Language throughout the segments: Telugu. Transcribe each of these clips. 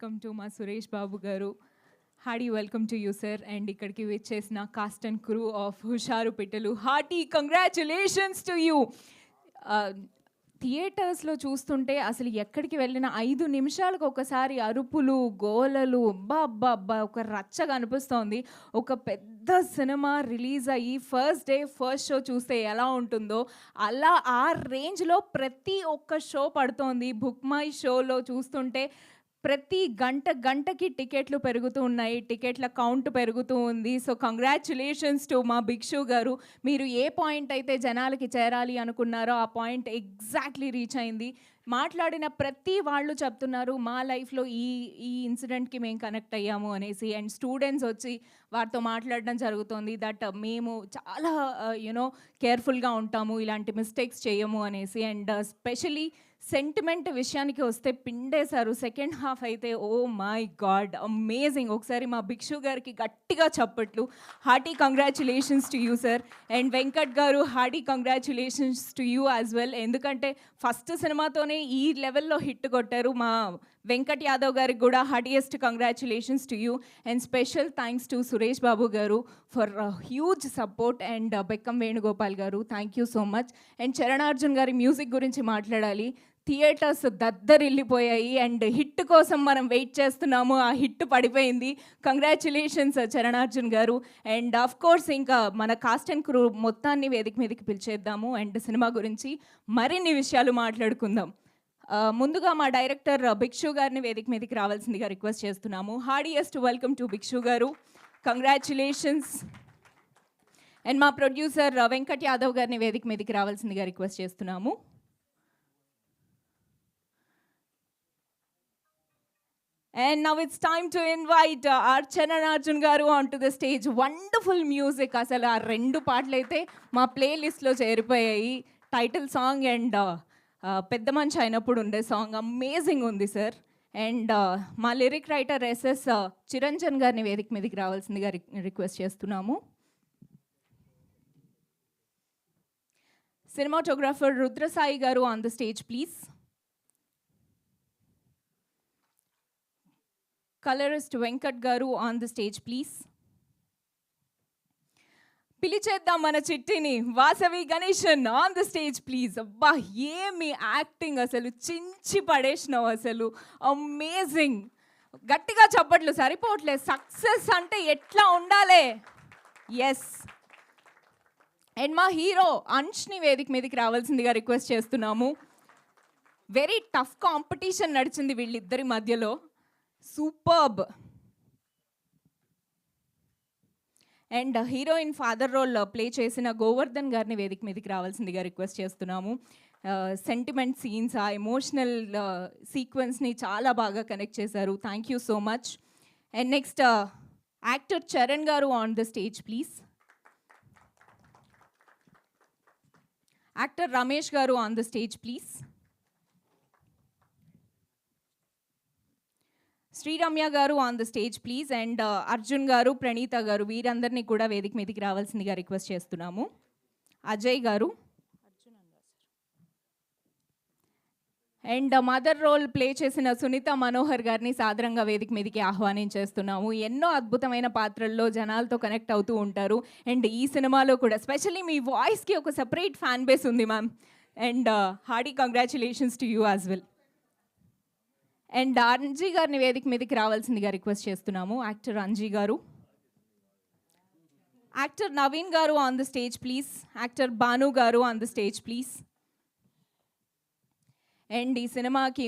వెల్కమ్ టు మా సురేష్ బాబు గారు. Hardy welcome to you sir. And ఇక్కడికి వచ్చేసిన కాస్ట్ అండ్ క్రూ ఆఫ్ హుషారు పిట్టలు, హార్టీ కంగ్రాచులేషన్స్ టు యూ. థియేటర్స్లో చూస్తుంటే అసలు ఎక్కడికి వెళ్ళిన 5 నిమిషాలకు ఒకసారి అరుపులు, గోలలు, అబ్బా ఒక రచ్చగా అనిపిస్తోంది. ఒక పెద్ద సినిమా రిలీజ్ అయ్యి ఫస్ట్ డే ఫస్ట్ షో చూస్తే ఎలా ఉంటుందో అలా ఆ రేంజ్లో ప్రతి ఒక్క షో పడుతోంది. బుక్ మై షోలో చూస్తుంటే ప్రతి గంటకి టికెట్లు పెరుగుతూ ఉన్నాయి, టికెట్ల కౌంట్ పెరుగుతూ ఉంది. సో కంగ్రాచులేషన్స్ టు మా భిక్షు గారు. మీరు ఏ పాయింట్ అయితే జనాలకి చేరాలి అనుకున్నారో ఆ పాయింట్ ఎగ్జాక్ట్లీ రీచ్ అయింది. మాట్లాడిన ప్రతి వాళ్ళు చెప్తున్నారు మా లైఫ్లో ఈ ఈ ఇన్సిడెంట్కి మేము కనెక్ట్ అయ్యాము అనేసి. అండ్ స్టూడెంట్స్ వచ్చి వారితో మాట్లాడడం జరుగుతుంది దట్ మేము చాలా కేర్ఫుల్గా ఉంటాము, ఇలాంటి మిస్టేక్స్ చేయము అనేసి. అండ్ స్పెషలీ సెంటిమెంట్ విషయానికి వస్తే పిండేశారు. సెకండ్ హాఫ్ అయితే ఓ మై గాడ్ అమేజింగ్. ఒకసారి మా భిక్షు గారికి గట్టిగా చప్పట్లు. Hearty congratulations to you sir. And Venkat garu, hearty congratulations to you as well. ఎందుకంటే ఫస్ట్ సినిమాతోనే ఈ లెవెల్లో హిట్ కొట్టారు. మా వెంకట్ యాదవ్ గారికి కూడా heartiest congratulations to you. And special thanks to Suresh Babu garu for huge support. And Bekkam Venugopal garu, thank you so much. And Charanarjun గారి మ్యూజిక్ గురించి మాట్లాడాలి. థియేటర్స్ దద్దరిల్లిపోయాయి అండ్ హిట్ కోసం మనం వెయిట్ చేస్తున్నాము. ఆ హిట్ పడిపోయింది. కంగ్రాచులేషన్స్ చరణార్జున్ గారు. అండ్ ఆఫ్ కోర్స్ ఇంకా మన కాస్ట్ అండ్ క్రూ మొత్తాన్ని వేదిక మీదకి పిలిచేద్దాము అండ్ సినిమా గురించి మరిన్ని విషయాలు మాట్లాడుకుందాం. ముందుగా మా డైరెక్టర్ భిక్షు గారిని వేదిక మీదకి రావాల్సిందిగా రిక్వెస్ట్ చేస్తున్నాము. హార్డియెస్ట్ వెల్కమ్ టు భిక్షు గారు. కంగ్రాచులేషన్స్. అండ్ మా ప్రొడ్యూసర్ వెంకట్ యాదవ్ గారిని వేదిక మీదకి రావాల్సిందిగా రిక్వెస్ట్ చేస్తున్నాము. And now it's time to invite our Chananarjun garu onto the stage. Wonderful music. అసలు ఆ 2 పాటలు అయితే మా ప్లేలిస్ట్లో చేరిపోయాయి. టైటిల్ సాంగ్ అండ్ పెద్ద మనిషి అయినప్పుడు ఉండే సాంగ్ అమేజింగ్ ఉంది సార్. అండ్ మా లిరిక్ రైటర్ ఎస్ఎస్ చిరంజన్ గారిని వేదిక మీదకి రావాల్సిందిగా రిక్వెస్ట్ చేస్తున్నాము. Cinematographer Rudrasai garu on the stage please. Colourist Venkat garu on the stage please. పిలిచేద్దాం మన చిట్టిని. Vasavi Ganesan on the stage please. అబ్బా ఏమి యాక్టింగ్, అసలు చించి పడేసినావు, అసలు అమేజింగ్. గట్టిగా చప్పట్లు సరిపోవట్లేదు. సక్సెస్ అంటే ఎట్లా ఉండాలి. ఎస్. అండ్ మా హీరో అంష్ని వేదిక మీదకి రావాల్సిందిగా రిక్వెస్ట్ చేస్తున్నాము. వెరీ టఫ్ కాంపిటీషన్ నడిచింది వీళ్ళిద్దరి మధ్యలో. Superb. And heroine father role play చేసిన గోవర్ధన్ గారిని వేదిక మీదకి రావాల్సిందిగా రిక్వెస్ట్ చేస్తున్నాము. సెంటిమెంట్ సీన్స్, ఆ ఎమోషనల్ సీక్వెన్స్ని చాలా బాగా కనెక్ట్ చేశారు. Thank you so much. And next actor Charan garu on the stage please. Actor Ramesh garu on the stage please. Sriramya garu on the stage please. And Arjun garu, Praneetha గారు వీరందరినీ కూడా వేదిక మీదకి రావాల్సిందిగా రిక్వెస్ట్ చేస్తున్నాము. అజయ్ గారు. అండ్ మదర్ రోల్ ప్లే చేసిన సునీత మనోహర్ గారిని సాదరంగా వేదిక మీదకి ఆహ్వానించేస్తున్నాము. ఎన్నో అద్భుతమైన పాత్రల్లో జనాలతో కనెక్ట్ అవుతూ ఉంటారు. అండ్ ఈ సినిమాలో కూడా స్పెషల్లీ మీ వాయిస్కి ఒక సెపరేట్ ఫ్యాన్ బేస్ ఉంది ma'am. And Hardy congratulations to you as well. And Anji గారిని వేదిక మీదకి రావాల్సిందిగా రిక్వెస్ట్ చేస్తున్నాము. యాక్టర్ అంజీ గారు. Actor Naveen garu on the stage please. Actor Bhanu garu on the stage please. And ఈ సినిమాకి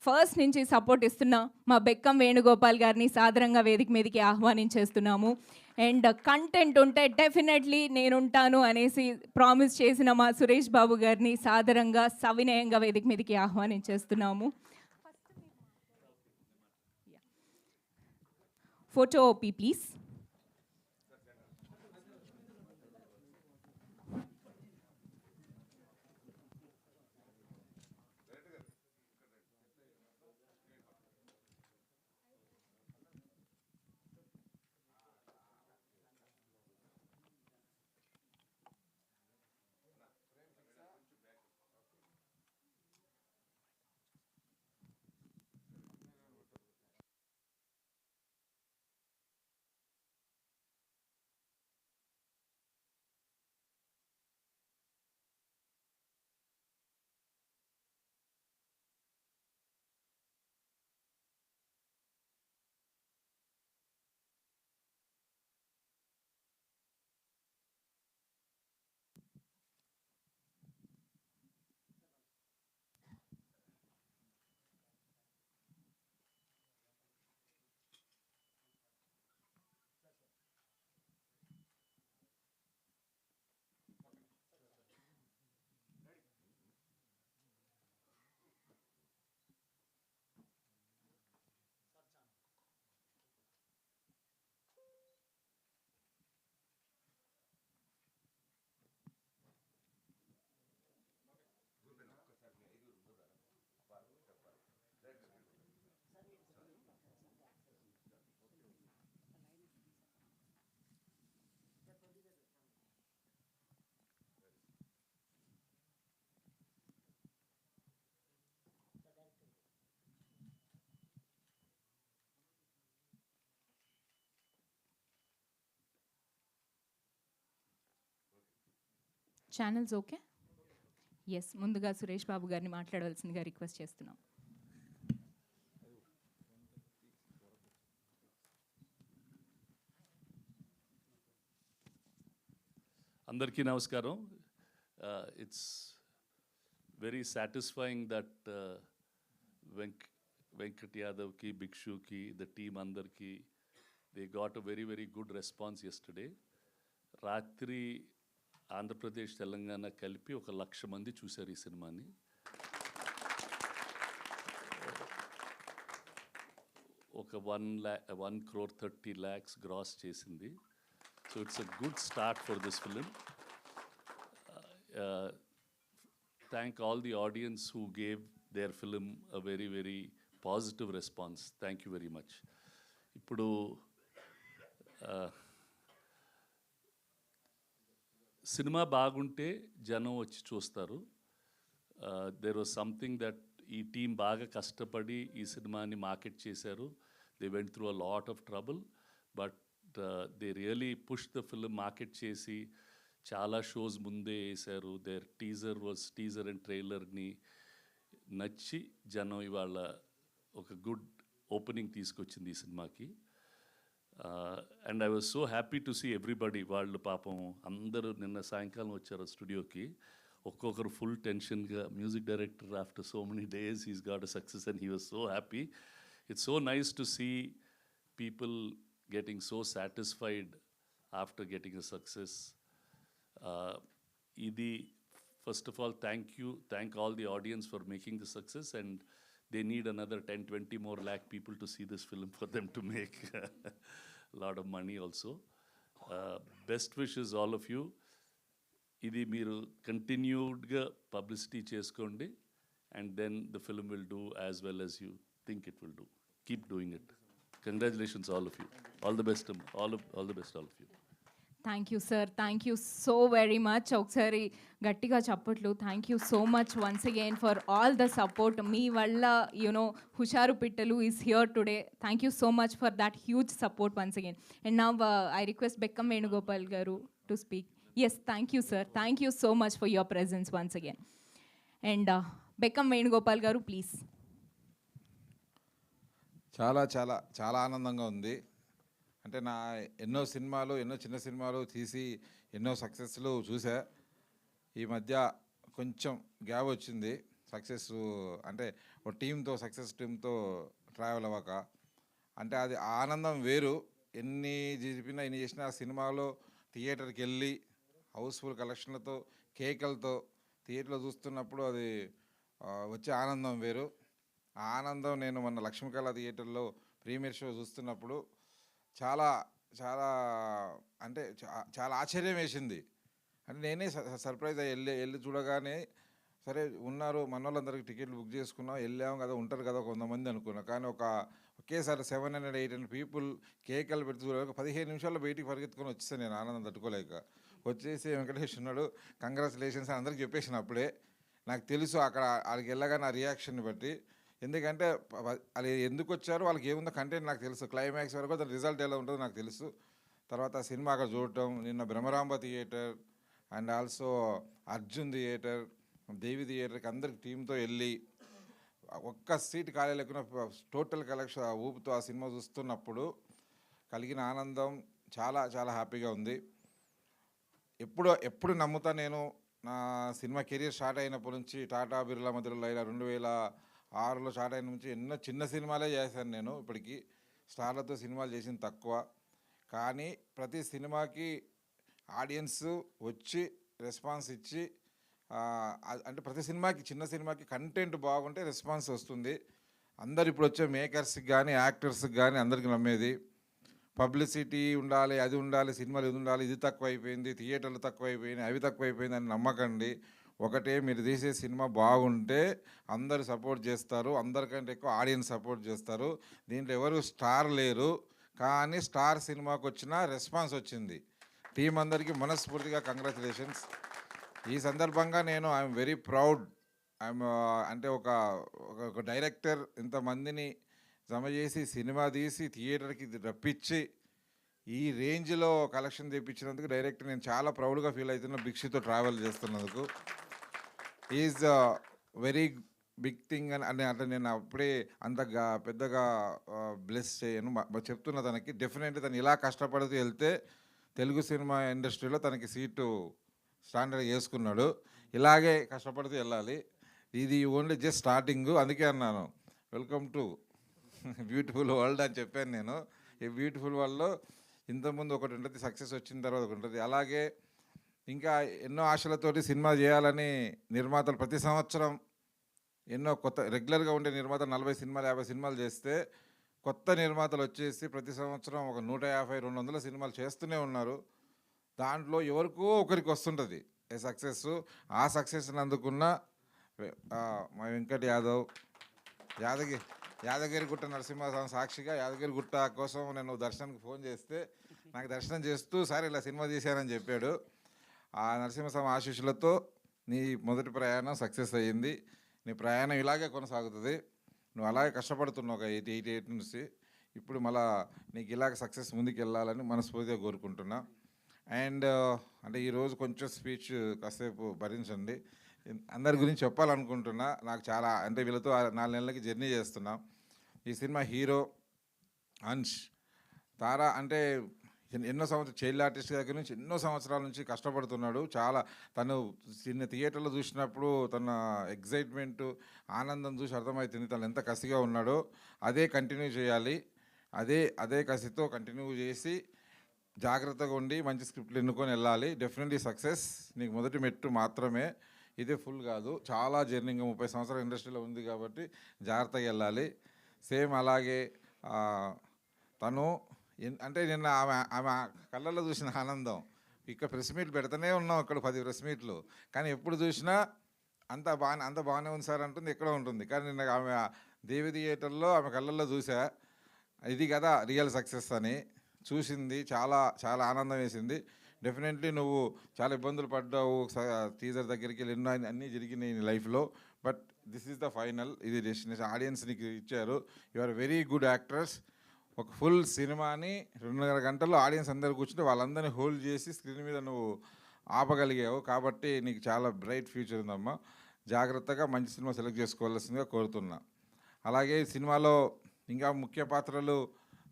ఫస్ట్ నుంచి సపోర్ట్ ఇస్తున్న మా బెక్కం వేణుగోపాల్ గారిని సాదరంగా వేదిక మీదకి ఆహ్వానించేస్తున్నాము. అండ్ కంటెంట్ ఉంటే డెఫినెట్లీ నేనుంటాను అనేసి ప్రామిస్ చేసిన మా సురేష్ బాబు గారిని సాదరంగా సవినయంగా వేదిక మీదకి ఆహ్వానించేస్తున్నాము. Photo OP please. Channels okay? Yes, ముందుగా సురేష్ బాబు గారిని మాట్లాడవలసిందిగా రిక్వెస్ట్ చేస్తున్నాం. అందరికీ నమస్కారం. It's very satisfying that Venkat యాదవ్కి, భిక్షుకి, ద టీమ్ అందరికీ they got a very very good response yesterday. రాత్రి ఆంధ్రప్రదేశ్, తెలంగాణ కలిపి 1,00,000 మంది చూశారు ఈ సినిమాని. ఒక 1,30,00,000 గ్రాస్ చేసింది. So it's a good start for this film. Thank all the audience who gave their film a very, very positive response. Thank you very much. Ippudu cinema bagunte janam vachi chustaru. There was something that ee team baga kashtapadi ee cinema ni market chesaru. They went through a lot of trouble, but they really pushed the film market chesi చాలా షోస్ ముందే వేశారు. దేర్ టీజర్ అండ్ ట్రైలర్ని నచ్చి జనం ఇవాళ ఒక గుడ్ ఓపెనింగ్ తీసుకొచ్చింది ఈ సినిమాకి. And I was so happy to see everybody. వాళ్ళు పాపం అందరూ నిన్న సాయంకాలం వచ్చారు స్టూడియోకి. ఒక్కొక్కరు ఫుల్ టెన్షన్గా, music director after so many days he's got a success and he was so happy. It's so nice to see people getting so satisfied after getting a success. Idi, first of all, thank all the audience for making the success, and they need another 10-20 more lakh people to see this film for them to make a lot of money also. Best wishes all of you. Idi meeru continued ga publicity cheskondi, and then the film will do as well as you think it will do. Keep doing it. Congratulations all of you. All the best, all the best all of you. Thank you sir, thank you so very much. ఒకసారి గట్టిగా చప్పట్లు. Thank you so much once again for all the support. మీ వల్ల you know Husharu Pittalu is here today. Thank you so much for that huge support once again. And now I request Bekkam Venugopal garu to speak. Yes, thank you sir, thank you so much for your presence once again. And Bekkam Venugopal garu please. చాలా చాలా చాలా ఆనందంగా ఉంది. అంటే నా ఎన్నో చిన్న సినిమాలు తీసి ఎన్నో సక్సెస్లు చూసా. ఈ మధ్య కొంచెం గ్యాప్ వచ్చింది సక్సెస్, అంటే ఒక సక్సెస్ టీంతో ట్రావెల్ అవ్వక. అంటే అది ఆనందం వేరు. ఎన్ని చేసినా ఆ సినిమాలో థియేటర్కి వెళ్ళి హౌస్ఫుల్ కలెక్షన్లతో, కేకలతో థియేటర్లో చూస్తున్నప్పుడు అది వచ్చే ఆనందం వేరు. ఆ ఆనందం నేను మొన్న లక్ష్మీకళ థియేటర్లో ప్రీమియర్ షో చూస్తున్నప్పుడు చాలా చాలా అంటే చాలా ఆశ్చర్యం వేసింది. అంటే నేనే సర్ప్రైజ్ అయ్యి వెళ్ళి చూడగానే సరే ఉన్నారు మన వాళ్ళందరికీ టికెట్లు బుక్ చేసుకున్నాం, వెళ్ళాము కదా, ఉంటారు కదా కొంతమంది అనుకున్నా. కానీ ఒకేసారి 700-800 పీపుల్ కేకలు పెడుతూ 15 నిమిషాల్లో బయటికి పరిగెత్తుకొని వచ్చేసాను. నేను ఆనందం తట్టుకోలేక వచ్చేసి వెంకటేష్ ఉన్నాడు, కంగ్రాచులేషన్స్ అని అందరికి చెప్పేసిన. అప్పుడే నాకు తెలుసు అక్కడ వాళ్ళకి వెళ్ళగా నా రియాక్షన్ని బట్టి. ఎందుకంటే అది ఎందుకు వచ్చారో వాళ్ళకి ఏముందో కంటెంట్ నాకు తెలుసు. క్లైమాక్స్ వరకు దాని రిజల్ట్ ఎలా ఉంటుందో నాకు తెలుసు. తర్వాత సినిమా అక్కడ చూడటం, నిన్న Brahmaramba theatre and also Arjun theatre, Devi థియేటర్కి అందరికి టీంతో వెళ్ళి ఒక్క సీట్ ఖాళీ లేకుండా టోటల్ కలెక్షన్ ఊపుతో ఆ సినిమా చూస్తున్నప్పుడు కలిగిన ఆనందం చాలా చాలా హ్యాపీగా ఉంది. ఎప్పుడు నమ్ముతా నేను. నా సినిమా కెరీర్ స్టార్ట్ అయినప్పటి నుంచి టాటా బిర్లా మధ్యలో 2006లో స్టార్ట్ అయిన నుంచి ఎన్నో చిన్న సినిమాలే చేశాను నేను. ఇప్పటికీ స్టార్లతో సినిమాలు చేసింది తక్కువ. కానీ ప్రతి సినిమాకి ఆడియన్స్ వచ్చి రెస్పాన్స్ ఇచ్చి, అంటే ప్రతి సినిమాకి, చిన్న సినిమాకి కంటెంట్ బాగుంటే రెస్పాన్స్ వస్తుంది. అందరు ఇప్పుడు వచ్చే మేకర్స్కి కానీ యాక్టర్స్కి కానీ అందరికీ నమ్మేది పబ్లిసిటీ ఉండాలి, అది ఉండాలి, సినిమాలు ఇది ఉండాలి, ఇది తక్కువైపోయింది, థియేటర్లు తక్కువైపోయినాయి, అవి తక్కువైపోయింది అని నమ్మకండి. ఒకటే, మీరు తీసే సినిమా బాగుంటే అందరు సపోర్ట్ చేస్తారు, అందరికంటే ఎక్కువ ఆడియన్స్ సపోర్ట్ చేస్తారు. దీంట్లో ఎవరు స్టార్ లేరు, కానీ స్టార్ సినిమాకి వచ్చిన రెస్పాన్స్ వచ్చింది. టీం అందరికీ మనస్ఫూర్తిగా కంగ్రాచులేషన్స్. ఈ సందర్భంగా నేను ఐఎమ్ వెరీ ప్రౌడ్. అంటే ఒక డైరెక్టర్ ఇంతమందిని జమ చేసి సినిమా తీసి థియేటర్కి రప్పించి ఈ రేంజ్లో కలెక్షన్ తెప్పించినందుకు డైరెక్ట్ నేను చాలా ప్రౌడ్గా ఫీల్ అవుతున్నా భిక్షితో ట్రావెల్ చేస్తున్నందుకు. ఈజ్ వెరీ బిగ్ థింగ్ అని అంటే నేను అప్పుడే అంత పెద్దగా బ్లెస్ చేయను. చెప్తున్నా తనకి డెఫినెట్లీ తను ఇలా కష్టపడుతూ వెళ్తే తెలుగు సినిమా ఇండస్ట్రీలో తనకి సీటు స్టాండర్డ్ చేసుకున్నాడు. ఇలాగే కష్టపడుతూ వెళ్ళాలి. ఇది ఓన్లీ జస్ట్ స్టార్టింగ్. అందుకే అన్నాను వెల్కమ్ టు బ్యూటిఫుల్ వరల్డ్ అని చెప్పాను నేను. ఈ బ్యూటిఫుల్ వరల్డ్లో ఇంతకుముందు ఒకటి ఉంటుంది, సక్సెస్ వచ్చిన తర్వాత ఒకటి ఉంటుంది. అలాగే ఇంకా ఎన్నో ఆశలతోటి సినిమా చేయాలని నిర్మాతలు ప్రతి సంవత్సరం ఎన్నో కొత్త రెగ్యులర్గా ఉండే నిర్మాతలు 40 సినిమాలు 50 సినిమాలు చేస్తే కొత్త నిర్మాతలు వచ్చేసి ప్రతి సంవత్సరం ఒక 150-200 సినిమాలు చేస్తూనే ఉన్నారు. దాంట్లో ఎవరికో ఒకరికి వస్తుంటుంది ఏ సక్సెస్. ఆ సక్సెస్ని అందుకున్న మా వెంకట్ యాదవ్, యాదగిరిగుట్ట నరసింహస్వామి సాక్షిగా యాదగిరిగుట్ట కోసం నేను దర్శనానికి ఫోన్ చేస్తే నాకు దర్శనం చేస్తూ సార్ ఇలా సినిమా తీశానని చెప్పాడు. ఆ నరసింహస్వామి ఆశీస్సులతో నీ మొదటి ప్రయాణం సక్సెస్ అయ్యింది. నీ ప్రయాణం ఇలాగే కొనసాగుతుంది. నువ్వు అలాగే కష్టపడుతున్నావు ఒక 88 నుంచి. ఇప్పుడు మళ్ళా నీకు ఇలాగ సక్సెస్ ముందుకు వెళ్ళాలని మనస్ఫూర్తిగా కోరుకుంటున్నా. అండ్ అంటే ఈరోజు కొంచెం స్పీచ్ కాసేపు భరించండి. అందరి గురించి చెప్పాలనుకుంటున్నా. నాకు చాలా అంటే వీళ్ళతో 4 నెలలకి జర్నీ చేస్తున్నాం. ఈ సినిమా హీరో అంష్ తారా అంటే ఎన్నో సంవత్సరాలు చైల్డ్ ఆర్టిస్ట్ దగ్గర నుంచి ఎన్నో సంవత్సరాల నుంచి కష్టపడుతున్నాడు. చాలా తను చిన్న థియేటర్లో చూసినప్పుడు తన ఎగ్జైట్మెంట్ ఆనందం చూసి అర్థమవుతుంది తను ఎంత కసిగా ఉన్నాడో. అదే కంటిన్యూ చేయాలి. అదే కసితో కంటిన్యూ చేసి జాగ్రత్తగా ఉండి మంచి స్క్రిప్ట్లు ఎన్నుకొని వెళ్ళాలి. డెఫినెట్లీ సక్సెస్ నీకు మొదటి మెట్టు మాత్రమే, ఇదే ఫుల్ కాదు. చాలా జర్నీ 30 సంవత్సరాల ఇండస్ట్రీలో ఉంది కాబట్టి జాగ్రత్తగా వెళ్ళాలి. సేమ్ అలాగే తను అంటే నిన్న ఆమె కళ్ళల్లో చూసిన ఆనందం, ఇక్కడ ప్రెస్ మీట్లు పెడుతూనే ఉన్నాం, ఇక్కడ 10 ప్రెస్ మీట్లు, కానీ ఎప్పుడు చూసినా అంత బాగానే ఉంది సార్ అంటుంది, ఎక్కడ ఉంటుంది. కానీ నిన్న ఆమె దేవి థియేటర్లో ఆమె కళ్ళల్లో చూసా, ఇది కదా రియల్ సక్సెస్ అని చూసింది. చాలా చాలా ఆనందం వేసింది. డెఫినెట్లీ నువ్వు చాలా ఇబ్బందులు పడ్డావు, టీజర్ దగ్గరికి వెళ్ళి ఎన్నో అన్నీ జరిగినాయి నీ లైఫ్లో. But this is the final. ఇది డెస్టినేషన్. ఆడియన్స్ నీకు ఇచ్చారు. You are very good actors. ఒక ఫుల్ సినిమాని 2.5 గంటల్లో ఆడియన్స్ అందరు కూర్చుంటే వాళ్ళందరినీ హోల్డ్ చేసి స్క్రీన్ మీద నువ్వు ఆపగలిగావు. కాబట్టి నీకు చాలా బ్రైట్ ఫ్యూచర్ ఉందమ్మా. జాగ్రత్తగా మంచి సినిమా సెలెక్ట్ చేసుకోవాల్సిందిగా కోరుతున్నా. అలాగే సినిమాలో ఇంకా ముఖ్య పాత్రలు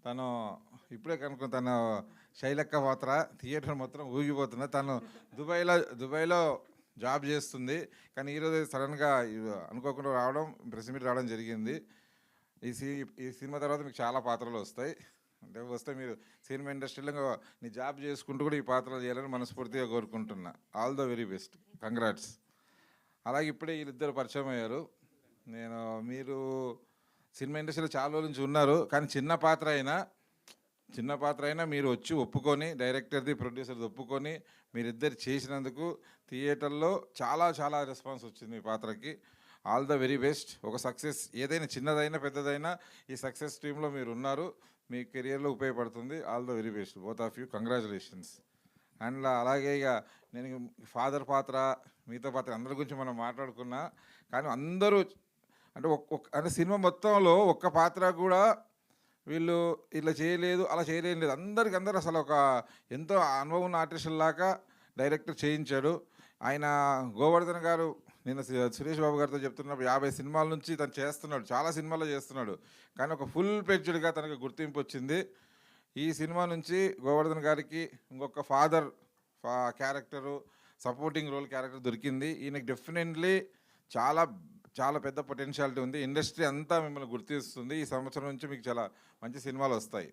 తను ఇప్పుడే కనుక్కున్న తన శైలక్క పాత్ర థియేటర్ మొత్తం ఊగిపోతుంది. తను దుబాయ్లో జాబ్ చేస్తుంది, కానీ ఈరోజు సడన్గా అనుకోకుండా రావడం, ప్రెస్ మీట్ రావడం జరిగింది. ఈ సినిమా తర్వాత మీకు చాలా పాత్రలు వస్తాయి. అంటే వస్తే మీరు సినిమా ఇండస్ట్రీలో నీ జాబ్ చేసుకుంటూ కూడా ఈ పాత్రలు చేయాలని మనస్ఫూర్తిగా కోరుకుంటున్నా. All the very best. Congrats. అలాగే ఇప్పుడే వీళ్ళిద్దరు పరిచయం అయ్యారు. మీరు సినిమా ఇండస్ట్రీలో చాలా రోజుల నుంచి ఉన్నారు, కానీ చిన్న పాత్ర అయినా మీరు వచ్చి ఒప్పుకొని, డైరెక్టర్ది ప్రొడ్యూసర్ది ఒప్పుకొని మీరిద్దరు చేసినందుకు థియేటర్లో చాలా చాలా రెస్పాన్స్ వచ్చింది మీ పాత్రకి. All the very best. ఒక సక్సెస్ ఏదైనా చిన్నదైనా పెద్దదైనా ఈ సక్సెస్ టీంలో మీరు ఉన్నారు, మీ కెరియర్లో ఉపయోగపడుతుంది. All the very best both of you. Congratulations. అండ్ అలాగే ఇక నేను ఫాదర్ పాత్ర, మిగతా పాత్ర అందరి గురించి మనం మాట్లాడుకున్నా, కానీ అందరూ అంటే సినిమా మొత్తంలో ఒక్క పాత్ర కూడా వీళ్ళు ఇట్లా చేయలేదు అలా చేయలేదు. అందరూ అసలు ఒక ఎంతో అనుభవం ఉన్న ఆర్టిస్టులాగా డైరెక్టర్ చేయించాడు. ఆయన గోవర్ధన్ గారు నిన్న సురేష్ బాబు గారితో చెప్తున్నప్పుడు 50 సినిమాల నుంచి తను చేస్తున్నాడు, చాలా సినిమాల్లో చేస్తున్నాడు, కానీ ఒక ఫుల్ ప్లెడ్జ్డ్గా తనకు గుర్తింపు వచ్చింది. ఈ సినిమా నుంచి గోవర్ధన్ గారికి ఇంకొక father character, supporting role character దొరికింది. ఈయనకి డెఫినెట్లీ చాలా చాలా పెద్ద పొటెన్షియాలిటీ ఉంది. ఇండస్ట్రీ అంతా మిమ్మల్ని గుర్తిస్తుంది. ఈ సంవత్సరం నుంచి మీకు చాలా మంచి సినిమాలు వస్తాయి.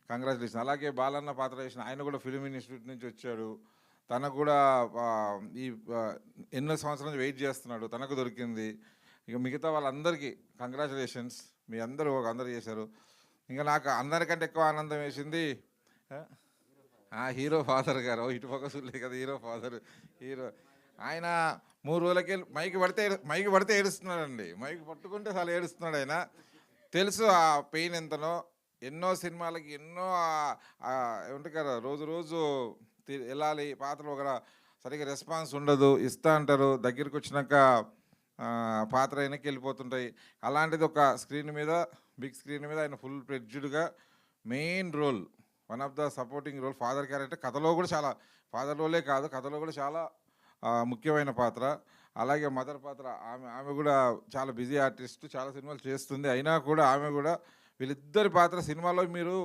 కంగ్రాచులేషన్. అలాగే బాలన్న పాత్ర చేసిన ఆయన కూడా ఫిల్మ్ ఇన్స్టిట్యూట్ నుంచి వచ్చాడు. తనకు కూడా ఈ ఎన్నో సంవత్సరాల నుంచి వెయిట్ చేస్తున్నాడు, తనకు దొరికింది. ఇక మిగతా వాళ్ళందరికీ కంగ్రాచులేషన్స్. మీ అందరూ చేశారు. ఇంకా నాకు అందరికంటే ఎక్కువ ఆనందం వేసింది హీరో ఫాదర్ గారు. ఇటు పక్క చూడలేదు కదా, హీరో ఆయన 3 రోజులకి మైకి పడితే ఏడుస్తున్నాడండి. మైకి పట్టుకుంటే చాలా ఏడుస్తున్నాడు ఆయన. తెలుసు ఆ పెయిన్ ఎంతనో. ఎన్నో సినిమాలకి ఎన్నో ఏమంటారు కదా, రోజు వెళ్ళాలి, పాత్రలు ఒక సరిగ్గా రెస్పాన్స్ ఉండదు, ఇస్తా అంటారు, దగ్గరికి వచ్చినాక పాత్ర వెనక్కి వెళ్ళిపోతుంటాయి. అలాంటిది ఒక బిగ్ స్క్రీన్ మీద ఆయన ఫుల్ ప్లెడ్జ్డ్గా main role one of the supporting role. Father character కథలో కూడా చాలా, ఫాదర్ రోలే కాదు కథలో కూడా చాలా ముఖ్యమైన పాత్ర. అలాగే మదర్ పాత్ర, ఆమె కూడా చాలా బిజీ ఆర్టిస్ట్, చాలా సినిమాలు చేస్తుంది. అయినా కూడా ఆమె కూడా వీళ్ళిద్దరి పాత్ర సినిమాలో మీరు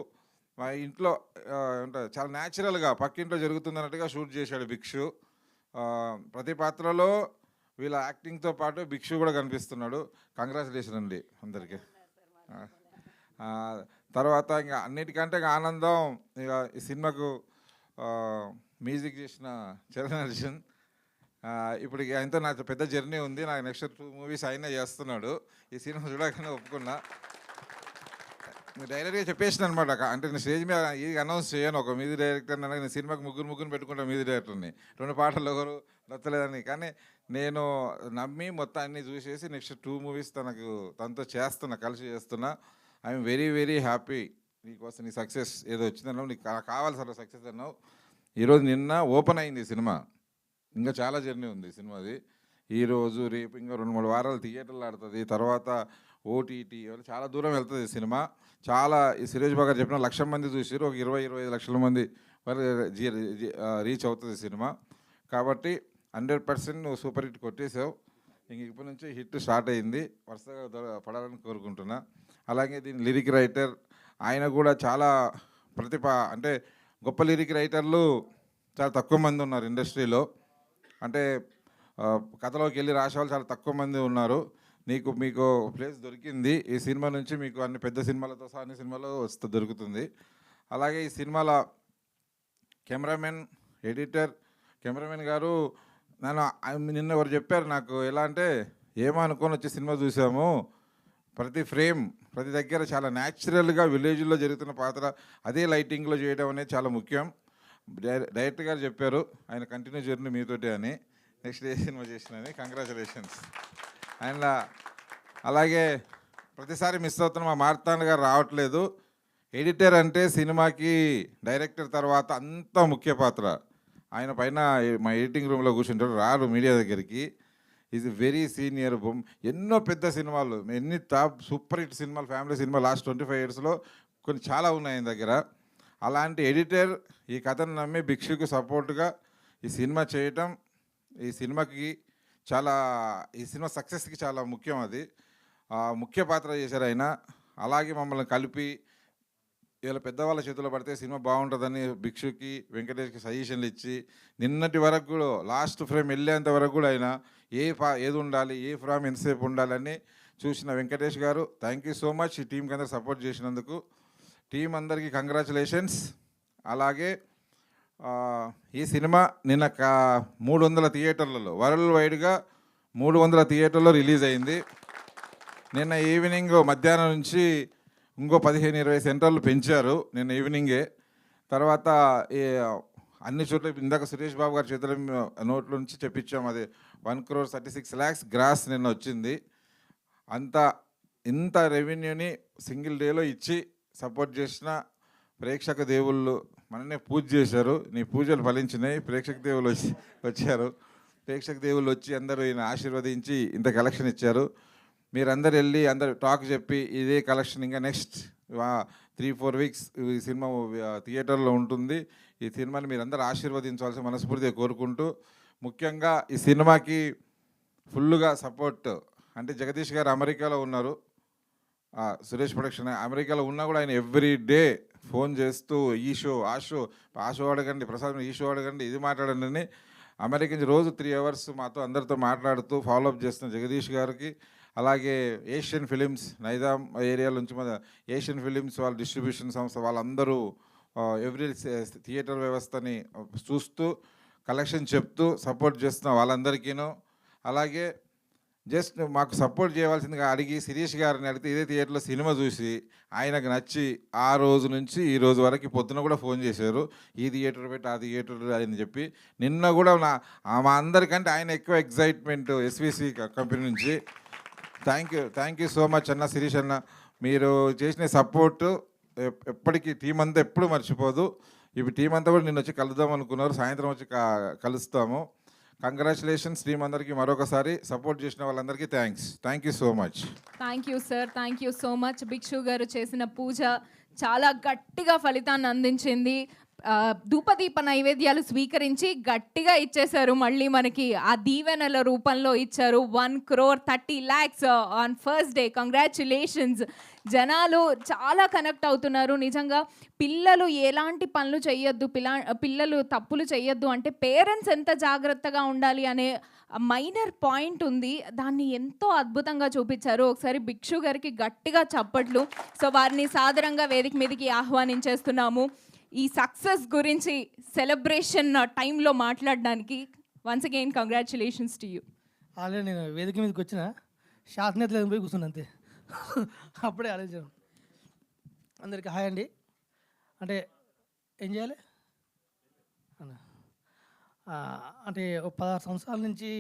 మా ఇంట్లో అంటే చాలా న్యాచురల్గా పక్కింట్లో జరుగుతుంది అన్నట్టుగా షూట్ చేశాడు భిక్షు. ప్రతి పాత్రలో వీళ్ళ యాక్టింగ్తో పాటు భిక్షు కూడా కనిపిస్తున్నాడు. కంగ్రాచులేషన్ అండి అందరికీ. తర్వాత ఇంకా అన్నిటికంటే ఇంకా ఆనందం ఇక ఈ సినిమాకు మ్యూజిక్ చేసిన చరణ్ అర్జున్. ఇప్పుడు ఇక ఆయనతో నాకు పెద్ద జర్నీ ఉంది. నాకు నెక్స్ట్ 2 మూవీస్ అయినా చేస్తున్నాడు. ఈ సినిమా చూడగానే ఒప్పుకున్నా. డైరెక్ట్గా చెప్పేసిన అనమాట. అంటే నేను స్టేజ్ మీద ఇది అనౌన్స్ చేయను, ఒక మ్యూజిక్ డైరెక్టర్ అనగా నేను సినిమాకి ముగ్గురు పెట్టుకుంటాను మ్యూజిక్ డైరెక్టర్ని, 2 పాటలు ఒకరు నచ్చలేదని. కానీ నేను నమ్మి మొత్తం అన్నీ చూసేసి నెక్స్ట్ 2 మూవీస్ తనతో చేస్తున్నా, కలిసి చేస్తున్నా. I'm very very happy. నీకోసం నీ సక్సెస్ ఏదో వచ్చిందన్నావు, నీకు కావాల్సిన సక్సెస్ అన్నావు. ఈరోజు నిన్న ఓపెన్ అయింది సినిమా. ఇంకా చాలా జర్నీ ఉంది సినిమాది. ఈరోజు రేపు ఇంకా 2-3 వారాలు థియేటర్లు ఆడుతుంది. తర్వాత ఓటీటీ చాలా దూరం వెళ్తుంది సినిమా. చాలా ఈ సురేష్ బాబు గారు చెప్పిన 1,00,000 మంది చూసారు, ఒక 20-25 లక్షల మంది వరకు రీచ్ అవుతుంది సినిమా. కాబట్టి 100% నువ్వు సూపర్ హిట్ కొట్టేసావు. ఇంక ఇప్పటి నుంచి హిట్ స్టార్ట్ అయింది, వరుసగా పడాలని కోరుకుంటున్నా. అలాగే దీని లిరిక్ రైటర్ ఆయన కూడా చాలా అంటే గొప్ప లిరిక్ రైటర్లు చాలా తక్కువ మంది ఉన్నారు ఇండస్ట్రీలో. అంటే కథలోకి వెళ్ళి రాసేవాళ్ళు చాలా తక్కువ మంది ఉన్నారు. మీకు ప్లేస్ దొరికింది ఈ సినిమా నుంచి. మీకు అన్ని పెద్ద సినిమాలతో సహా అన్ని సినిమాలో దొరుకుతుంది. అలాగే ఈ సినిమాల కెమెరామెన్, ఎడిటర్, కెమెరామెన్ గారు నిన్న ఎవరు చెప్పారు నాకు, ఎలా అంటే ఏమనుకొని వచ్చి సినిమా చూసాము, ప్రతి ఫ్రేమ్ ప్రతి దగ్గర చాలా న్యాచురల్గా విలేజ్లో జరుగుతున్న పాత్ర అదే లైటింగ్లో చేయడం అనేది చాలా ముఖ్యం. డైరెక్టర్ గారు చెప్పారు ఆయన కంటిన్యూ జర్నీ మీతోటి అని. నెక్స్ట్ ఏ సినిమా చేసినని కంగ్రాచులేషన్స్. అండ్ అలాగే ప్రతిసారి మిస్ అవుతున్న మా మార్తాండ్ గారు రావట్లేదు. ఎడిటర్ అంటే సినిమాకి డైరెక్టర్ తర్వాత అంత ముఖ్య పాత్ర. ఆయన పైన మా ఎడిటింగ్ రూమ్లో కూర్చుంటారు, రారు మీడియా దగ్గరికి. Is very senior. ఎన్నో పెద్ద సినిమాలు, ఎన్ని టాప్ సూపర్ హిట్ సినిమాలు, ఫ్యామిలీ సినిమా లాస్ట్ 25 yearsలో కొన్ని చాలా ఉన్నాయి ఆయన దగ్గర. అలాంటి ఎడిటర్ ఈ కథను నమ్మి భిక్షుకు సపోర్ట్గా ఈ సినిమా చేయటం ఈ సినిమా సక్సెస్కి చాలా ముఖ్యం. అది ముఖ్య పాత్ర చేశారు ఆయన. అలాగే మమ్మల్ని కలిపి ఇలా పెద్దవాళ్ళ చేతిలో పడితే సినిమా బాగుంటుందని భిక్షుకి, వెంకటేష్కి సజెషన్లు ఇచ్చి నిన్నటి వరకు కూడా లాస్ట్ ఫ్రేమ్ వెళ్ళేంత వరకు కూడా ఆయన ఏది ఉండాలి, ఏ ఫ్రేమ్ ఎంతసేపు ఉండాలని చూసిన వెంకటేష్ గారు, థ్యాంక్ యూ సో మచ్. ఈ టీంకి అందరూ సపోర్ట్ చేసినందుకు టీం అందరికీ కంగ్రాచులేషన్స్. అలాగే ఈ సినిమా నిన్న 300 థియేటర్లలో, వరల్డ్ వైడ్గా 300 థియేటర్లో రిలీజ్ అయింది. నిన్న ఈవినింగ్ మధ్యాహ్నం నుంచి ఇంకో 15-20 సెంటర్లు పెంచారు నిన్న ఈవినింగే. తర్వాత అన్ని చోట్ల ఇందాక సురేష్ బాబు గారి చేతుల నోట్ల నుంచి చెప్పించాం, అది 1,36,00,000 గ్రాస్ నిన్న వచ్చింది. ఇంత రెవెన్యూని సింగిల్ డేలో ఇచ్చి సపోర్ట్ చేసిన ప్రేక్షక దేవుళ్ళు మననే పూజ చేశారు. నీ పూజలు ఫలించినాయి. ప్రేక్షక దేవుళ్ళు వచ్చారు. ప్రేక్షక దేవుళ్ళు వచ్చి అందరూ ఈయన ఆశీర్వదించి ఇంత కలెక్షన్ ఇచ్చారు. మీరందరు వెళ్ళి అందరు టాక్ చెప్పి ఇదే కలెక్షన్ ఇంకా నెక్స్ట్ 3-4 వీక్స్ ఈ సినిమా థియేటర్లో ఉంటుంది. ఈ సినిమాని మీరందరూ ఆశీర్వదించాల్సి మనస్ఫూర్తిగా కోరుకుంటూ, ముఖ్యంగా ఈ సినిమాకి ఫుల్గా సపోర్ట్ అంటే జగదీష్ గారు అమెరికాలో ఉన్నారు, సురేష్ ప్రొడక్షన్ అమెరికాలో ఉన్నా కూడా ఆయన ఎవ్రీ డే ఫోన్ చేస్తూ ఈ షో ఆ షో అడగండి, ప్రసాద్ ఈ షో అడగండి, ఇది మాట్లాడండి అని అమెరికా నుంచి రోజు 3 hours మాతో అందరితో మాట్లాడుతూ ఫాలోఅప్ చేస్తున్న జగదీష్ గారికి, అలాగే ఏషియన్ ఫిలిమ్స్ నైజాం ఏరియా నుంచి మన ఏషియన్ ఫిలిమ్స్ వాళ్ళ డిస్ట్రిబ్యూషన్ సంస్థ వాళ్ళందరూ ఎవ్రీ థియేటర్ వ్యవస్థని చూస్తూ కలెక్షన్ చెప్తూ సపోర్ట్ చేస్తున్న వాళ్ళందరికీను, అలాగే జస్ట్ మాకు సపోర్ట్ చేయవలసిందిగా అడిగి శిరీష్ గారిని అడిగితే ఇదే థియేటర్లో సినిమా చూసి ఆయనకు నచ్చి ఆ రోజు నుంచి ఈ రోజు వరకు పొద్దున కూడా ఫోన్ చేశారు, ఈ థియేటర్ పెట్టి ఆ థియేటర్ అని చెప్పి. నిన్న కూడా మా అందరికంటే ఆయన ఎక్కువ ఎగ్జైట్మెంట్ ఎస్విసి కంపెనీ నుంచి. థ్యాంక్ యూ సో మచ్ అన్న, శిరీష్ అన్న. మీరు చేసిన సపోర్టు ఎప్పటికీ టీం అంతా ఎప్పుడు మర్చిపోదు. ఇప్పుడు టీం అంతా కూడా నిన్న వచ్చి కలుద్దాం అనుకున్నారు, సాయంత్రం వచ్చి కలుస్తాము. కంగ్రాచులేషన్స్ టీం అందరికీ మరొకసారి. సపోర్ట్ చేసిన వాళ్ళందరికీ thank you so much. Thank you sir, thank you so much. Bhikshu గారు చేసిన పూజ చాలా గట్టిగా ఫలితాన్ని అందించింది. ధూపదీప నైవేద్యాలు స్వీకరించి గట్టిగా ఇచ్చేశారు. మళ్ళీ మనకి ఆ దీవెనల రూపంలో ఇచ్చారు. 1,30,00,000 ఆన్ ఫస్ట్ డే. కంగ్రాచులేషన్స్. జనాలు చాలా కనెక్ట్ అవుతున్నారు. నిజంగా పిల్లలు ఎలాంటి పనులు చేయొద్దు, పిల్లలు తప్పులు చేయొద్దు అంటే పేరెంట్స్ ఎంత జాగ్రత్తగా ఉండాలి అనే మైనర్ పాయింట్ ఉంది. దాన్ని ఎంతో అద్భుతంగా చూపించారు. ఒకసారి భిక్షు గారికి గట్టిగా చప్పట్లు. సో వారిని సాదరంగా వేదిక మీదకి ఆహ్వానించేస్తున్నాము. ఈ సక్సెస్ గురించి సెలబ్రేషన్ టైంలో మాట్లాడడానికి once again congratulations to you. Already నేను వేదిక మీదకి వచ్చిన శాసనేతలు పోయి కూర్చున్నా అంతే. అప్పుడే ఆలోచించాను. అందరికీ హాయ్ అండి. అంటే ఏం చేయాలి అంటే ఒక 16 సంవత్సరాల నుంచి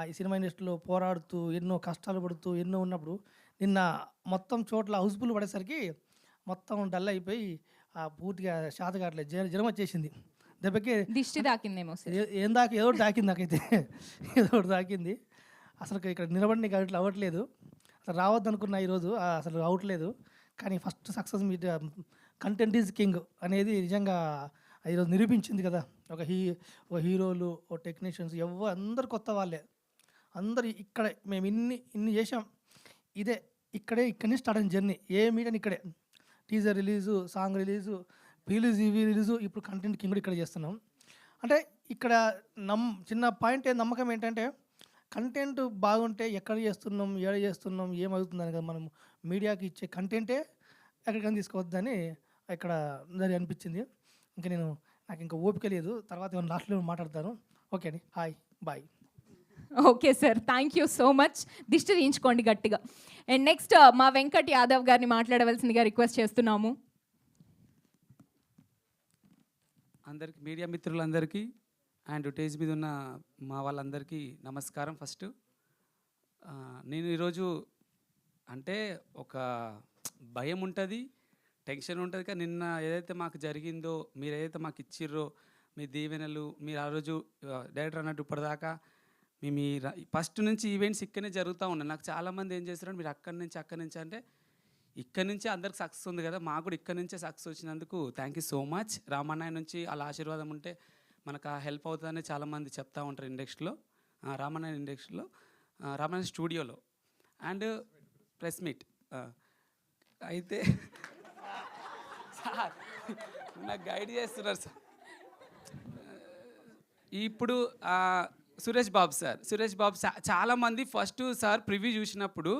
ఈ సినిమా ఇండస్ట్రీలో పోరాడుతూ ఎన్నో కష్టాలు పడుతూ ఎన్నో ఉన్నప్పుడు నిన్న మొత్తం చోట్ల హౌస్ఫుల్ పడేసరికి మొత్తం డల్ అయిపోయి పూర్తిగా శాత కావట్లేదు. జ్వరం వచ్చేసింది. దెబ్బకి దిష్టి దాకిందేమో సార్. ఏం దాకా ఏదో ఒకటి దాకింది నాకైతే. ఏదో ఒకటి దాకింది. అసలు ఇక్కడ నిలబడి అట్లా అవ్వట్లేదు. అసలు రావద్దు అనుకున్నా ఈరోజు, అసలు అవ్వట్లేదు. కానీ first success meet content is king అనేది నిజంగా ఈరోజు నిరూపించింది కదా. ఒక హీరోలు, ఒక టెక్నీషియన్స్ అందరు కొత్త వాళ్ళే. అందరు ఇక్కడే మేము ఇన్ని చేసాం. ఇక్కడి నుంచి స్టార్ట్ అయిన జర్నీ. ఏ మీడియా ఇక్కడే teaser release, song release, release, ఇప్పుడు కంటెంట్ కింగ్ కూడా ఇక్కడ చేస్తున్నాం. అంటే ఇక్కడ చిన్న పాయింట్ నమ్మకం ఏంటంటే కంటెంట్ బాగుంటే ఎక్కడ చేస్తున్నాం, ఏడ చేస్తున్నాం, ఏమవుతుందని కదా మనం మీడియాకి ఇచ్చే కంటెంటే ఎక్కడికైనా తీసుకోవద్దని ఇక్కడ అందరి అనిపించింది. నాకు ఇంకా ఓపిక లేదు. తర్వాత లాస్ట్లో మాట్లాడతాను. ఓకే అండి, hi, bye. Okay sir, thank you so much. దిష్టి తీయించుకోండి గట్టిగా. అండ్ నెక్స్ట్ మా వెంకట్ యాదవ్ గారిని మాట్లాడవలసిందిగా రిక్వెస్ట్ చేస్తున్నాము. అందరికీ, మీడియా మిత్రులందరికీ అండ్ స్టేజ్ మీద ఉన్న మా వాళ్ళందరికీ నమస్కారం. ఫస్ట్ నేను ఈరోజు అంటే ఒక భయం ఉంటుంది, టెన్షన్ ఉంటుంది. కానీ నిన్న ఏదైతే మాకు జరిగిందో, మీరు ఏదైతే మాకు ఇచ్చిర్రో మీ దీవెనలు, మీరు ఆ రోజు డైరెక్టర్ అన్నట్టు ఇప్పటిదాకా మీ ఫస్ట్ నుంచి ఈవెంట్స్ ఇక్కడనే జరుగుతూ ఉన్నాయి. నాకు చాలామంది ఏం చేస్తారంటే మీరు అక్కడి నుంచి అంటే ఇక్కడి నుంచే అందరికి సక్సెస్ ఉంది కదా, మాకు కూడా ఇక్కడి నుంచే సక్సెస్ వచ్చినందుకు థ్యాంక్ యూ సో మచ్. రామన్నయ్య నుంచి అలా ఆశీర్వాదం ఉంటే మనకు హెల్ప్ అవుతుందని చాలామంది చెప్తూ ఉంటారు ఇండస్ట్రీలో, రామన్నయ్య స్టూడియోలో అండ్ ప్రెస్ మీట్. అయితే సార్ నాకు గైడ్ చేస్తున్నారు సార్. ఇప్పుడు సురేష్ బాబు చాలామంది ఫస్ట్ సార్ ప్రివ్యూ చూసినప్పుడు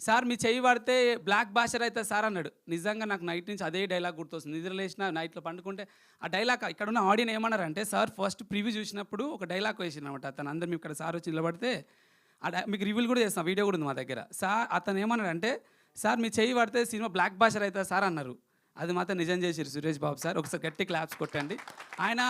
సార్ మీ చెయ్యి పడితే బ్లాక్ బాషర్ అవుతుంది సార్ అన్నాడు. నిజంగా నాకు నైట్ నుంచి అదే డైలాగ్ గుర్తొస్తుంది. నిద్ర లేచిన నైట్లో పండుకుంటే ఆ డైలాగ్ ఇక్కడ ఉన్న ఆడియన్ ఏమన్నారంటే సార్ ఫస్ట్ ప్రివ్యూ చూసినప్పుడు ఒక డైలాగ్ వేసింది అనమాట. అతను అందరు మీ ఇక్కడ సార్ వచ్చి నిలబడితే మీకు రివ్యూలు కూడా చేస్తాం, వీడియో కూడా ఉంది మా దగ్గర. సార్ అతను ఏమన్నాడంటే సార్ మీ చెయ్యి పడితే సినిమా బ్లాక్ బాషర్ అవుతుంది సార్ అన్నారు. అది మాత్రం నిజం చేసిరు సురేష్ బాబు సార్. ఒకసారి గట్టి క్లాప్స్ కొట్టండి. ఆయన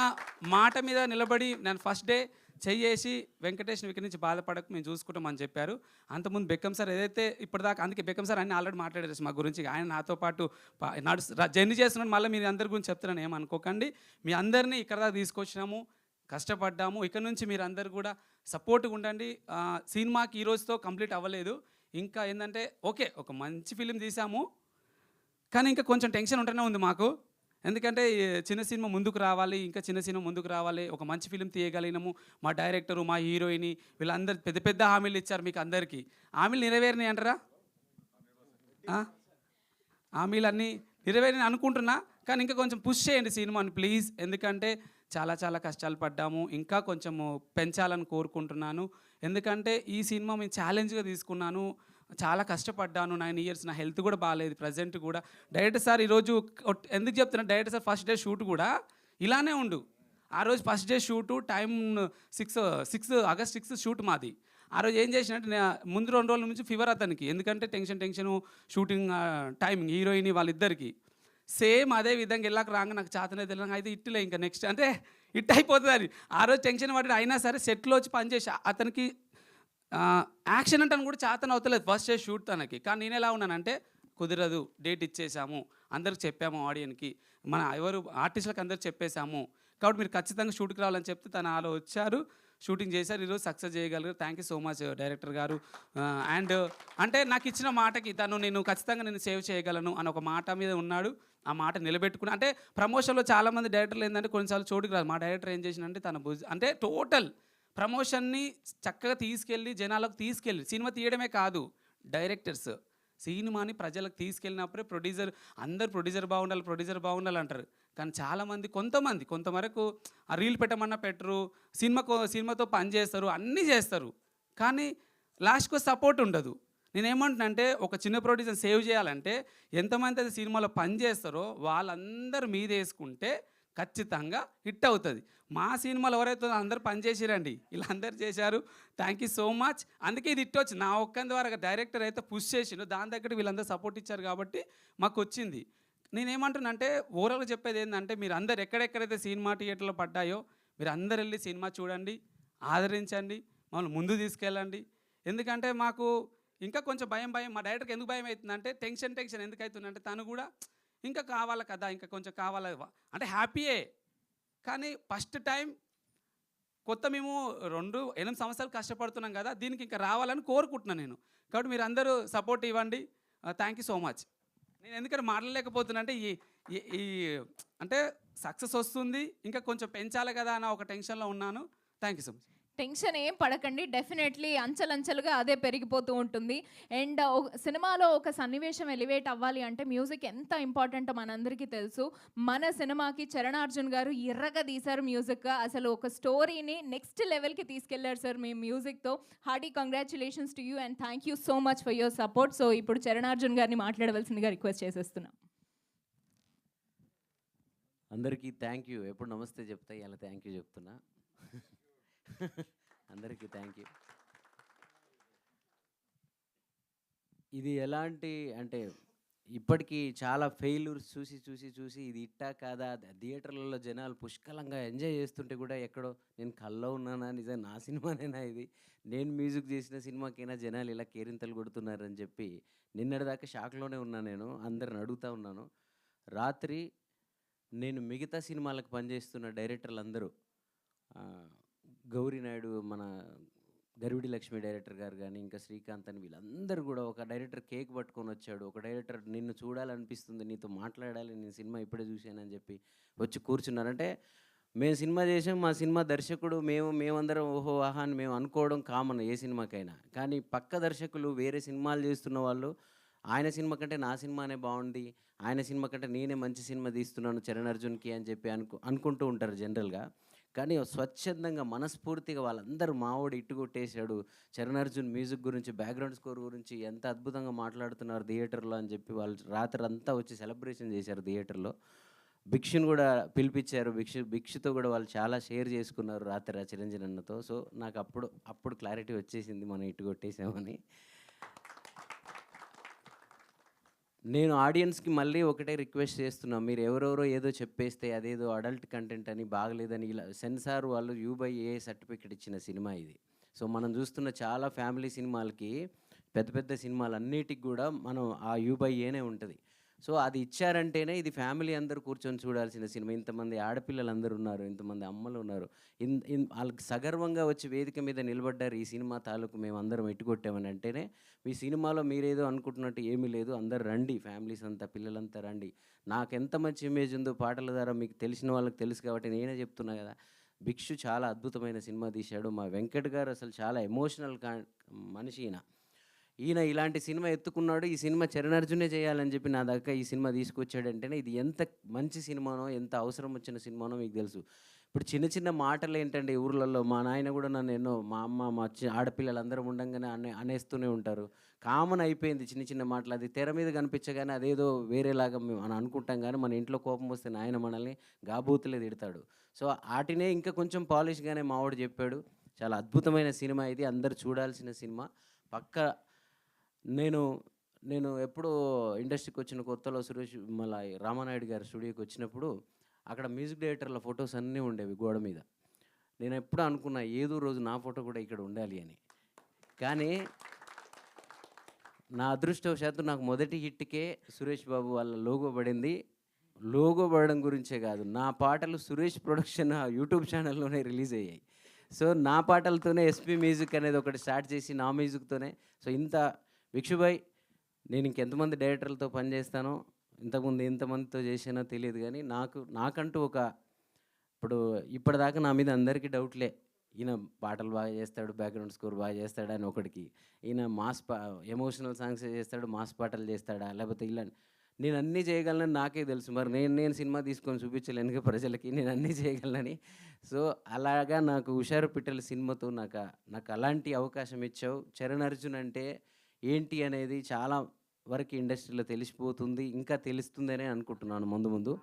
మాట మీద నిలబడి నేను ఫస్ట్ డే చెయ్యేసి వెంకటేష్ ఇక్కడి నుంచి బాధపడకు మేము చూసుకుంటామని చెప్పారు. అంతకుముందు బెక్కం సార్ ఏదైతే ఇప్పటిదాకా, అందుకే బెక్కం సార్ అన్నీ ఆల్రెడీ మాట్లాడారు మా గురించి. ఆయన నాతో పాటు జర్నీ చేస్తున్నాను. మళ్ళీ మీరు అందరి గురించి చెప్తున్నాను ఏమనుకోకండి. మీ అందరినీ ఇక్కడ దాకా తీసుకొచ్చినాము, కష్టపడ్డాము. ఇక్కడ నుంచి మీరు అందరు కూడా సపోర్ట్గా ఉండండి. సినిమాకి ఈ రోజుతో కంప్లీట్ అవ్వలేదు. ఇంకా ఏంటంటే ఓకే ఒక మంచి ఫిలిం తీసాము, కానీ ఇంకా కొంచెం టెన్షన్ ఉంటూనే ఉంది మాకు. ఎందుకంటే చిన్న సినిమా ముందుకు రావాలి, ఇంకా చిన్న సినిమా ముందుకు రావాలి, ఒక మంచి ఫిలిం తీయగలిగినాము. మా డైరెక్టరు, మా హీరోయిన్ వీళ్ళందరూ పెద్ద పెద్ద హామీలు ఇచ్చారు మీకు అందరికీ. హామీలు నెరవేరినాయి అంటారా? హామీలు అన్నీ నెరవేరినాయి అనుకుంటున్నా, కానీ ఇంకా కొంచెం పుష్ చేయండి సినిమాని ప్లీజ్. ఎందుకంటే చాలా చాలా కష్టాలు పడ్డాము, ఇంకా కొంచెము పెంచాలని కోరుకుంటున్నాను. ఎందుకంటే ఈ సినిమా మేము ఛాలెంజ్గా తీసుకున్నాను, చాలా కష్టపడ్డాను. 9 years నా హెల్త్ కూడా బాగాలేదు ప్రజెంట్ కూడా. డైరెక్టర్ సార్ ఈరోజు ఎందుకు చెప్తున్నా, director sir first day shoot కూడా ఇలానే ఉండు. ఆ రోజు first day shoot time 6 August 6 shoot మాది. ఆ రోజు ఏం చేసినట్టు ముందు 2 రోజుల నుంచి ఫీవర్ అతనికి, ఎందుకంటే టెన్షను షూటింగ్ టైమింగ్ హీరోయిన్ వాళ్ళిద్దరికి సేమ్ అదే విధంగా వెళ్ళాక రాగా నాకు చేతనే తెలియక అయితే ఇట్టులే ఇంకా నెక్స్ట్ అంటే ఇట్ అయిపోతుంది అని. ఆ రోజు టెన్షన్ పడి అయినా సరే సెట్లో వచ్చి పనిచేసి అతనికి యాక్షన్ అంటే కూడా చేతన అవుతలేదు ఫస్ట్ డే షూట్ తనకి. కానీ నేను ఎలా ఉన్నానంటే కుదరదు, డేట్ ఇచ్చేసాము, అందరికి చెప్పాము, ఆడియన్కి మన ఎవరు ఆర్టిస్టులకు అందరికి చెప్పేశాము, కాబట్టి మీరు ఖచ్చితంగా షూట్కి రావాలని చెప్తే తను అలా వచ్చారు. షూటింగ్ చేశారు, ఈరోజు సక్సెస్ చేయగలిగారు. Thank you so much director గారు. అండ్ అంటే నాకు ఇచ్చిన మాటకి నేను ఖచ్చితంగా నేను సేవ్ చేయగలను అని ఒక మాట మీద ఉన్నాడు. ఆ మాట నిలబెట్టుకుని, అంటే ప్రమోషన్లో చాలామంది డైరెక్టర్లు ఏంటంటే కొన్నిసార్లు చోటుకి రాదు. మా డైరెక్టర్ ఏం చేసినంటే తన అంటే టోటల్ ప్రమోషన్ని చక్కగా తీసుకెళ్ళి జనాలకు తీసుకెళ్ళి, సినిమా తీయడమే కాదు, డైరెక్టర్స్ సినిమాని ప్రజలకు తీసుకెళ్ళినప్పుడే ప్రొడ్యూసర్ బాగుండాలి అంటారు. కానీ చాలామంది కొంతవరకు ఆ రీల్ పెట్టమన్నా పెట్టరు, సినిమాతో పని చేస్తారు, అన్నీ చేస్తారు, కానీ లాస్ట్కు సపోర్ట్ ఉండదు. నేనేమంటున్నానంటే ఒక చిన్న ప్రొడ్యూసర్ సేవ్ చేయాలంటే ఎంతమంది అయితే సినిమాలో పని చేస్తారో వాళ్ళందరూ మీద వేసుకుంటే ఖచ్చితంగా హిట్ అవుతుంది. మా సినిమాలో ఎవరైతే అందరూ పని చేసిరండి, వీళ్ళందరూ చేశారు. Thank you so much. అందుకే ఇది హిట్ వచ్చింది. నా ఒక్కని ద్వారా డైరెక్టర్ అయితే పుష్ చేసిండు, దాని దగ్గర వీళ్ళందరూ సపోర్ట్ ఇచ్చారు కాబట్టి మాకు వచ్చింది. నేనేమంటున్నానంటే ఓవరాల్గా చెప్పేది ఏంటంటే మీరు అందరు ఎక్కడెక్కడైతే సినిమా థియేటర్లో పడ్డాయో మీరు అందరు వెళ్ళి సినిమా చూడండి, ఆదరించండి, మమ్మల్ని ముందు తీసుకెళ్ళండి. ఎందుకంటే మాకు ఇంకా కొంచెం భయం మా డైరెక్టర్కి ఎందుకు భయం అవుతుందంటే టెన్షన్ ఎందుకు అవుతుందంటే తను కూడా ఇంకా కావాలి కదా, ఇంకా కొంచెం కావాలి అంటే హ్యాపీయే, కానీ ఫస్ట్ టైం కొత్త మేము 8 సంవత్సరాలు కష్టపడుతున్నాం కదా, దీనికి ఇంకా రావాలని కోరుకుంటున్నాను నేను. కాబట్టి మీరు అందరూ సపోర్ట్ ఇవ్వండి. Thank you so much. నేను ఎందుకంటే మాట్లాడలేకపోతున్నా అంటే ఈ అంటే సక్సెస్ వస్తుంది, ఇంకా కొంచెం పెంచాలి కదా అన్న ఒక టెన్షన్లో ఉన్నాను. Thank you so much. Tension ఏం పడకండి, డెఫినెట్లీ అంచెలంచెలుగా అదే పెరిగిపోతూ ఉంటుంది. అండ్ సినిమాలో ఒక సన్నివేశం ఎలివేట్ అవ్వాలి అంటే మ్యూజిక్ ఎంత ఇంపార్టెంటో మనందరికీ తెలుసు. మన సినిమాకి చరణార్జున్ గారు ఎర్రగా తీశారు మ్యూజిక్. అసలు ఒక స్టోరీని నెక్స్ట్ లెవెల్కి తీసుకెళ్లారు సార్ మీ మ్యూజిక్తో. Hardy congratulations to you and thank you so much for your support. So ఇప్పుడు చరణార్జున్ గారిని మాట్లాడవలసిందిగా రిక్వెస్ట్ చేసేస్తున్నాం. అందరికీ థ్యాంక్ యూ. ఎప్పుడు నమస్తే చెప్తా, ఇలా థ్యాంక్ యూ చెప్తున్నా. అందరికీ థ్యాంక్ యూ. ఇది ఎలాంటి అంటే ఇప్పటికీ చాలా ఫెయిల్యూర్స్ చూసి ఇది ఇట్టా కాదా, థియేటర్లలో జనాలు పుష్కలంగా ఎంజాయ్ చేస్తుంటే కూడా ఎక్కడో నేను కల్లో ఉన్నానా, నిజం నా సినిమానేనా ఇది, నేను మ్యూజిక్ చేసిన సినిమాకైనా జనాలు ఇలా కేరింతలు కొడుతున్నారని చెప్పి నిన్నటిదాకా షాక్లోనే ఉన్నా. నేను అందరిని అడుగుతూ ఉన్నాను. రాత్రి నేను మిగతా సినిమాలకు పనిచేస్తున్న డైరెక్టర్లు అందరూ, గౌరీ నాయుడు మన గరివిడి లక్ష్మి డైరెక్టర్ గారు కానీ, ఇంకా శ్రీకాంత్ అని, వీళ్ళందరూ కూడా, ఒక డైరెక్టర్ కేక్ పట్టుకొని వచ్చాడు, ఒక డైరెక్టర్ నిన్ను చూడాలనిపిస్తుంది, నీతో మాట్లాడాలి, నేను సినిమా ఇప్పుడే చూశానని చెప్పి వచ్చి కూర్చున్నారంటే మేము సినిమా చేసాం, మా సినిమా దర్శకుడు మేమందరం ఓహో ఆహా అని మేము అనుకోవడం కామన్ ఏ సినిమాకైనా. కానీ పక్క దర్శకులు వేరే సినిమాలు చేస్తున్న వాళ్ళు ఆయన సినిమా కంటే నా సినిమానే బాగుంది, ఆయన సినిమా కంటే నేనే మంచి సినిమా తీస్తున్నాను చరణ్ అర్జున్కి అని చెప్పి అనుకుంటూ ఉంటారు జనరల్గా. కానీ స్వచ్ఛందంగా మనస్ఫూర్తిగా వాళ్ళందరూ మావాడు ఇట్టు కొట్టేశాడు, చరణ్ అర్జున్ మ్యూజిక్ గురించి, బ్యాక్గ్రౌండ్ స్కోర్ గురించి ఎంత అద్భుతంగా మాట్లాడుతున్నారు థియేటర్లో అని చెప్పి వాళ్ళు రాత్రి అంతా వచ్చి సెలబ్రేషన్ చేశారు థియేటర్లో. భిక్షుని కూడా పిలిపించారు, భిక్షుతో కూడా వాళ్ళు చాలా షేర్ చేసుకున్నారు రాత్రి చిరంజీవి అన్నతో. సో నాకు అప్పుడు క్లారిటీ వచ్చేసింది మనం ఇట్టు కొట్టేసామని. నేను ఆడియన్స్కి మళ్ళీ ఒకటే రిక్వెస్ట్ చేస్తున్నా, మీరు ఎవరెవరో ఏదో చెప్పేస్తే అదేదో అడల్ట్ కంటెంట్ అని బాగలేదని ఇలా సెన్సార్ వాళ్ళు U/A సర్టిఫికెట్ ఇచ్చిన సినిమా ఇది. సో మనం చూస్తున్న చాలా ఫ్యామిలీ సినిమాలకి, పెద్ద సినిమాలు అన్నిటికి కూడా మనం ఆ U/Aనే ఉంటుంది. సో అది ఇచ్చారంటేనే ఇది ఫ్యామిలీ అందరూ కూర్చొని చూడాల్సిన సినిమా. ఇంతమంది ఆడపిల్లలు అందరూ ఉన్నారు, ఇంతమంది అమ్మలు ఉన్నారు, వాళ్ళకి సగర్వంగా వచ్చి వేదిక మీద నిలబడ్డారు. ఈ సినిమా తాలూకు మేము అందరం ఎట్టుకొట్టామని అంటేనే మీ సినిమాలో మీరేదో అనుకుంటున్నట్టు ఏమీ లేదు, అందరు రండి, ఫ్యామిలీస్ అంతా, పిల్లలంతా రండి. నాకు ఎంత మంచి ఇమేజ్ ఉందో పాటల ద్వారా మీకు తెలిసిన వాళ్ళకి తెలుసు కాబట్టి నేనే చెప్తున్నా కదా. భిక్షు చాలా అద్భుతమైన సినిమా తీశాడు. మా వెంకట్ గారు అసలు చాలా ఎమోషనల్ మనిషి ఈయన ఇలాంటి సినిమా ఎత్తుకున్నాడు. ఈ సినిమా చరణ్ అర్జునే చేయాలని చెప్పి నా దగ్గర ఈ సినిమా తీసుకొచ్చాడంటేనే ఇది ఎంత మంచి సినిమానో, ఎంత అవసరం వచ్చిన సినిమానో మీకు తెలుసు. ఇప్పుడు చిన్న మాటలు ఏంటంటే ఊర్లలో, మా నాయన కూడా నన్ను మా అమ్మ, మా ఆడపిల్లలందరూ ఉండంగానే అనేస్తూనే ఉంటారు. కామన్ అయిపోయింది చిన్న మాటలు. అది తెర మీద కనిపించగానే అదేదో వేరేలాగా మనం అనుకుంటాం, కానీ మన ఇంట్లో కోపం వస్తే నాయన మనల్ని గాబూతులే తిడతాడు. సో వాటినే ఇంకా కొంచెం పాలిష్గానే మావాడు చెప్పాడు. చాలా అద్భుతమైన సినిమా ఇది, అందరు చూడాల్సిన సినిమా. నేను ఎప్పుడూ ఇండస్ట్రీకి వచ్చిన కొత్తలో మళ్ళీ రామానాయుడు గారి స్టూడియోకి వచ్చినప్పుడు అక్కడ మ్యూజిక్ డైరెక్టర్ల ఫొటోస్ అన్నీ ఉండేవి గోడ మీద. నేను ఎప్పుడూ అనుకున్నా ఏదో రోజు నా ఫోటో కూడా ఇక్కడ ఉండాలి అని. కానీ నా అదృష్టవశాత్తు నాకు మొదటి హిట్కే సురేష్ బాబు వాళ్ళ లోగో పడింది. లోగో పడడం గురించే కాదు, నా పాటలు సురేష్ ప్రొడక్షన్ యూట్యూబ్ ఛానల్లోనే రిలీజ్ అయ్యాయి. సో నా పాటలతోనే ఎస్పీ మ్యూజిక్ అనేది ఒకటి స్టార్ట్ చేసి నా మ్యూజిక్తోనే సో ఇంత భిక్షుభాయ్ నేను ఇంకెంతమంది డైరెక్టర్లతో పనిచేస్తానో ఇంతకుముందు ఎంతమందితో చేసానో తెలియదు కానీ నాకంటూ ఒక ఇప్పటిదాకా నా మీద అందరికీ డౌట్లే. ఈయన పాటలు బాగా చేస్తాడు, బ్యాక్గ్రౌండ్ స్కోర్ బాగా చేస్తాడా అని ఒకటికి, ఈయన ఎమోషనల్ సాంగ్స్ చేస్తాడు, మాస్ పాటలు చేస్తాడా, లేకపోతే ఇలా నేను అన్నీ చేయగలనని నాకే తెలుసు. మరి నేను సినిమా తీసుకొని చూపించలేనుగా ప్రజలకి నేను అన్నీ చేయగలనని. సో అలాగా నాకు హుషారు పిట్టల సినిమాతో నాకు అలాంటి అవకాశం ఇచ్చావు. చరణ్ అర్జున్ అంటే ఏంటి అనేది చాలా వరకు ఇండస్ట్రీలో తెలిసిపోతుంది, ఇంకా తెలుస్తుందనే అనుకుంటున్నాను ముందు ముందు.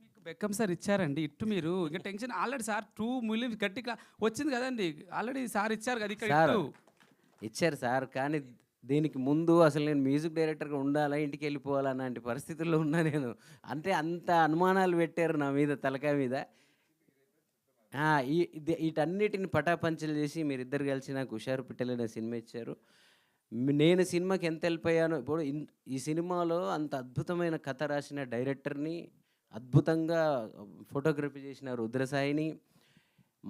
మీకు బెక్కం సార్ ఇచ్చారండి, ఇట్టు మీరు ఇంకా టెన్షన్ ఆల్రెడీ సార్ 2 million గట్టిగా వచ్చింది కదండి, ఆల్రెడీ సార్ ఇచ్చారు కదా ఇక్కడ సార్ ఇట్టు. ఇచ్చారు సార్, కానీ దీనికి ముందు అసలు నేను మ్యూజిక్ డైరెక్టర్గా ఉండాలా, ఇంటికి వెళ్ళిపోవాలా అలాంటి పరిస్థితుల్లో ఉన్నా నేను. అంటే అంత అనుమానాలు పెట్టారు నా మీద, తలకాయ మీద. వీటన్నిటిని పటాపంచలు చేసి మీరిద్దరు కలిసి నాకు హుషారు పిట్టలనే సినిమా ఇచ్చారు. నేను సినిమాకి ఎంత వెళ్ళిపోయానో. ఇప్పుడు ఈ సినిమాలో అంత అద్భుతమైన కథ రాసిన డైరెక్టర్ని, అద్భుతంగా ఫోటోగ్రఫీ చేసిన రుద్రసాయిని,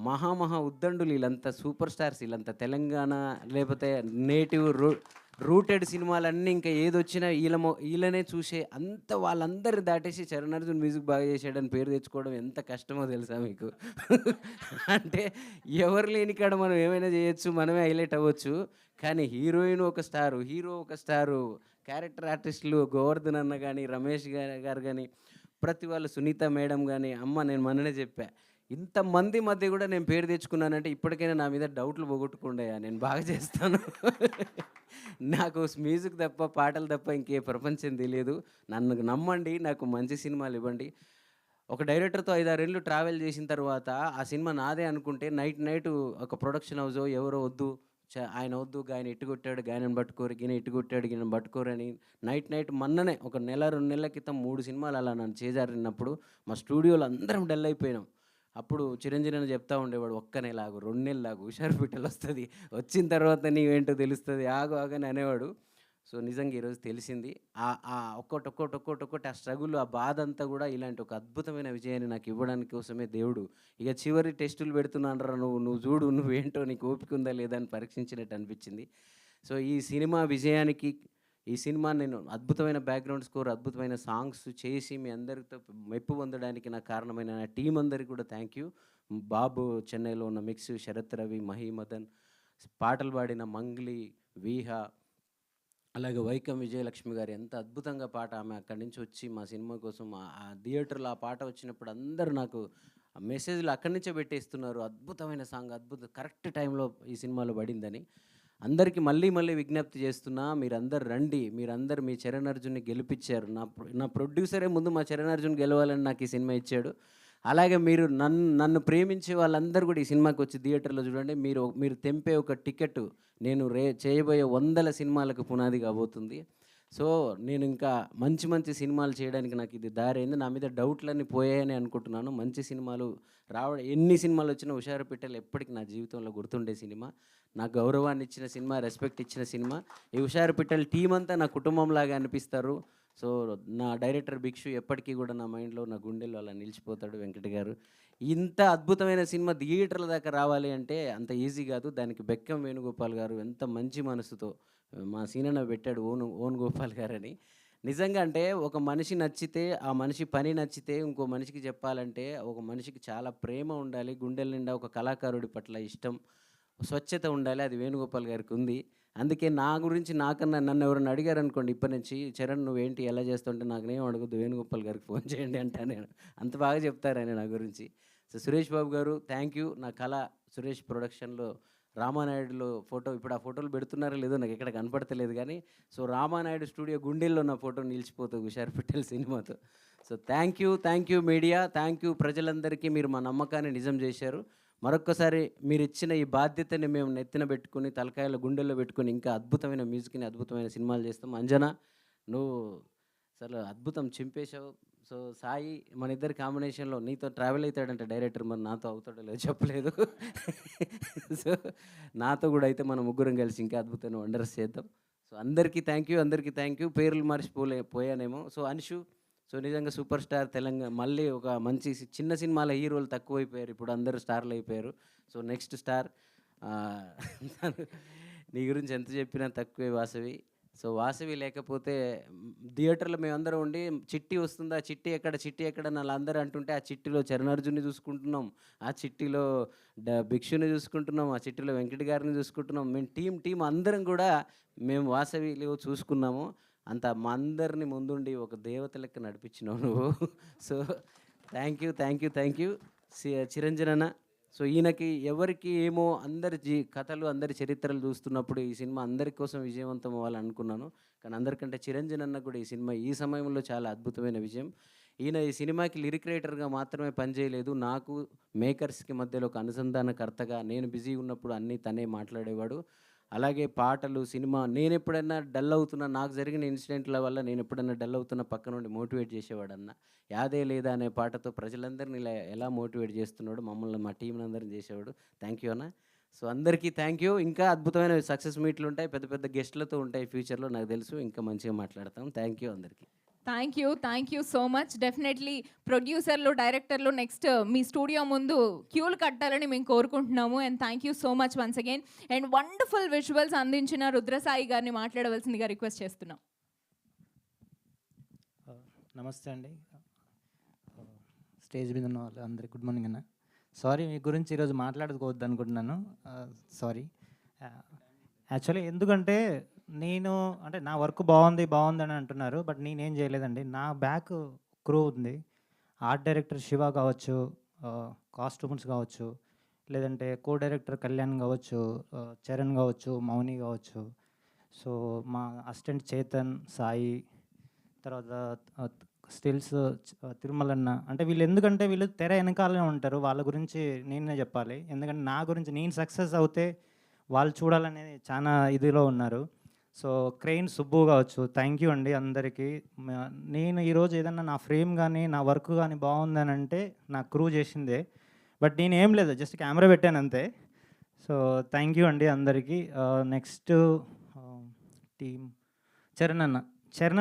మహా ఉద్దండులు వీళ్ళంతా సూపర్ స్టార్స్, వీళ్ళంతా తెలంగాణ లేకపోతే నేటివ్ రూటెడ్ సినిమాలన్నీ ఇంకా ఏదొచ్చినా వీళ్ళనే చూసే అంత వాళ్ళందరిని దాటేసి చరణ్ అర్జున్ మ్యూజిక్ బాగా చేసాడని పేరు తెచ్చుకోవడం ఎంత కష్టమో తెలుసా మీకు? అంటే ఎవరు లేని కాడ మనం ఏమైనా చేయొచ్చు, మనమే హైలైట్ అవ్వచ్చు. కానీ హీరోయిన్ ఒక స్టారు, హీరో ఒక స్టారు, క్యారెక్టర్ ఆర్టిస్టులు గోవర్ధన్ అన్న కానీ, రమేష్ గారు కానీ, ప్రతి వాళ్ళు, సునీత మేడం కానీ, అమ్మ నేను మొన్ననే చెప్పా, ఇంతమంది మధ్య కూడా నేను పేరు తెచ్చుకున్నానంటే ఇప్పటికైనా నా మీద డౌట్లు పోగొట్టుకుండయా, నేను బాగా చేస్తాను. నాకు మ్యూజిక్ తప్ప, పాటలు తప్ప ఇంకే ప్రపంచం తెలియదు. నన్ను నమ్మండి, నాకు మంచి సినిమాలు ఇవ్వండి. ఒక డైరెక్టర్తో 5-6 ఏళ్ళు ట్రావెల్ చేసిన తర్వాత ఆ సినిమా నాదే అనుకుంటే నైట్ ఒక ప్రొడక్షన్ హౌస్ ఎవరో వద్దు, ఆయన వద్దు, ఆయన ఇట్టుకొట్టాడు, గాయనని పట్టుకోరు, ఈయన ఇట్టుకొట్టాడు, ఈయన పట్టుకోరు అని నైట్ మొన్ననే ఒక 1-2 నెలల క్రితం 3 సినిమాలు అలా నన్ను చేజారినప్పుడు మా స్టూడియోలో అందరం డల్ అయిపోయినాం. అప్పుడు చిరంజీవి చెప్తా ఉండేవాడు, 1 నెల ఆగు, 2 నెలలు ఆగు, హుషారు పిట్టలు వస్తుంది, వచ్చిన తర్వాత నీవేంటో తెలుస్తుంది, ఆగని అనేవాడు. సో నిజంగా ఈరోజు తెలిసింది. ఒక్కొక్కటి ఆ స్ట్రగుల్, ఆ బాధ అంతా కూడా ఇలాంటి ఒక అద్భుతమైన విజయాన్ని నాకు ఇవ్వడానికి కోసమే దేవుడు ఇక చివరి టెస్టులు పెడుతున్నానరా, నువ్వు చూడు, నువ్వేంటో, నీకు ఓపిక ఉందా లేదా అని పరీక్షించినట్టు అనిపించింది. సో ఈ సినిమా విజయానికి, ఈ సినిమా నేను అద్భుతమైన బ్యాక్గ్రౌండ్ స్కోర్, అద్భుతమైన సాంగ్స్ చేసి మీ అందరితో మెప్పు పొందడానికి నాకు కారణమైన నా టీం అందరికీ కూడా థ్యాంక్ యూ. బాబు చెన్నైలో ఉన్న మిక్స్, శరత్ రవి, మహీమదన్, పాటలు పాడిన మంగ్లీ, వీహా, అలాగే వైకం విజయలక్ష్మి గారు ఎంత అద్భుతంగా పాట, ఆమె అక్కడి నుంచి వచ్చి మా సినిమా కోసం ఆ థియేటర్లో ఆ పాట వచ్చినప్పుడు అందరూ నాకు మెసేజ్లు అక్కడి నుంచే పెట్టేస్తున్నారు, అద్భుతమైన సాంగ్, కరెక్ట్ టైంలో ఈ సినిమాలో పడిందని. అందరికీ మళ్ళీ విజ్ఞప్తి చేస్తున్నా, మీరందరు రండి, మీరందరూ మీ చరణ్ అర్జున్ని గెలిపించారు. నా ప్రొడ్యూసరే ముందు మా చరణ్ అర్జున్ గెలవాలని నాకు ఈ సినిమా ఇచ్చాడు. అలాగే మీరు నన్ను ప్రేమించే వాళ్ళందరూ కూడా ఈ సినిమాకి వచ్చి థియేటర్లో చూడండి. మీరు తెంపే ఒక టికెట్ నేను చేయబోయే 100 సినిమాలకు పునాది కాబోతుంది. సో నేను ఇంకా మంచి సినిమాలు చేయడానికి నాకు ఇది దారి అయింది. నా మీద డౌట్లన్నీ పోయాయని అనుకుంటున్నాను. మంచి సినిమాలు ఎన్ని సినిమాలు వచ్చినా హుషారు పిట్టలు ఎప్పటికీ నా జీవితంలో గుర్తుండే సినిమా, నాకు గౌరవాన్ని ఇచ్చిన సినిమా, రెస్పెక్ట్ ఇచ్చిన సినిమా. ఈ హుషారు పిట్టల టీం అంతా నా కుటుంబంలాగా అనిపిస్తారు. సో నా డైరెక్టర్ భిక్షు ఎప్పటికీ కూడా నా మైండ్లో, నా గుండెల్లో అలా నిలిచిపోతాడు. వెంకట గారు ఇంత అద్భుతమైన సినిమా థియేటర్ల దాకా రావాలి అంటే అంత ఈజీ కాదు. దానికి బెక్కం వేణుగోపాల్ గారు ఎంత మంచి మనసుతో మా సీనన్న పెట్టాడు, ఓన్ గోపాల్ గారని. నిజంగా అంటే ఒక మనిషి నచ్చితే, ఆ మనిషి పని నచ్చితే ఇంకో మనిషికి చెప్పాలంటే ఒక మనిషికి చాలా ప్రేమ ఉండాలి, గుండెల నిండా ఒక కళాకారుడి పట్ల ఇష్టం, స్వచ్ఛత ఉండాలి. అది వేణుగోపాల్ గారికి ఉంది. అందుకే నా గురించి నన్ను ఎవరైనా అడిగారు అనుకోండి, ఇప్పటి నుంచి చరణ్ నువ్వేంటి ఎలా చేస్తుంటే నాకునేం అడగద్దు, వేణుగోపాల్ గారికి ఫోన్ చేయండి అంటే నేను అంత బాగా చెప్తారు ఆయన నా గురించి. సో సురేష్ బాబు గారు థ్యాంక్ యూ. నా కళ సురేష్ ప్రొడక్షన్లో రామానాయుడులో ఫోటో, ఇప్పుడు ఆ ఫోటోలు పెడుతున్నారో లేదో నాకు ఎక్కడ కనపడతలేదు కానీ, సో రామానాయుడు స్టూడియో గుండెల్లో నా ఫోటో నిలిచిపోతుంది హుషారు పిట్టల సినిమాతో. So thank you media, thank you ప్రజలందరికీ. మీరు మా నమ్మకాన్ని నిజం చేశారు. మరొక్కసారి మీరు ఇచ్చిన ఈ బాధ్యతని మేము నెత్తిన పెట్టుకుని, తలకాయల గుండెల్లో పెట్టుకుని ఇంకా అద్భుతమైన మ్యూజిక్ని, అద్భుతమైన సినిమాలు చేస్తాం. అంజనా నువ్వు అసలు అద్భుతం, చింపేశావు. సో సాయి మన ఇద్దరి కాంబినేషన్లో నీతో ట్రావెల్ అవుతాడంటే డైరెక్టర్, మరి నాతో అవుతాడో లేదో చెప్పలేదు. సో నాతో కూడా అయితే మనం ముగ్గురం కలిసి ఇంకా అద్భుతమైన వండర్స్ చేద్దాం. సో అందరికీ థ్యాంక్ యూ. పేర్లు మర్చిపోయానేమో. సో అన్షు, సో నిజంగా సూపర్ స్టార్ తెలంగాణ మళ్ళీ ఒక మంచి చిన్న సినిమాల హీరోలు తక్కువైపోయారు, ఇప్పుడు అందరూ స్టార్లు అయిపోయారు. సో నెక్స్ట్ స్టార్ నీ గురించి ఎంత చెప్పినా తక్కువే వాసవి. సో వాసవి లేకపోతే థియేటర్లో మేమందరం ఉండి చిట్టి వస్తుందా, చిట్టి ఎక్కడ అని వాళ్ళందరూ అంటుంటే ఆ చిట్టిలో చరణార్జున్ని చూసుకుంటున్నాం, ఆ చిట్టిలో భిక్షుని చూసుకుంటున్నాం, ఆ చిట్టిలో వెంకట గారిని చూసుకుంటున్నాం. మేము టీం అందరం కూడా మేము వాసవిలో చూసుకున్నాము. అంత మా అందరిని ముందుండి ఒక దేవత లెక్క నడిపించినావు నువ్వు. సో థ్యాంక్ యూ చిరంజన్ అన్న. సో ఈయనకి ఎవరికి ఏమో అందరి కథలు అందరి చరిత్రలు చూస్తున్నప్పుడు ఈ సినిమా అందరి కోసం విజయవంతం అవ్వాలని అనుకున్నాను. కానీ అందరికంటే చిరంజన్ అన్న కూడా ఈ సినిమా ఈ సమయంలో చాలా అద్భుతమైన విజయం. ఈయన ఈ సినిమాకి లిరిక్ రైటర్గా మాత్రమే పనిచేయలేదు, నాకు మేకర్స్కి మధ్యలో ఒక అనుసంధానకర్తగా, నేను బిజీ ఉన్నప్పుడు అన్నీ తనే మాట్లాడేవాడు. అలాగే పాటలు, సినిమా, నేను ఎప్పుడైనా డల్ అవుతున్నా, నాకు జరిగిన ఇన్సిడెంట్ల వల్ల నేను ఎప్పుడైనా డల్ అవుతున్నా పక్క నుండి మోటివేట్ చేసేవాడు అన్న. యాదే లేదా అనే పాటతో ప్రజలందరినీ ఇలా ఎలా మోటివేట్ చేస్తున్నాడు, మమ్మల్ని మా టీంని అందరిని చేసేవాడు. థ్యాంక్ యూ అన్న. సో అందరికీ థ్యాంక్ యూ. ఇంకా అద్భుతమైన సక్సెస్ మీట్లు ఉంటాయి, పెద్ద పెద్ద గెస్ట్లతో ఉంటాయి ఫ్యూచర్లో, నాకు తెలుసు. ఇంకా మంచిగా మాట్లాడతాం. థ్యాంక్ యూ అందరికీ. Thank you so much. Definitely ప్రొడ్యూసర్లు, డైరెక్టర్లు నెక్స్ట్ మీ స్టూడియో ముందు క్యూలు కట్టాలని మేము కోరుకుంటున్నాము. And thank you so much once again. And wonderful visuals అందించిన రుద్రసాయి గారిని మాట్లాడవలసిందిగా రిక్వెస్ట్ చేస్తున్నాం. నమస్తే అండి, స్టేజ్ మీద ఉన్న వాళ్ళు అందరికీ గుడ్ మార్నింగ్ అన్న. సారీ, మీ గురించి ఈరోజు మాట్లాడుకోవద్దు అనుకుంటున్నాను, సారీ. యాక్చువల్లీ ఎందుకంటే నేను అంటే నా వర్క్ బాగుంది అని అంటున్నారు, బట్ నేనేం చేయలేదండి. నా బ్యాక్ క్రూ ఉంది. ఆర్ట్ డైరెక్టర్ శివ కావచ్చు, కాస్ట్యూమ్స్ కావచ్చు, లేదంటే కో డైరెక్టర్ కళ్యాణ్ కావచ్చు, చరణ్ కావచ్చు, మౌని కావచ్చు, సో మా అసిస్టెంట్ చేతన్, సాయి, తర్వాత స్టిల్స్ తిరుమలన్న. అంటే వీళ్ళు ఎందుకంటే వీళ్ళు తెర వెనకాలనే ఉంటారు, వాళ్ళ గురించి నేనే చెప్పాలి. ఎందుకంటే నా గురించి నేను సక్సెస్ అవుతే వాళ్ళు చూడాలనేది చాలా ఇదిలో ఉన్నారు. సో క్రెయిన్ సుబ్బు కావచ్చు, థ్యాంక్ యూ అండి అందరికీ. నేను ఈరోజు ఏదన్నా నా ఫ్రేమ్ కానీ నా వర్క్ కానీ బాగుందని అంటే నా క్రూ చేసిందే, బట్ నేను ఏం లేదు, జస్ట్ కెమెరా పెట్టాను అంతే. సో థ్యాంక్ యూ అండి అందరికీ. నెక్స్ట్ టీమ్ చరణ్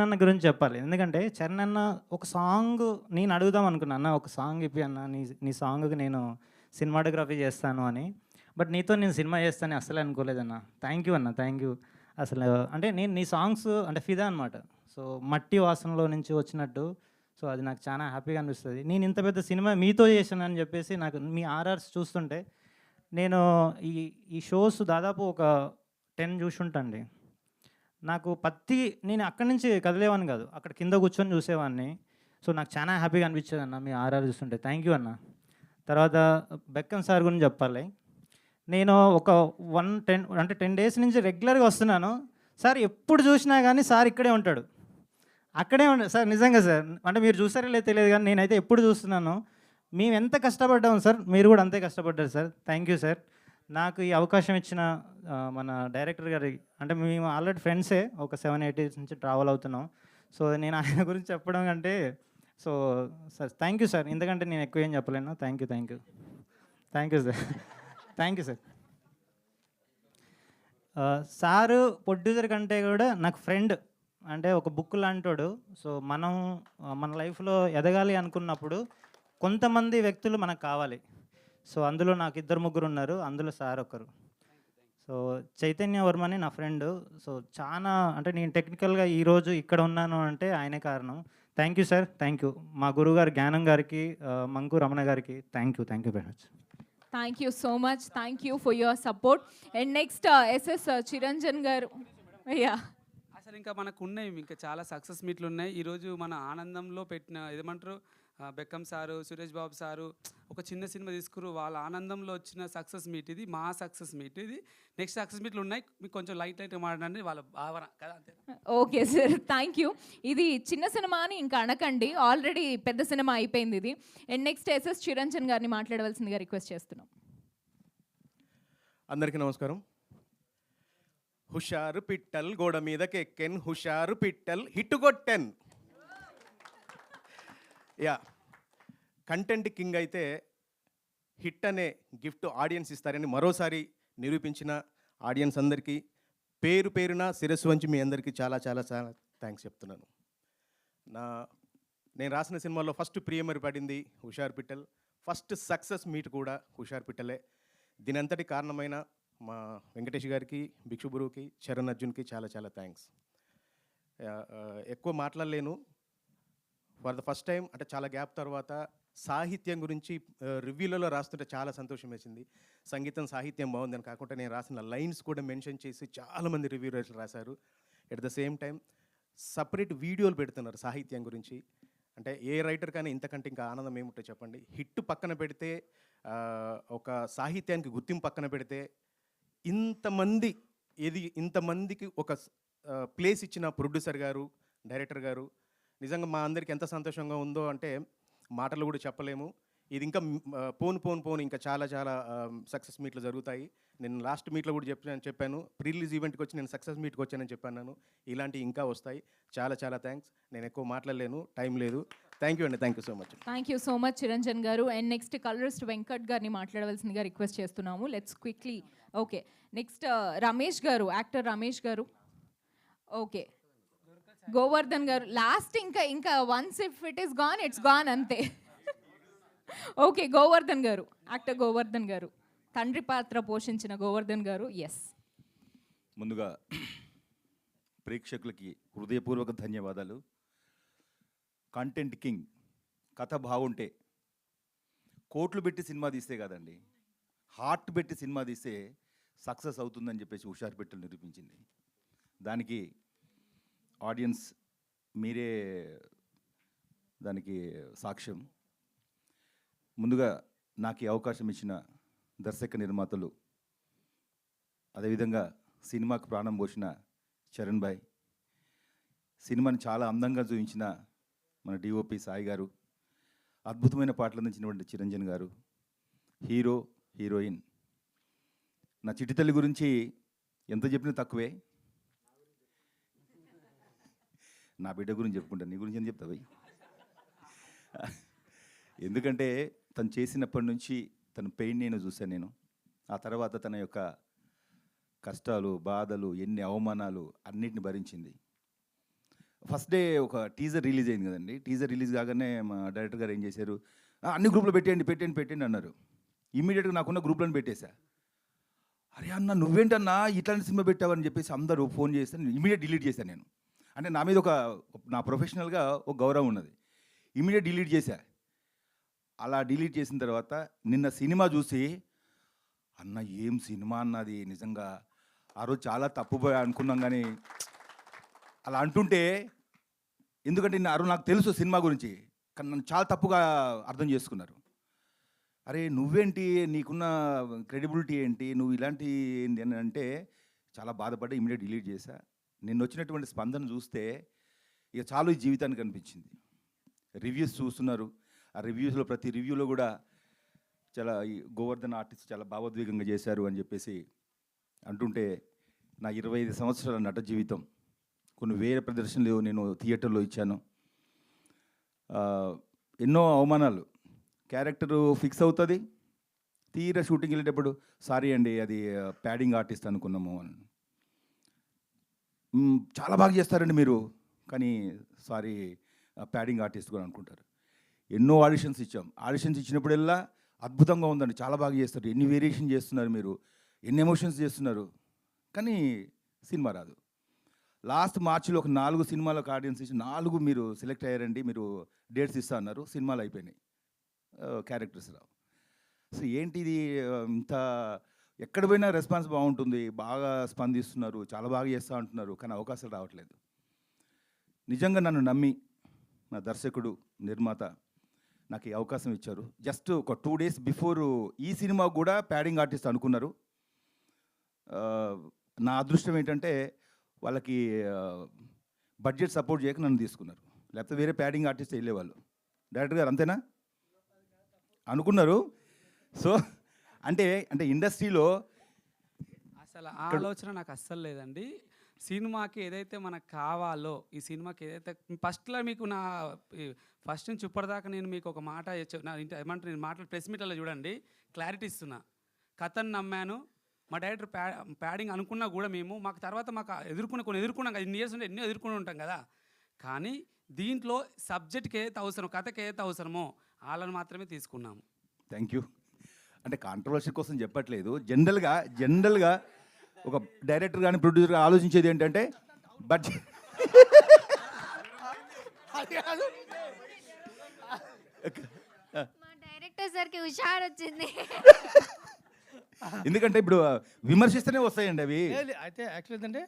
అన్న గురించి చెప్పాలి. ఎందుకంటే చరణ్ అన్న ఒక సాంగ్ నేను అడుగుదాం అనుకున్నా, అన్న ఒక సాంగ్ ఇప్పి అన్న, నీ సాంగ్కి నేను సినిమాటోగ్రఫీ చేస్తాను అని. బట్ నీతో నేను సినిమా చేస్తాను అసలు అనుకోలేదన్న. థ్యాంక్ యూ అన్న, థ్యాంక్ యూ. అసలు అంటే నేను నీ సాంగ్స్ అంటే ఫిదా అనమాట. సో మట్టి వాసనలో నుంచి వచ్చినట్టు, సో అది నాకు చాలా హ్యాపీగా అనిపిస్తుంది. నేను ఇంత పెద్ద సినిమా మీతో చేశానని చెప్పేసి నాకు మీ ఆర్ఆర్స్ చూస్తుంటే, నేను ఈ షోస్ దాదాపు ఒక 10 చూసుంటండి. నాకు నేను అక్కడి నుంచి కదిలేవాడిని కాదు, అక్కడ కింద కూర్చొని చూసేవాడిని. సో నాకు చాలా హ్యాపీగా అనిపించేది అన్న మీ ఆర్ఆర్ చూస్తుంటే. థ్యాంక్ యూ అన్న. తర్వాత బెక్కన్ సార్ గురించి చెప్పాలి. నేను ఒక 10 డేస్ నుంచి రెగ్యులర్గా వస్తున్నాను సార్. ఎప్పుడు చూసినా కానీ సార్ ఇక్కడే ఉంటాడు, అక్కడే ఉంటాడు సార్. నిజంగా సార్, అంటే మీరు చూసారో లేదో తెలియదు కానీ నేనైతే ఎప్పుడు చూస్తున్నాను. మేము ఎంత కష్టపడ్డాము సార్, మీరు కూడా అంతే కష్టపడ్డారు సార్. Thank you sir. నాకు ఈ అవకాశం ఇచ్చిన మన డైరెక్టర్ గారి, అంటే మేము ఆల్రెడీ ఫ్రెండ్సే, ఒక 7-8 ఇయర్స్ నుంచి ట్రావెల్ అవుతున్నాం. సో నేను ఆయన గురించి చెప్పడం కంటే, so sir thank you sir. ఎందుకంటే నేను ఎక్కువ ఏం చెప్పలేను. Thank you sir. Thank you sir. Sir producer కంటే కూడా నాకు ఫ్రెండ్, అంటే ఒక బుక్ లాంటోడు. సో మనం మన లైఫ్లో ఎదగాలి అనుకున్నప్పుడు కొంతమంది వ్యక్తులు మనకు కావాలి. సో అందులో నాకు 2-3 ఉన్నారు, అందులో సార్ ఒకరు. సో చైతన్య వర్మని నా ఫ్రెండ్. సో చాలా అంటే నేను టెక్నికల్గా ఈరోజు ఇక్కడ ఉన్నాను అంటే ఆయనే కారణం. Thank you sir, thank you. మా గురువుగారు జ్ఞానం గారికి, మంకు రమణ గారికి thank you very much. Thank you so much. Thank you for your support. And next SS Chiranjan గారు. అయ్యా, అసలు ఇంకా మనకు ఉన్నాయి, ఇంకా చాలా సక్సెస్ మీట్లు ఉన్నాయి. ఈరోజు మన ఆనందంలో పెట్టిన ఏమంటారు, బెక్కం సారు, సురేష్ బాబు సారు ఒక చిన్న సినిమా తీసుకురు, వాళ్ళ ఆనందంలో వచ్చిన సక్సెస్ మీట్ ఇది, మా సక్సెస్ మీట్ ఇది. నెక్స్ట్ సక్సెస్ మీట్లు ఉన్నాయి, మీకు కొంచెం లైట్గా మాట్లాడండి, వాళ్ళ భావన కదా అంతే. Okay sir, thank you. ఇది చిన్న సినిమా అని ఇంకా అనకండి, ఆల్రెడీ పెద్ద సినిమా అయిపోయింది ఇది. అండ్ నెక్స్ట్ ఎస్ఎస్ చిరంజన్ గారిని మాట్లాడవలసిందిగా రిక్వెస్ట్ చేస్తున్నాం. అందరికీ నమస్కారం. హుషారు పిట్టల్ గోడ మీదకి ఎక్కెన్, హుషారు పిట్టల్ హిట్ కొట్టెన్. యా, కంటెంట్ కింగ్ అయితే హిట్ అనే గిఫ్ట్ ఆడియన్స్ ఇస్తారని మరోసారి నిరూపించిన ఆడియన్స్ అందరికీ పేరున శిరస్సు వంచి మీ అందరికీ చాలా చాలా చాలా థ్యాంక్స్ చెప్తున్నాను. నా నేను రాసిన సినిమాల్లో ఫస్ట్ ప్రియమరి పడింది హుషార్ పిట్టల్, ఫస్ట్ సక్సెస్ మీట్ కూడా హుషార్ పిట్టలే. దీనంతటి కారణమైన మా వెంకటేష్ గారికి, భిక్షుబురుకి, చరణ్ అర్జున్కి చాలా చాలా థ్యాంక్స్. ఎక్కువ మాట్లాడలేను. ఫర్ ద ఫస్ట్ టైం అంటే చాలా గ్యాప్ తర్వాత సాహిత్యం గురించి రివ్యూలలో రాస్తుంటే చాలా సంతోషం వేసింది. సంగీతం సాహిత్యం బాగుందని కాకుండా నేను రాసిన లైన్స్ కూడా మెన్షన్ చేసి చాలామంది రివ్యూరర్స్ రాశారు. At the same time separate వీడియోలు పెడుతున్నారు సాహిత్యం గురించి. అంటే ఏ రైటర్ కానీ ఇంతకంటే ఇంకా ఆనందం ఏముంటో చెప్పండి. హిట్ పక్కన పెడితే, ఒక సాహిత్యానికి గుర్తింపు పక్కన పెడితే, ఇంతమందికి ఒక ప్లేస్ ఇచ్చిన ప్రొడ్యూసర్ గారు, డైరెక్టర్ గారు, నిజంగా మా అందరికీ ఎంత సంతోషంగా ఉందో అంటే మాటలు కూడా చెప్పలేము. ఇది ఇంకా పోను ఇంకా చాలా చాలా సక్సెస్ మీట్లు జరుగుతాయి. నేను లాస్ట్ మీట్లో కూడా చెప్పాను, ప్రీ రిలీజ్ ఈవెంట్కి వచ్చి నేను సక్సెస్ మీట్కి వచ్చానని చెప్పాను. ఇలాంటివి ఇంకా వస్తాయి. చాలా చాలా థ్యాంక్స్. నేను ఎక్కువ మాట్లాడలేను, టైం లేదు. థ్యాంక్ యూ అండి. Thank you so much. Thank you so much Chiranjan గారు. అండ్ నెక్స్ట్ కలరిస్ట్ వెంకట్ గారిని మాట్లాడవలసిందిగా రిక్వెస్ట్ చేస్తున్నాము. Let's quickly. Okay, next Ramesh గారు, యాక్టర్ రమేష్ గారు. ఓకే, గోవర్ధన్ గారు లాస్ట్. ఇంకా once if it is gone it's gone అంతే. ఓకే, గోవర్ధన్ గారు, యాక్టర్ గోవర్ధన్ గారు, తండ్రి పాత్ర పోషించిన గోవర్ధన్ గారు. ఎస్, ముందుగా ప్రేక్షకులకి హృదయపూర్వక ధన్యవాదాలు. కంటెంట్ కింగ్, కథ బాగుంటే, కోట్లు పెట్టి సినిమా తీస్తే కాదండి, హార్ట్ పెట్టి సినిమా తీస్తే సక్సెస్ అవుతుందని చెప్పేసి హుషార్ పిట్టల్ నిరూపించింది. దానికి ఆడియన్స్ మీరే దానికి సాక్ష్యం. ముందుగా నాకు ఈ అవకాశం ఇచ్చిన దర్శక నిర్మాతలు, అదేవిధంగా సినిమాకు ప్రాణం పోసిన చరణ్ భాయ్, సినిమాని చాలా అందంగా చూపించిన మన డిఓపి సాయి గారు, అద్భుతమైన పాటలు అందించినటువంటి చిరంజన్ గారు, హీరో హీరోయిన్. నా చిట్టి తల్లి గురించి ఎంత చెప్పినా తక్కువే. నా బిడ్డ గురించి చెప్పుకుంటాను, నీ గురించి అని చెప్తావు. ఎందుకంటే తను చేసినప్పటి నుంచి తన పెయిన్ నేను చూశాను. నేను ఆ తర్వాత తన యొక్క కష్టాలు, బాధలు, ఎన్ని అవమానాలు అన్నిటిని భరించింది. ఫస్ట్ డే ఒక టీజర్ రిలీజ్ అయింది కదండి. టీజర్ రిలీజ్ కాగానే మా డైరెక్టర్ గారు ఏం చేశారు, అన్ని గ్రూప్లో పెట్టండి అన్నారు. ఇమ్మీడియట్గా నాకున్న గ్రూప్లను పెట్టేశా. అరే అన్న నువ్వేంటన్నా ఇట్లాంటి సినిమా పెట్టావని చెప్పేసి అందరూ ఫోన్ చేస్తే ఇమీడియట్ డిలీట్ చేశాను నేను. అంటే నా మీద నా ప్రొఫెషనల్గా ఒక గౌరవం ఉన్నది. ఇమీడియట్ డిలీట్ చేశా. అలా డిలీట్ చేసిన తర్వాత నిన్న సినిమా చూసి, అన్న ఏం సినిమా అన్నది, నిజంగా ఆ రోజు చాలా తప్పుపోయా అనుకున్నాం. కానీ అలా అంటుంటే, ఎందుకంటే ఆ రోజు నాకు తెలుసు సినిమా గురించి, కానీ నన్ను చాలా తప్పుగా అర్థం చేసుకున్నారు. అరే నువ్వేంటి, నీకున్న క్రెడిబిలిటీ ఏంటి, నువ్వు ఇలాంటి ఏంటి అని అంటే చాలా బాధపడి ఇమీడియట్ డిలీట్ చేశా. నిన్న వచ్చినటువంటి స్పందన చూస్తే ఇక చాలు ఈ జీవితానికి అనిపించింది. రివ్యూస్ చూస్తున్నారు, ఆ రివ్యూస్లో ప్రతి రివ్యూలో కూడా చాలా ఈ గోవర్ధన్ ఆర్టిస్ట్ చాలా భావోద్వేగంగా చేశారు అని చెప్పేసి అంటుంటే, నా 25 సంవత్సరాల నట జీవితం, కొన్ని వేల ప్రదర్శనలు నేను థియేటర్లో ఇచ్చాను. ఎన్నో అవమానాలు. క్యారెక్టరు ఫిక్స్ అవుతుంది, తీరా షూటింగ్ వెళ్ళేటప్పుడు సారీ అండి అది ప్యాడింగ్ ఆర్టిస్ట్ అనుకున్నాము అని. చాలా బాగా చేస్తారండి మీరు, కానీ సారీ ప్యాడింగ్ ఆర్టిస్ట్ కూడా అనుకుంటారు. ఎన్నో ఆడిషన్స్ ఇచ్చాం. ఆడిషన్స్ ఇచ్చినప్పుడల్లా అద్భుతంగా ఉందండి, చాలా బాగా చేస్తారు, ఎన్ని వేరియేషన్ చేస్తున్నారు మీరు, ఎన్ని ఎమోషన్స్ చేస్తున్నారు, కానీ సినిమా రాదు. లాస్ట్ మార్చిలో ఒక 4 సినిమాలకు ఆడియన్స్ ఇచ్చి 4 మీరు సెలెక్ట్ అయ్యారండి, మీరు డేట్స్ ఇస్తా అన్నారు, సినిమాలు అయిపోయినాయి, క్యారెక్టర్స్ రావు. సో ఏంటి ఇది, ఇంత ఎక్కడ పోయినా రెస్పాన్స్ బాగుంటుంది, బాగా స్పందిస్తున్నారు, చాలా బాగా చేస్తూ అంటున్నారు, కానీ అవకాశాలు రావట్లేదు. నిజంగా నన్ను నమ్మి నా దర్శకుడు, నిర్మాత నాకు ఈ అవకాశం ఇచ్చారు. జస్ట్ ఒక 2 days బిఫోర్ ఈ సినిమా కూడా ప్యాడింగ్ ఆర్టిస్ట్ అనుకున్నారు. నా అదృష్టం ఏంటంటే వాళ్ళకి బడ్జెట్ సపోర్ట్ చేయక నన్ను తీసుకున్నారు, లేకపోతే వేరే ప్యాడింగ్ ఆర్టిస్ట్ వెళ్ళేవాళ్ళు. డైరెక్టర్ గారు అంతేనా అనుకున్నారు. సో అంటే ఇండస్ట్రీలో అసలు ఆ ఆలోచన నాకు అస్సలు లేదండి. సినిమాకి ఏదైతే మనకు కావాలో, ఈ సినిమాకి ఏదైతే ఫస్ట్లో మీకు నా ఫస్ట్ నుంచి ఇప్పటిదాకా నేను మీకు ఒక మాట ఏమంటారు, నేను మాటలు ప్రెస్ మీట్లో చూడండి క్లారిటీ ఇస్తున్నా. కథను నమ్మాను, మా డైరెక్టర్ ప్యాడింగ్ అనుకున్నా కూడా మాకు తర్వాత మాకు కొన్ని ఎదుర్కొన్నాం కదా, ఇన్ని ఇయర్స్ ఉంటే ఎన్నో ఎదుర్కొని ఉంటాం కదా. కానీ దీంట్లో సబ్జెక్ట్కి ఏదైతే అవసరం, కథకి ఏదైతే అవసరమో వాళ్ళని మాత్రమే తీసుకున్నాము. Thank you. అంటే కాంట్రవర్సీ కోసం చెప్పట్లేదు. జనరల్గా ఒక డైరెక్టర్ కానీ ప్రొడ్యూసర్ ఆలోచించేది ఏంటంటే బడ్జెట్. మా డైరెక్టర్ సార్కి హుషారు వచ్చింది. ఎందుకంటే ఇప్పుడు విమర్శిస్తూనే వస్తాయండి అవి. అయితే యాక్చువల్ ఏంటంటే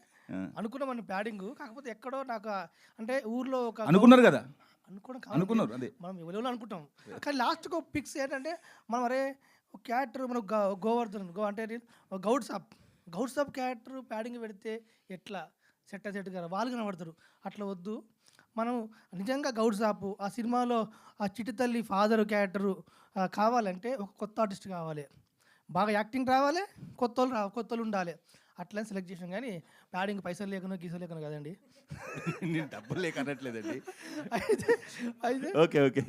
అనుకున్నాం మనం ప్యాడింగ్, కాకపోతే ఎక్కడో నాకు అంటే ఊర్లో ఒక అనుకున్నారు కదా, అనుకోవడం అనుకున్నారు అదే మనం ఎవరెవరో అనుకుంటాం, కానీ లాస్ట్కి ఒక పిక్స్ ఏంటంటే మనం అరే ఒక క్యారెక్టర్ మనం గోవర్ధన్ అంటే గౌడ్ సాబ్ క్యారెక్టర్ ప్యాడింగ్ పెడితే ఎట్లా సెట్ గారు వాళ్ళు కనబడతారు, అట్లా వద్దు. మనం నిజంగా గౌడ్ సాపు ఆ సినిమాలో ఆ చిట్టి తల్లి ఫాదర్ క్యారెక్టరు కావాలంటే ఒక కొత్త ఆర్టిస్ట్ కావాలి, బాగా యాక్టింగ్ రావాలి, కొత్త వాళ్ళు ఉండాలి, అట్లా సెలెక్ట్ చేసాం. కానీ ప్యాడింగ్ పైసలు లేకనో గీసలు లేకనో కదండి. నేను డబ్బులు లేక అనట్లేదండి. అయితే ఓకే ఓకే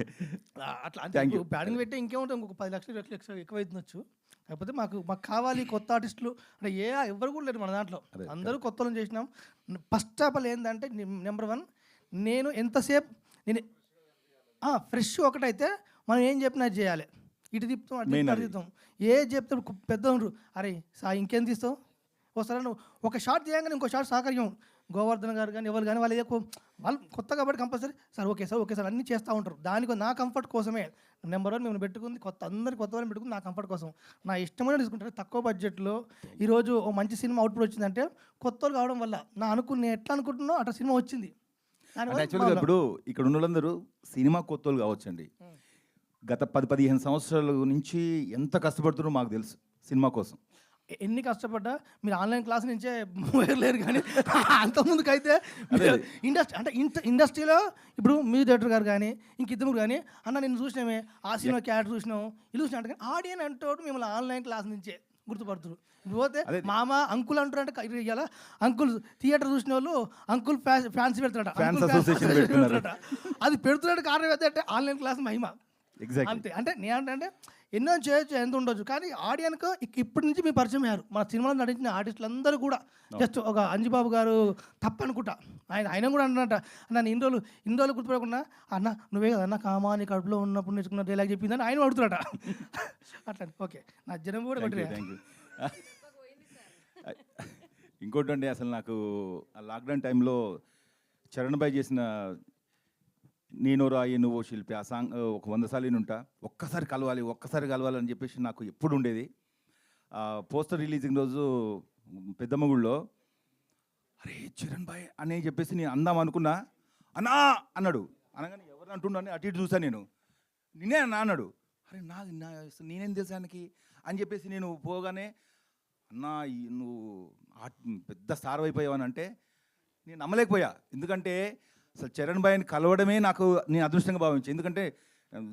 అట్లా అంటే ప్యాడింగ్ పెట్టే ఇంకేముంటుంది, ఇంకొక 10 లక్షలు ఎక్కువ అవుతుండొచ్చు. కాకపోతే మాకు కావాలి కొత్త ఆర్టిస్టులు అంటే ఎవరు కూడా లేరు మన దాంట్లో, అందరూ కొత్త వాళ్ళని చేసినాం. ఫస్ట్ ఆఫ్ ఆల్ ఏంటంటే నెంబర్ 1 నేను ఎంతసేపు నేను ఫ్రెష్ ఒకటైతే మనం ఏం చెప్పినా చేయాలి, ఇటు తిప్పుతాం అటు తిప్పుతాం, ఏ చెప్తే పెద్ద ఉండరు అరే ఇంకేం తీస్తావు ఒకసారి నువ్వు ఒక షాట్ చేయగానే ఇంకో షాట్ సహకర్యం. గోవర్ధన్ గారు కానీ ఎవరు కానీ వాళ్ళు కొత్త కాబట్టి కంపల్సరీ సార్ ఓకే సార్ అన్నీ చేస్తూ ఉంటారు. దానికి నా కంఫర్ట్ కోసమే నెంబర్ 1 మేము పెట్టుకుంది, అందరు కొత్త వాళ్ళని పెట్టుకుంది నా కంఫర్ట్ కోసం. నా ఇష్టమైన తీసుకుంటారు. తక్కువ బడ్జెట్లో ఈరోజు ఓ మంచి సినిమా అవుట్పుట్ వచ్చిందంటే కొత్త వాళ్ళు కావడం వల్ల నేను ఎట్లా అనుకుంటున్నా అట్లా సినిమా వచ్చింది. యాక్చువల్గా ఇప్పుడు ఇక్కడ ఉన్న వాళ్ళందరూ సినిమా కొత్త వాళ్ళు కావచ్చండి. గత 10-15 సంవత్సరాల నుంచి ఎంత కష్టపడుతున్నారో మాకు తెలుసు సినిమా కోసం. ఎన్ని కష్టపడ్డా మీరు ఆన్లైన్ క్లాస్ నుంచే లేరు, కానీ అంతకుముందుకైతే ఇండస్ట్రీలో ఇప్పుడు మీ డైరెక్టర్ గారు కానీ ఇంకిద్దరు కానీ అన్న నేను చూసినామే ఆ సినిమా క్యారెక్టర్ చూసినాం ఇల్లు చూసినా అంటే ఆడియన్ అంటోడు మిమ్మల్ని ఆన్లైన్ క్లాస్ నుంచే గుర్తుపడుతున్నారు. పోతే మామ అంకుల్ అంటారంటే ఇలా అంకుల్ థియేటర్ చూసిన వాళ్ళు అంకుల్ ఫ్యాన్స్ పెడతారట. అది పెడుతున్నాడు కారణం ఏంటంటే ఆన్లైన్ క్లాస్ మహిమ అంతే. అంటే నేనంటే ఎన్నో చేయొచ్చు, ఎంత ఉండొచ్చు, కానీ ఆడియన్కు ఇప్పటి నుంచి మీ పరిచయం అయ్యారు. మన సినిమాలో నటించిన ఆర్టిస్టులు అందరూ కూడా జస్ట్ ఒక అంజిబాబు గారు తప్పనుకుంటా ఆయన కూడా అంటున్నట్ట నన్ను ఇన్ని రోజులు గుర్తుపడకుండా అన్న నువ్వే కదా అన్న కామాని కడుపులో ఉన్నప్పుడు నేర్చుకున్న డైలాగ్ చెప్పిందని ఆయన అడుగుతాడట. అట్లా ఓకే నా జనం కూడా కొట్టి. ఇంకోటి అండి, అసలు నాకు లాక్డౌన్ టైంలో చరణ్ భాయ్ చేసిన నేను రాయి నువ్వు శిల్పి ఆ సాంగ్ ఒక 100 సార్లు ఉంటా, ఒక్కసారి కలవాలి అని చెప్పేసి నాకు ఎప్పుడు ఉండేది. పోస్టర్ రిలీజింగ్ రోజు పెద్దమ్మగుడిలో అరే చరణ్ భాయ్ అని చెప్పేసి నేను అందాం అనుకున్నా, అన్నా అన్నాడు. అనగానే ఎవరు అంటున్నాను అటు ఇటు చూసాను, నేను నిన్నే అన్నా అన్నాడు. అరే నేనేం తెలుసానికి అని చెప్పేసి నేను పోగానే అన్నా నువ్వు పెద్ద స్టార్ అయిపోయావు అని అంటే నేను నమ్మలేకపోయా. ఎందుకంటే అసలు చరణ్ భాయ్ని కలవడమే నేను అదృష్టంగా భావించాను. ఎందుకంటే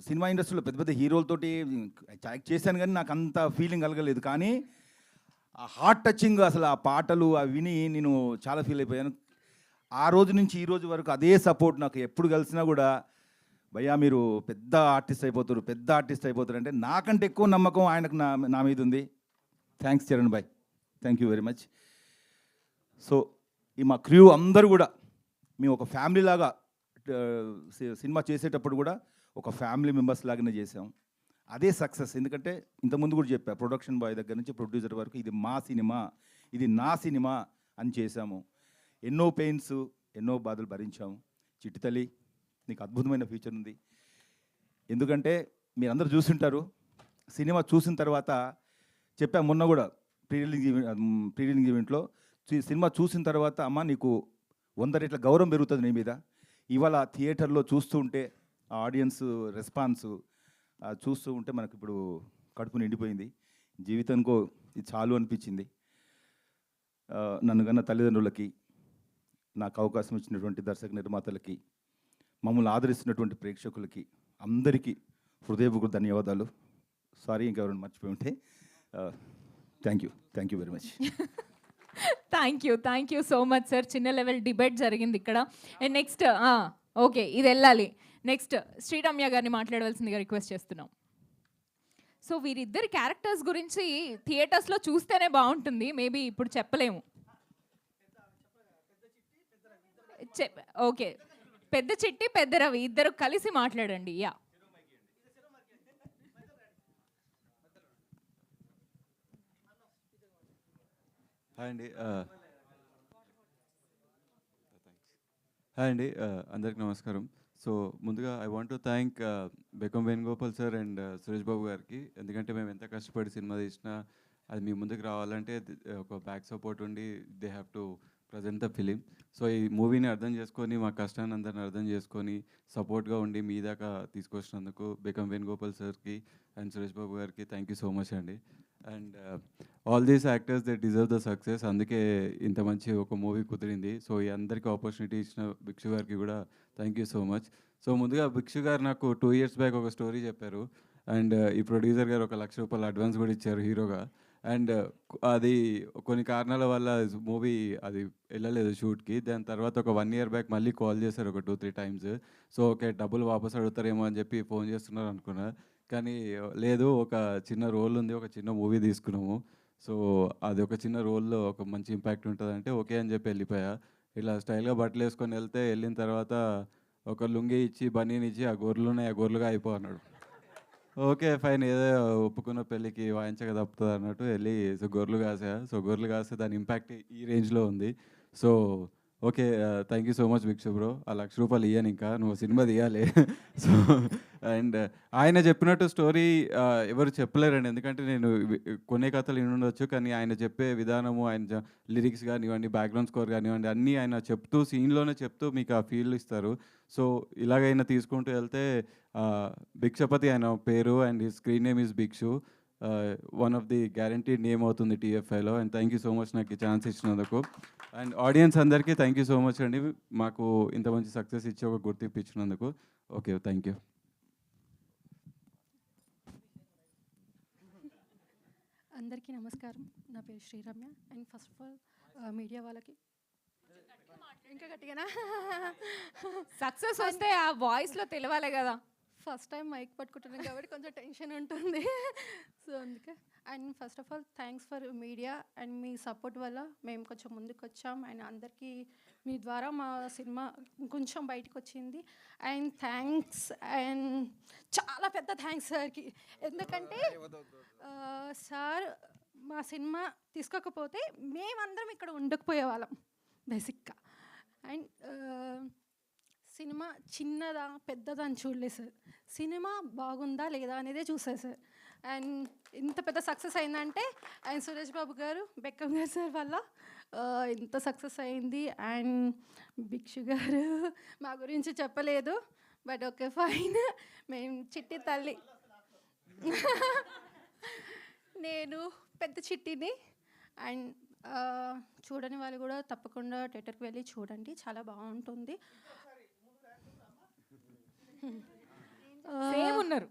సినిమా ఇండస్ట్రీలో పెద్ద పెద్ద హీరోలతోటి యాక్ట్ చేశాను, కానీ నాకు అంత ఫీలింగ్ కలగలేదు. కానీ ఆ హార్ట్ టచింగ్ అసలు ఆ పాటలు అవి విని నేను చాలా ఫీల్ అయిపోయాను. ఆ రోజు నుంచి ఈ రోజు వరకు అదే సపోర్ట్ నాకు. ఎప్పుడు కలిసినా కూడా భయ్యా మీరు పెద్ద ఆర్టిస్ట్ అయిపోతారు అంటే నాకంటే ఎక్కువ నమ్మకం ఆయనకు నా మీద ఉంది. Thanks Charan Bhai, thank you very much. So ఈ మా క్రూ అందరూ కూడా మేము ఒక ఫ్యామిలీ లాగా సినిమా చేసేటప్పుడు కూడా ఒక ఫ్యామిలీ మెంబర్స్ లాగానే చేసాం. అదే సక్సెస్. ఎందుకంటే ఇంతకుముందు కూడా చెప్పా, ప్రొడక్షన్ బాయ్ దగ్గర నుంచి ప్రొడ్యూసర్ వరకు ఇది మా సినిమా, ఇది నా సినిమా అని చేశాము. ఎన్నో పెయిన్స్ ఎన్నో బాధలు భరించాము. చిట్టి తల్లి నీకు అద్భుతమైన ఫ్యూచర్ ఉంది. ఎందుకంటే మీరందరూ చూసుంటారు, సినిమా చూసిన తర్వాత చెప్పా మొన్న కూడా ప్రీ రిలీజింగ్ ఈవెంట్లో, సినిమా చూసిన తర్వాత అమ్మ నీకు 100 రెట్ల గౌరవం పెరుగుతుంది నీ మీద. ఇవాళ థియేటర్లో చూస్తూ ఉంటే ఆ ఆడియన్స్ రెస్పాన్స్ చూస్తూ ఉంటే మనకు ఇప్పుడు కడుపు నిండిపోయింది. జీవితానికో ఇది చాలు అనిపించింది. నన్ను కన్నా తల్లిదండ్రులకి, నాకు అవకాశం ఇచ్చినటువంటి దర్శక నిర్మాతలకి, మమ్మల్ని ఆదరిస్తున్నటువంటి ప్రేక్షకులకి అందరికీ హృదయపూర్వక ధన్యవాదాలు. సారీ ఇంకెవరైనా మర్చిపోయి ఉంటే. Thank you very much. Thank you so much sir. చిన్న లెవెల్ డిబేట్ జరిగింది ఇక్కడ. అండ్ నెక్స్ట్ ఓకే ఇది వెళ్ళాలి. నెక్స్ట్ శ్రీరమ్య గారిని మాట్లాడవలసిందిగా రిక్వెస్ట్ చేస్తున్నాం. సో వీరిద్దరి క్యారెక్టర్స్ గురించి థియేటర్స్లో చూస్తేనే బాగుంటుంది, మేబీ ఇప్పుడు చెప్పలేము. ఓకే పెద్ద చిట్టి పెద్ద రవి ఇద్దరు కలిసి మాట్లాడండి. యా, హాయ్ అండి. హాయ్ అండి, అందరికి నమస్కారం. సో ముందుగా I want to thank Bekkam Venugopal sir and Suresh Babu గారికి. ఎందుకంటే మేము ఎంత కష్టపడి సినిమా తీసినా అది మీ ముందుకు రావాలంటే ఒక బ్యాక్ సపోర్ట్ ఉండి they have to present the film. So ఈ మూవీని అర్థం చేసుకొని మా కష్టాన్ని అందరిని అర్థం చేసుకొని సపోర్ట్గా ఉండి మీ దాకా తీసుకొచ్చినందుకు బెకం వేణుగోపాల్ సార్కి అండ్ సురేష్ బాబు గారికి థ్యాంక్ యూ సో మచ్ అండి. And all these actors they deserve the success. అందుకే ఇంత మంచి ఒక మూవీ కుదిరింది. సో ఈ అందరికీ ఆపర్చునిటీ ఇచ్చిన భిక్షు గారికి కూడా thank you so much. So ముందుగా భిక్షు గారు నాకు 2 years బ్యాక్ ఒక స్టోరీ చెప్పారు. అండ్ ఈ ప్రొడ్యూసర్ గారు 1 లక్ష రూపాయలు అడ్వాన్స్ కూడా ఇచ్చారు హీరోగా. అండ్ అది కొన్ని కారణాల వల్ల మూవీ అది వెళ్ళలేదు షూట్కి. దాని తర్వాత ఒక 1 year బ్యాక్ మళ్ళీ కాల్ చేశారు ఒక 2-3 times. సో ఓకే, డబ్బులు వాపస్ అడుగుతారేమో అని చెప్పి ఫోన్ చేస్తున్నారు అనుకున్నా. కానీ లేదు, ఒక చిన్న రోల్ ఉంది, ఒక చిన్న మూవీ తీసుకున్నాము. సో అది ఒక చిన్న రోల్లో ఒక మంచి ఇంపాక్ట్ ఉంటుందంటే ఓకే అని చెప్పి వెళ్ళిపోయా. ఇలా స్టైల్గా బట్టలు వేసుకొని వెళ్తే వెళ్ళిన తర్వాత ఒక లుంగి ఇచ్చి బనీని ఇచ్చి ఆ గొర్రెలుగా అయిపో అన్నాడు. ఓకే ఫైన్, ఏదో ఒప్పుకున్న పెళ్ళికి వాయించక తప్పుతుంది అన్నట్టు వెళ్ళి సో గొర్రెలు కాసా. సో గొర్రెలు కాస్తే దాని ఇంపాక్ట్ ఈ రేంజ్లో ఉంది. So okay, thank you so much Bhikshu bro. ఆ 1 లక్ష రూపాయలు ఇయ్యాను, ఇంకా నువ్వు సినిమా తీయాలి. సో అండ్ ఆయన చెప్పినట్టు స్టోరీ ఎవరు చెప్పలేరండి. ఎందుకంటే నేను కొనే కథలు ఉండొచ్చు, కానీ ఆయన చెప్పే విధానము, ఆయన లిరిక్స్ కానివ్వండి, బ్యాక్గ్రౌండ్ స్కోర్ కానివ్వండి, అన్నీ ఆయన చెప్తూ సీన్లోనే చెప్తూ మీకు ఆ ఫీల్ ఇస్తారు. సో ఇలాగైనా తీసుకుంటూ వెళ్తే భిక్షపతి ఆయన పేరు అండ్ ఈ screen name is Bhikshu. One of the guaranteed name అవుతుంది TFIలో. And thank you so much నాకు ఈ ఛాన్స్ ఇచ్చినందుకు. అండ్ ఆడియన్స్ అందరికీ థ్యాంక్ యూ సో మచ్ అండి, మాకు ఇంత మంచి సక్సెస్ ఇచ్చి ఒక గుర్తింపు ఇచ్చినందుకు. Okay, thank you. అందరికీ నమస్కారం. నా పేరు Sriramya. And first of all media వాళ్ళకి ఇంకా గట్టిగానా సక్సెస్ వస్తే ఆ వాయిస్లో తెలవాలి కదా. ఫస్ట్ టైం మైక్ పట్టుకుంటున్నాం కాబట్టి కొంచెం టెన్షన్ ఉంటుంది. సో అందుకే and first of all thanks for media and me support వల్ల మేము కొంచెం ముందుకు వచ్చాం. అండ్ అందరికీ మీ ద్వారా మా సినిమా కొంచెం బయటకు వచ్చింది. అండ్ థ్యాంక్స్ అండ్ చాలా పెద్ద థ్యాంక్స్ సార్కి. ఎందుకంటే సార్ మా సినిమా తీసుకోకపోతే మేమందరం ఇక్కడ ఉండకపోయేవాళ్ళం బేసిక్గా. అండ్ సినిమా చిన్నదా పెద్దదా అని చూడలేదు సార్, సినిమా బాగుందా లేదా అనేదే చూసారు సార్. అండ్ ఇంత పెద్ద సక్సెస్ అయిందంటే అండ్ సురేష్ బాబు గారు, బెక్కం గారు సార్ వల్ల ఇంత సక్సెస్ అయింది. అండ్ భిక్షు గారు మా గురించి చెప్పలేదు, బట్ ఓకే ఫైన్. మేము చిట్టి తల్లి, నేను పెద్ద చిట్టిని. అండ్ చూడని వాళ్ళు కూడా తప్పకుండా థియేటర్కి వెళ్ళి చూడండి, చాలా బాగుంటుంది. సేమ్ ఉన్నారు.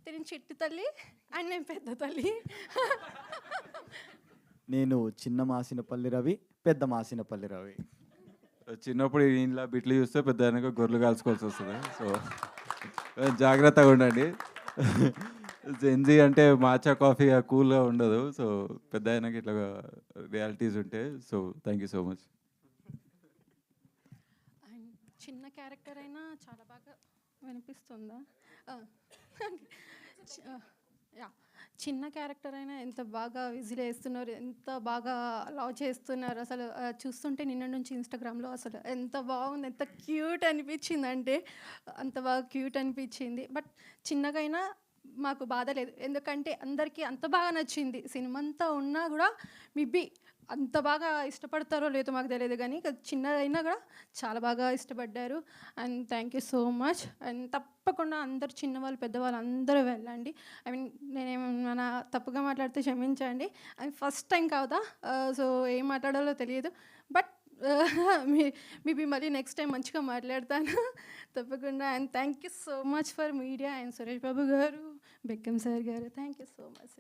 నేను చిట్టి తల్లి అండ్ నేను పెద్ద తల్లి. నేను చిన్న మాసినపల్లి రవి, పెద్ద మాసినపల్లి రవి. చిన్నప్పుడు ఇంట్లో బిట్లు చూస్తే పెద్ద అయినాక గొర్రెలు కాల్చుకోవాల్సి వస్తుంది. సో జాగ్రత్తగా ఉండండి. జెన్జీ అంటే మాచా కాఫీ కూల్గా ఉండదు. సో పెద్ద అయినాక ఇట్లా రియాలిటీస్ ఉంటాయి. So thank you so much. And చిన్న క్యారెక్టర్ అయినా చాలా బాగా వినిపిస్తుందా? యా, చిన్న క్యారెక్టర్ అయినా ఎంత బాగా విజిల్ వేస్తున్నారు, ఎంత బాగా లవ్ చేస్తున్నారు. అసలు చూస్తుంటే నిన్న నుంచి ఇన్స్టాగ్రామ్లో అసలు ఎంత బాగుంది, ఎంత క్యూట్ అనిపించింది అంటే అంత బాగా క్యూట్ అనిపించింది. బట్ చిన్నగైనా మాకు బాధ లేదు, ఎందుకంటే అందరికీ అంత బాగా నచ్చింది. సినిమా అంతా ఉన్నా కూడా మేబీ అంత బాగా ఇష్టపడతారో లేదో మాకు తెలియదు, కానీ చిన్నదైనా కూడా చాలా బాగా ఇష్టపడ్డారు. And thank you so much. And తప్పకుండా అందరు చిన్నవాళ్ళు పెద్దవాళ్ళు అందరూ వెళ్ళండి. ఐ మీన్ నేనేమన్నా తప్పుగా మాట్లాడితే క్షమించండి. అండ్ ఫస్ట్ టైం కాదా, సో ఏం మాట్లాడాలో తెలియదు. బట్ మేబీ మళ్ళీ నెక్స్ట్ టైం మంచిగా మాట్లాడతాను తప్పకుండా. And thank you so much for media and Suresh Babu గారు, బెక్కం సార్ గారు, thank you so much.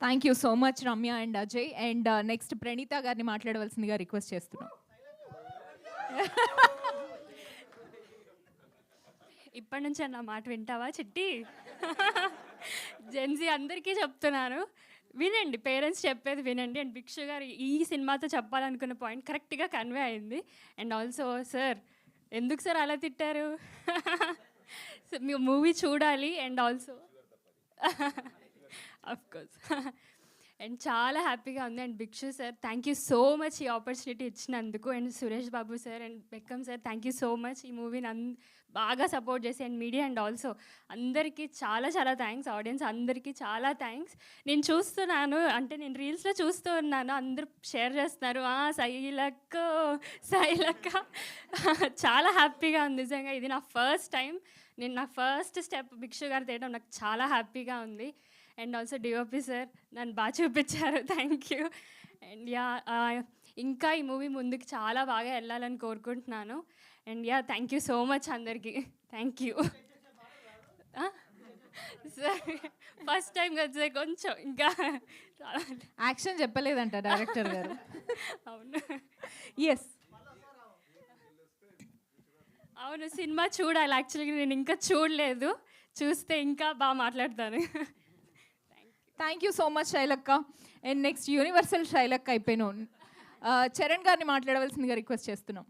Thank you so much Ramya and Ajay. And next Praneetha గారిని మాట్లాడవలసిందిగా రిక్వెస్ట్ చేస్తున్నాం. ఇప్పటి నుంచి నా మాట వింటావా చిట్టి? జెన్జీ అందరికీ చెప్తున్నాను, వినండి, పేరెంట్స్ చెప్పేది వినండి. అండ్ భిక్షు గారు ఈ సినిమాతో చెప్పాలనుకున్న పాయింట్ కరెక్ట్గా కన్వే అయింది. అండ్ ఆల్సో సార్, ఎందుకు సార్ అలా తిట్టారు? మీ మూవీ చూడాలి. And also of course and చాలా హ్యాపీగా ఉంది. And Bhikshu sir, thank you so much ఈ ఆపర్చునిటీ ఇచ్చినందుకు. And Suresh Babu sir and Bekkam sir, thank you so much ఈ మూవీని బాగా సపోర్ట్ చేసి. అండ్ మీడియా అండ్ ఆల్సో అందరికీ చాలా చాలా థ్యాంక్స్. ఆడియన్స్ అందరికీ చాలా థ్యాంక్స్. నేను చూస్తున్నాను, అంటే నేను రీల్స్లో చూస్తూ ఉన్నాను, అందరూ షేర్ చేస్తున్నారు, శైలక్క శైలక్క. చాలా హ్యాపీగా ఉంది నిజంగా. ఇది నా ఫస్ట్ టైం, నా ఫస్ట్ స్టెప్ భిక్షు గారు తీయడం నాకు చాలా హ్యాపీగా ఉంది. అండ్ ఆల్సో డిఓపి సార్ నన్ను బాగా చూపించారు, థ్యాంక్ యూ. అండ్ ఇంకా ఈ మూవీ ముందుకు చాలా బాగా వెళ్ళాలని కోరుకుంటున్నాను. And thank you so much అందరికీ, thank you. Sir first time కదా కొంచెం ఇంకా యాక్షన్ చెప్పలేదంట డైరెక్టర్ గారు. అవును, ఎస్, అవును, సినిమా చూడాలి. యాక్చువల్గా నేను ఇంకా చూడలేదు, చూస్తే ఇంకా బాగా మాట్లాడతాను. Thank you so much Shailakka. And next universal Shailakka అయిపోయిన చరణ్ గారిని మాట్లాడవలసిందిగా రిక్వెస్ట్ చేస్తున్నాం.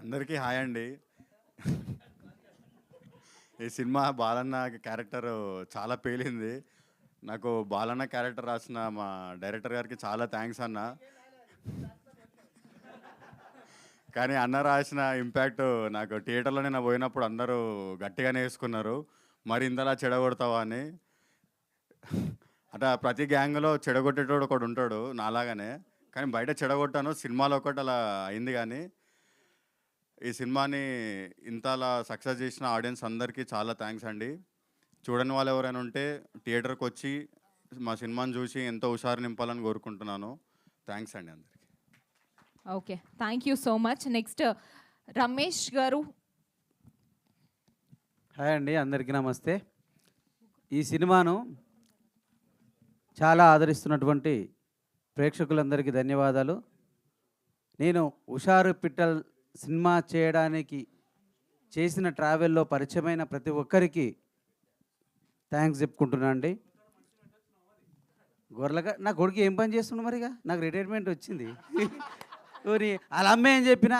అందరికీ హాయ్ అండి. ఈ సినిమా బాలన్న క్యారెక్టర్ చాలా పేలింది. నాకు బాలన్న క్యారెక్టర్ రాసిన మా డైరెక్టర్ గారికి చాలా థ్యాంక్స్ అన్న. కానీ అన్న రాసిన ఇంపాక్ట్ నాకు థియేటర్లో నేను పోయినప్పుడు అందరూ గట్టిగానే వేసుకున్నారు, మరి ఇంతలా చెడగొడతావా అని. అంటే ప్రతి గ్యాంగ్లో చెడగొట్టేటోడు ఒకడు ఉంటాడు నాలాగానే, కానీ బయట చెడగొట్టాను, సినిమాలో ఒకటి అలా అయింది. కానీ ఈ సినిమాని ఇంతలా సక్సెస్ చేసిన ఆడియన్స్ అందరికీ చాలా థ్యాంక్స్ అండి. చూడని వాళ్ళు ఎవరైనా ఉంటే థియేటర్కి వచ్చి మా సినిమాని చూసి ఎంతో హుషారు నింపాలని కోరుకుంటున్నాను. థ్యాంక్స్ అండి అందరికీ. Okay, thank you so much. Next Ramesh గారు. హాయ్ అండి, అందరికీ నమస్తే. ఈ సినిమాను చాలా ఆదరిస్తున్నటువంటి ప్రేక్షకులందరికీ ధన్యవాదాలు. నేను హుషారు పిట్టల్ సినిమా చేయడానికి చేసిన ట్రావెల్లో పరిచయమైన ప్రతి ఒక్కరికి థ్యాంక్స్ చెప్పుకుంటున్నా అండి. గొర్రెలగా నా కొడుకు ఏం పని చేస్తుండు మరిగా, నాకు రిటైర్మెంట్ వచ్చింది. అలా అమ్మే ఏం చెప్పినా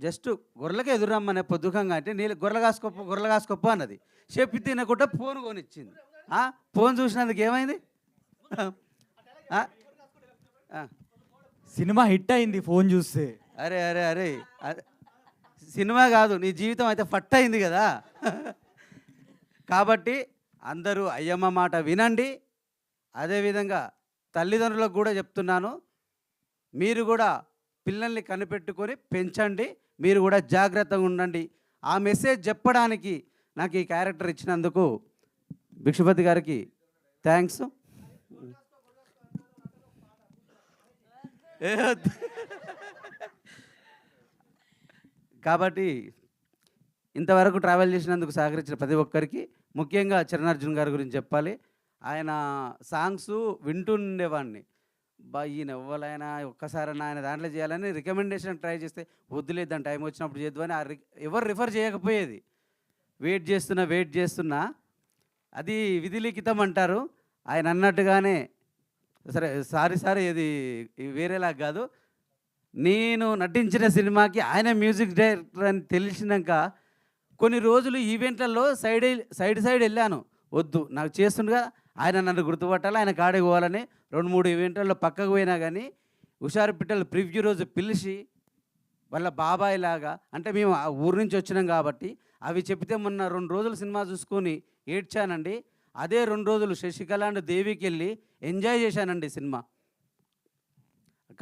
జస్ట్ గొర్రెలకి ఎదురమ్మనే పొద్దుకంగా అంటే నీళ్ళు గొర్రెలు కాసుకోప్ప అన్నది. చెప్పి తినకుండా ఫోన్ కొనిచ్చింది. ఫోన్ చూసినందుకు ఏమైంది? సినిమా హిట్ అయింది ఫోన్ చూస్తే. అరే అరే అరే, సినిమా కాదు నీ జీవితం అయితే ఫట్ అయింది కదా. కాబట్టి అందరూ అయ్యమ్మ మాట వినండి. అదేవిధంగా తల్లిదండ్రులకు కూడా చెప్తున్నాను, మీరు కూడా పిల్లల్ని కనిపెట్టుకొని పెంచండి, మీరు కూడా జాగ్రత్తగా ఉండండి. ఆ మెసేజ్ చెప్పడానికి నాకు ఈ క్యారెక్టర్ ఇచ్చినందుకు భిక్షపతి గారికి థ్యాంక్స్. కాబట్టి ఇంతవరకు ట్రావెల్ చేసినందుకు సహకరించిన ప్రతి ఒక్కరికి, ముఖ్యంగా చరణార్జున్ గారి గురించి చెప్పాలి. ఆయన సాంగ్స్ వింటుండేవాడిని, ఈయన ఎవ్వరైనా ఒక్కసారైనా ఆయన దాంట్లో చేయాలని రికమెండేషన్ ట్రై చేస్తే వద్దులేదు, దాని టైం వచ్చినప్పుడు చేద్దామని ఎవరు రిఫర్ చేయకపోయేది. వెయిట్ చేస్తున్నా అది విధిలిఖితం అంటారు. ఆయన అన్నట్టుగానే సరే సారీ ఇది వేరేలా కాదు, నేను నటించిన సినిమాకి ఆయన మ్యూజిక్ డైరెక్టర్ అని తెలిసినాక కొన్ని రోజులు ఈవెంట్లలో సైడ్ వెళ్ళాను. వద్దు, నాకు చేస్తుండగా ఆయన నన్ను గుర్తుపట్టాలి, ఆయన కాడికి పోవాలని 2-3 ఈవెంట్లలో పక్కకు పోయినా కానీ హుషారు పిట్టలు ప్రివ్యూ రోజు పిలిచి వాళ్ళ బాబాయ్ లాగా, అంటే మేము ఆ ఊరు నుంచి వచ్చినాం కాబట్టి అవి చెప్తే మొన్న 2 రోజులు సినిమా చూసుకొని ఏడ్చానండి. అదే 2 రోజులు శశికళ అండ్ దేవికి వెళ్ళి ఎంజాయ్ చేశానండి సినిమా.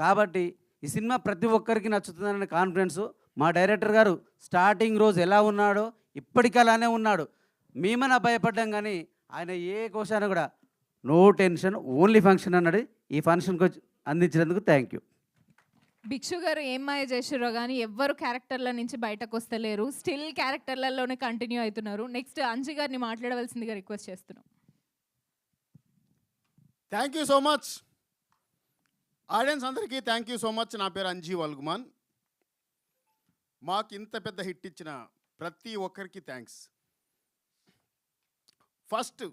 కాబట్టి ఈ సినిమా ప్రతి ఒక్కరికి నచ్చుతుందనే కాన్ఫిడెన్సు. మా డైరెక్టర్ గారు స్టార్టింగ్ రోజు ఎలా ఉన్నాడో ఇప్పటికీ అలానే ఉన్నాడు. మేమన్నా భయపడ్డాం కానీ ఆయన ఏ కోశాన కూడా నో టెన్షన్, ఓన్లీ ఫంక్షన్ అన్నాడు. ఈ ఫంక్షన్కి వచ్చి అందించినందుకు థ్యాంక్ యూ. భిక్షు గారు ఏం మాయ చేసారో కానీ ఎవ్వరు క్యారెక్టర్ల నుంచి బయటకు వస్తలేరు, స్టిల్ క్యారెక్టర్లలోనే కంటిన్యూ అవుతున్నారు. నెక్స్ట్ అంజి గారిని మాట్లాడవలసిందిగా రిక్వెస్ట్ చేస్తున్నాం. Thank you so much audience అందరికీ థ్యాంక్ యూ సో మచ్. నా పేరు అంజీ వల్గుమాన్. మాకు ఇంత పెద్ద హిట్ ఇచ్చిన ప్రతి ఒక్కరికి థ్యాంక్స్. ఫస్ట్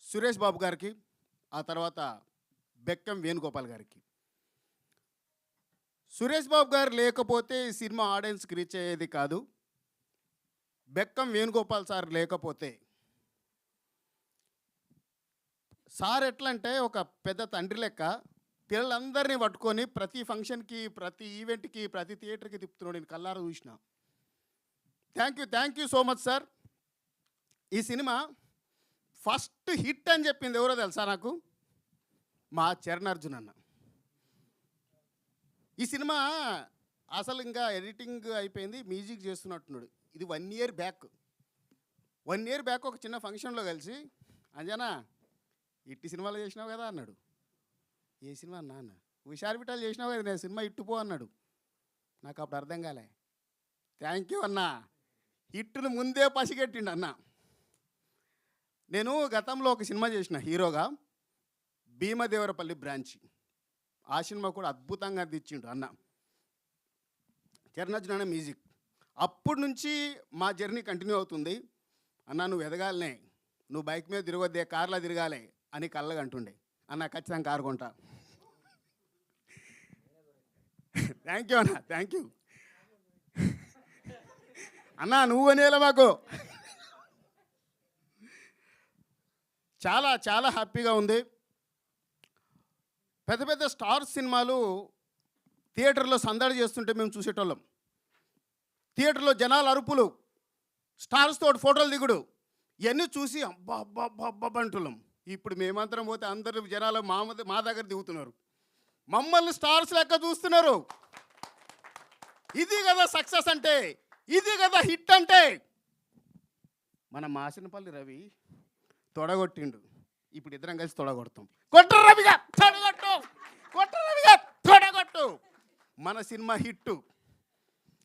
సురేష్ బాబు గారికి, ఆ తర్వాత బెక్కం వేణుగోపాల్ గారికి. సురేష్ బాబు గారు లేకపోతే ఈ సినిమా ఆడియన్స్కి రీచ్ అయ్యేది కాదు. బెక్కం వేణుగోపాల్ సార్ లేకపోతే, సార్ ఎట్లా అంటే ఒక పెద్ద తండ్రి లెక్క పిల్లలందరినీ పట్టుకొని ప్రతి ఫంక్షన్కి, ప్రతి ఈవెంట్కి, ప్రతి థియేటర్కి తిప్పుతున్నాడు. నేను కల్లారా చూసిన. Thank you so much sir. ఈ సినిమా ఫస్ట్ హిట్ అని చెప్పింది ఎవరో తెలుసా నాకు? మా చరణ్ అర్జున్ అన్న. ఈ సినిమా అసలు ఇంకా ఎడిటింగ్ అయిపోయింది, మ్యూజిక్ చేస్తున్నట్టున్నాడు. ఇది 1 year బ్యాక్. 1 year బ్యాక్ ఒక చిన్న ఫంక్షన్లో కలిసి, అంజనా ఇట్టి సినిమాలు చేసినావు కదా అన్నాడు. ఏ సినిమా అన్నా అన్న? హుషారు బిట్టాలు చేసినావు కదా, నేను సినిమా ఇట్టుపో అన్నాడు. నాకు అప్పుడు అర్థం కాలే. థ్యాంక్ యూ అన్న, హిట్టును ముందే పసిగట్టిండు అన్న. నేను గతంలో ఒక సినిమా చేసిన హీరోగా, భీమదేవరపల్లి బ్రాంచ్. ఆ సినిమా కూడా అద్భుతంగా తెచ్చిండు అన్న. చరణ్ అర్జున్ అనే మ్యూజిక్. అప్పటి నుంచి మా జర్నీ కంటిన్యూ అవుతుంది. అన్న నువ్వు ఎదగాలనే, నువ్వు బైక్ మీద తిరగొద్దే, కార్లో తిరగాలి అని కళ్ళగా అంటుండే. అన్న ఖచ్చితంగా కారు కొంటా. థ్యాంక్ యూ అన్న, థ్యాంక్ యూ అన్న. నువ్వు అనేలా మాకు చాలా చాలా హ్యాపీగా ఉంది. పెద్ద పెద్ద స్టార్ సినిమాలు థియేటర్లో సందడి చేస్తుంటే మేము చూసేటోళ్ళం. థియేటర్లో జనాల అరుపులు, స్టార్స్ తోటి ఫోటోలు దిగుడు, ఇవన్నీ చూసి అబ్బా అబ్బా అబ్బా అబ్బా అంటున్నాం. ఇప్పుడు మేమంతరం పోతే అందరు జనాలు మా దగ్గర దిగుతున్నారు, మమ్మల్ని స్టార్స్ లెక్క చూస్తున్నారు. ఇది కదా సక్సెస్ అంటే, ఇది కదా హిట్ అంటే. మన మాసినపల్లి రవి తొడగొట్టిండు, ఇప్పుడు ఇద్దరం కలిసి తొడగొడతాం. కొట్టు రవిగా తొడగొట్టు, కొట్టు రవిగా తొడగొట్టు. మన సినిమా హిట్టు.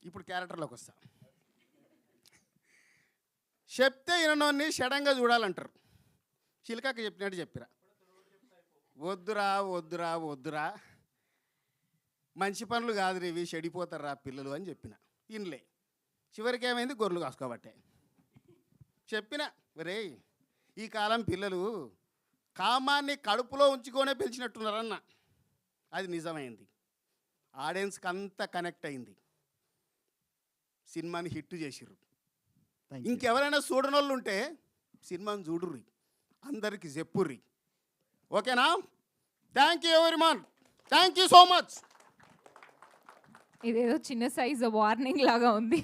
ఇప్పుడు క్యారెక్టర్లోకి వస్తా. చెప్తే విననోన్ని షడంగా చూడాలంటారు. చిలకాకి చెప్పినట్టు చెప్పిరా. వద్దురా వద్దురా వద్దురా, మంచి పనులు కాదు ఇవి, చెడిపోతారా పిల్లలు అని చెప్పిన. ఇన్లే. చివరికి ఏమైంది, గొర్రెలు కాసుకోబట్టే. చెప్పిన రే, ఈ కాలం పిల్లలు కామాన్ని కడుపులో ఉంచుకొనే పెంచినట్టున్నారన్న. అది నిజమైంది. ఆడియన్స్కి అంతా కనెక్ట్ అయింది. సినిమాని హిట్ చేసిర్రు. ఇంకెవరైనా చూడనోళ్ళు ఉంటే సినిమాని చూడుర్రి, అందరికి చెప్పుర్రి. ఓకేనా? Thank you everyone, thank you so much. ఇదేదో చిన్న సైజ్ వార్నింగ్ లాగా ఉంది.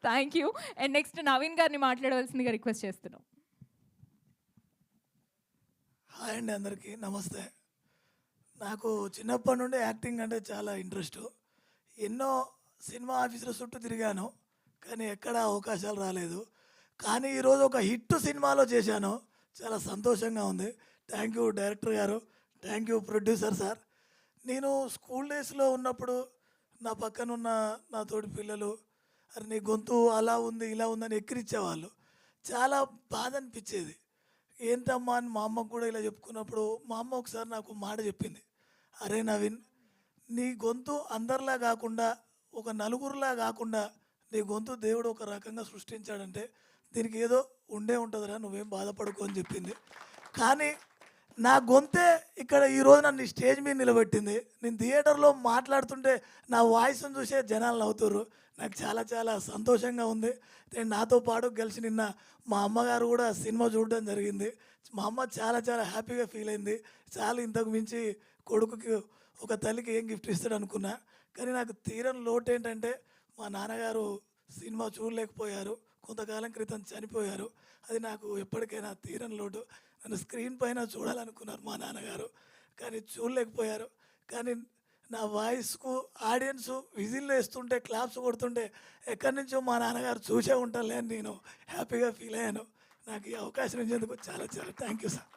Thank you. And next Naveen గారిని మాట్లాడవలసిందిగా రిక్వెస్ట్ చేస్తున్నాం. హాయ్ అండి, అందరికీ నమస్తే. నాకు చిన్నప్పటి నుండి యాక్టింగ్ అంటే చాలా ఇంట్రెస్ట్. ఎన్నో సినిమా ఆఫీసుల చుట్టూ తిరిగాను, కానీ ఎక్కడ అవకాశాలు రాలేదు. కానీ ఈరోజు ఒక హిట్ సినిమాలో చేశాను, చాలా సంతోషంగా ఉంది. థ్యాంక్ యూ డైరెక్టర్ గారు, థ్యాంక్ యూ ప్రొడ్యూసర్ సార్. నేను స్కూల్ డేస్లో ఉన్నప్పుడు నా పక్కనున్న నా తోటి పిల్లలు అరే నీ గొంతు అలా ఉంది ఇలా ఉందని ఎక్కిరిచ్చేవాళ్ళు. చాలా బాధ అనిపించేది. ఏంటమ్మా అని మా అమ్మకు కూడా ఇలా చెప్పుకున్నప్పుడు మా అమ్మ ఒకసారి నాకు మాట చెప్పింది, అరే నవీన్, నీ గొంతు అందరిలా కాకుండా, ఒక నలుగురిలా కాకుండా నీ గొంతు దేవుడు ఒక రకంగా సృష్టించాడంటే దీనికి ఏదో ఉండే ఉంటుందిరా, నువ్వేం బాధపడుకో అని చెప్పింది. కానీ నా గొంతే ఇక్కడ ఈరోజు నన్ను స్టేజ్ మీద నిలబెట్టింది. నేను థియేటర్లో మాట్లాడుతుంటే నా వాయిస్ని చూసే జనాలు నవ్వుతారు. నాకు చాలా చాలా సంతోషంగా ఉంది. నేను నాతో పాటు కలిసి నిన్న మా అమ్మగారు కూడా సినిమా చూడడం జరిగింది. మా అమ్మ చాలా చాలా హ్యాపీగా ఫీల్ అయింది. చాలా ఇంతకు మించి కొడుకుకి ఒక తల్లికి ఏం గిఫ్ట్ ఇస్తాడు అనుకున్నా. కానీ నాకు తీరని లోటు ఏంటంటే మా నాన్నగారు సినిమా చూడలేకపోయారు, కొంతకాలం క్రితం చనిపోయారు. అది నాకు ఎప్పటికైనా తీరని లోటు. నన్ను స్క్రీన్ పైన చూడాలనుకున్నారు మా నాన్నగారు, కానీ చూడలేకపోయారు. కానీ నా వాయిస్కు ఆడియన్స్ విజిల్ వేస్తుంటే, క్లాప్స్ కొడుతుంటే ఎక్కడి నుంచో మా నాన్నగారు చూసే ఉంటారులే అని నేను హ్యాపీగా ఫీల్ అయ్యాను. నాకు ఈ అవకాశం ఇచ్చేందుకు చాలా చాలా thank you sir.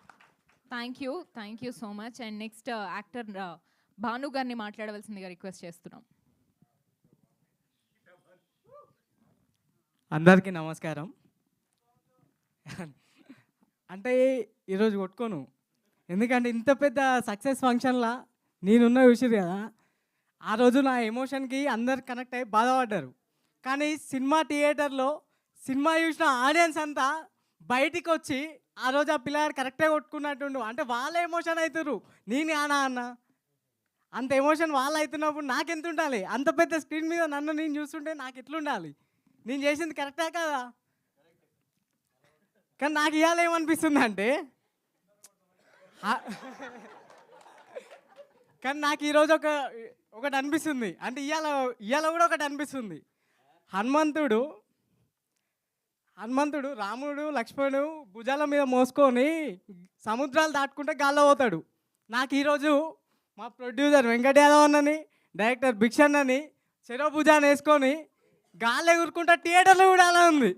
Thank you so much. And next actor Bhanu గారిని మాట్లాడవలసిందిగా రిక్వెస్ట్ చేస్తున్నాం. అందరికీ నమస్కారం. అంటే ఈరోజు కొట్టుకోను, ఎందుకంటే ఇంత పెద్ద సక్సెస్ ఫంక్షన్లా నేనున్న విషయం కదా, ఆ రోజు నా ఎమోషన్కి అందరు కనెక్ట్ అయ్యి బాధపడ్డారు. కానీ సినిమా థియేటర్లో సినిమా చూసిన ఆడియన్స్ అంతా బయటికి వచ్చి ఆ రోజు ఆ పిల్లగాడు కరెక్టే కొట్టుకున్నట్టుండు. అంటే వాళ్ళ ఎమోషన్ అవుతారు, నేను ఆనా అన్న అంత ఎమోషన్ వాళ్ళు అవుతున్నప్పుడు నాకెంత ఉండాలి? అంత పెద్ద స్క్రీన్ మీద నన్ను నేను చూస్తుంటే నాకు ఎట్లుండాలి? నేను చేసింది కరెక్టే కదా? కానీ నాకు ఇవాళ ఏమనిపిస్తుంది అంటే కానీ నాకు ఈరోజు ఒకటి అనిపిస్తుంది. అంటే ఇవాళ కూడా ఒకటి అనిపిస్తుంది. హనుమంతుడు రాముడు లక్ష్మణుడు భుజాల మీద మోసుకొని సముద్రాలు దాటుకుంటే గాల్లో పోతాడు. నాకు ఈరోజు మా ప్రొడ్యూసర్ వెంకట యాదవ్ అన్నని, డైరెక్టర్ భిక్షణ్ అని చెరో భుజాన్ని వేసుకొని గాల్లో ఎగురుకుంటా థియేటర్లో కూడా అలా ఉంది.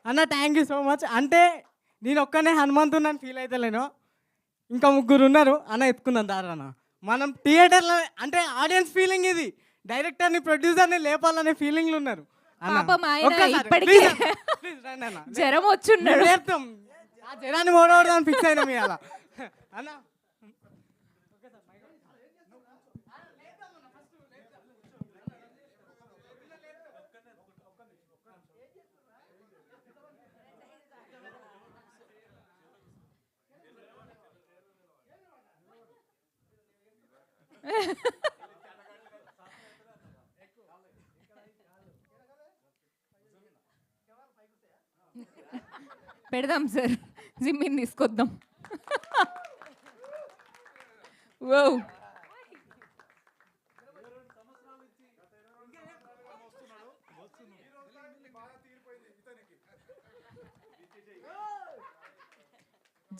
అన్న థ్యాంక్ యూ సో మచ్. అంటే నేను ఒక్కనే హనుమంతుడిని ఫీల్ అవుతలేను, ఇంకా ముగ్గురు ఉన్నారు అన్న ఎత్తుకుందాం దారన్న. మనం థియేటర్లో అంటే ఆడియన్స్ ఫీలింగ్ ఇది, డైరెక్టర్ని ప్రొడ్యూసర్ని లేపాలనే ఫీలింగ్లు ఉన్నారు. పాపం ఆయన ఇప్పటికీ జ్వరం వచ్చున్నాడు. ఆ జ్వరాన్ని ఓడవడానికి ఫిక్స్ అయినా మీ అలా అన్న. పెడదాం సార్, జిమ్మిని తీసుకొద్దాం. ఓ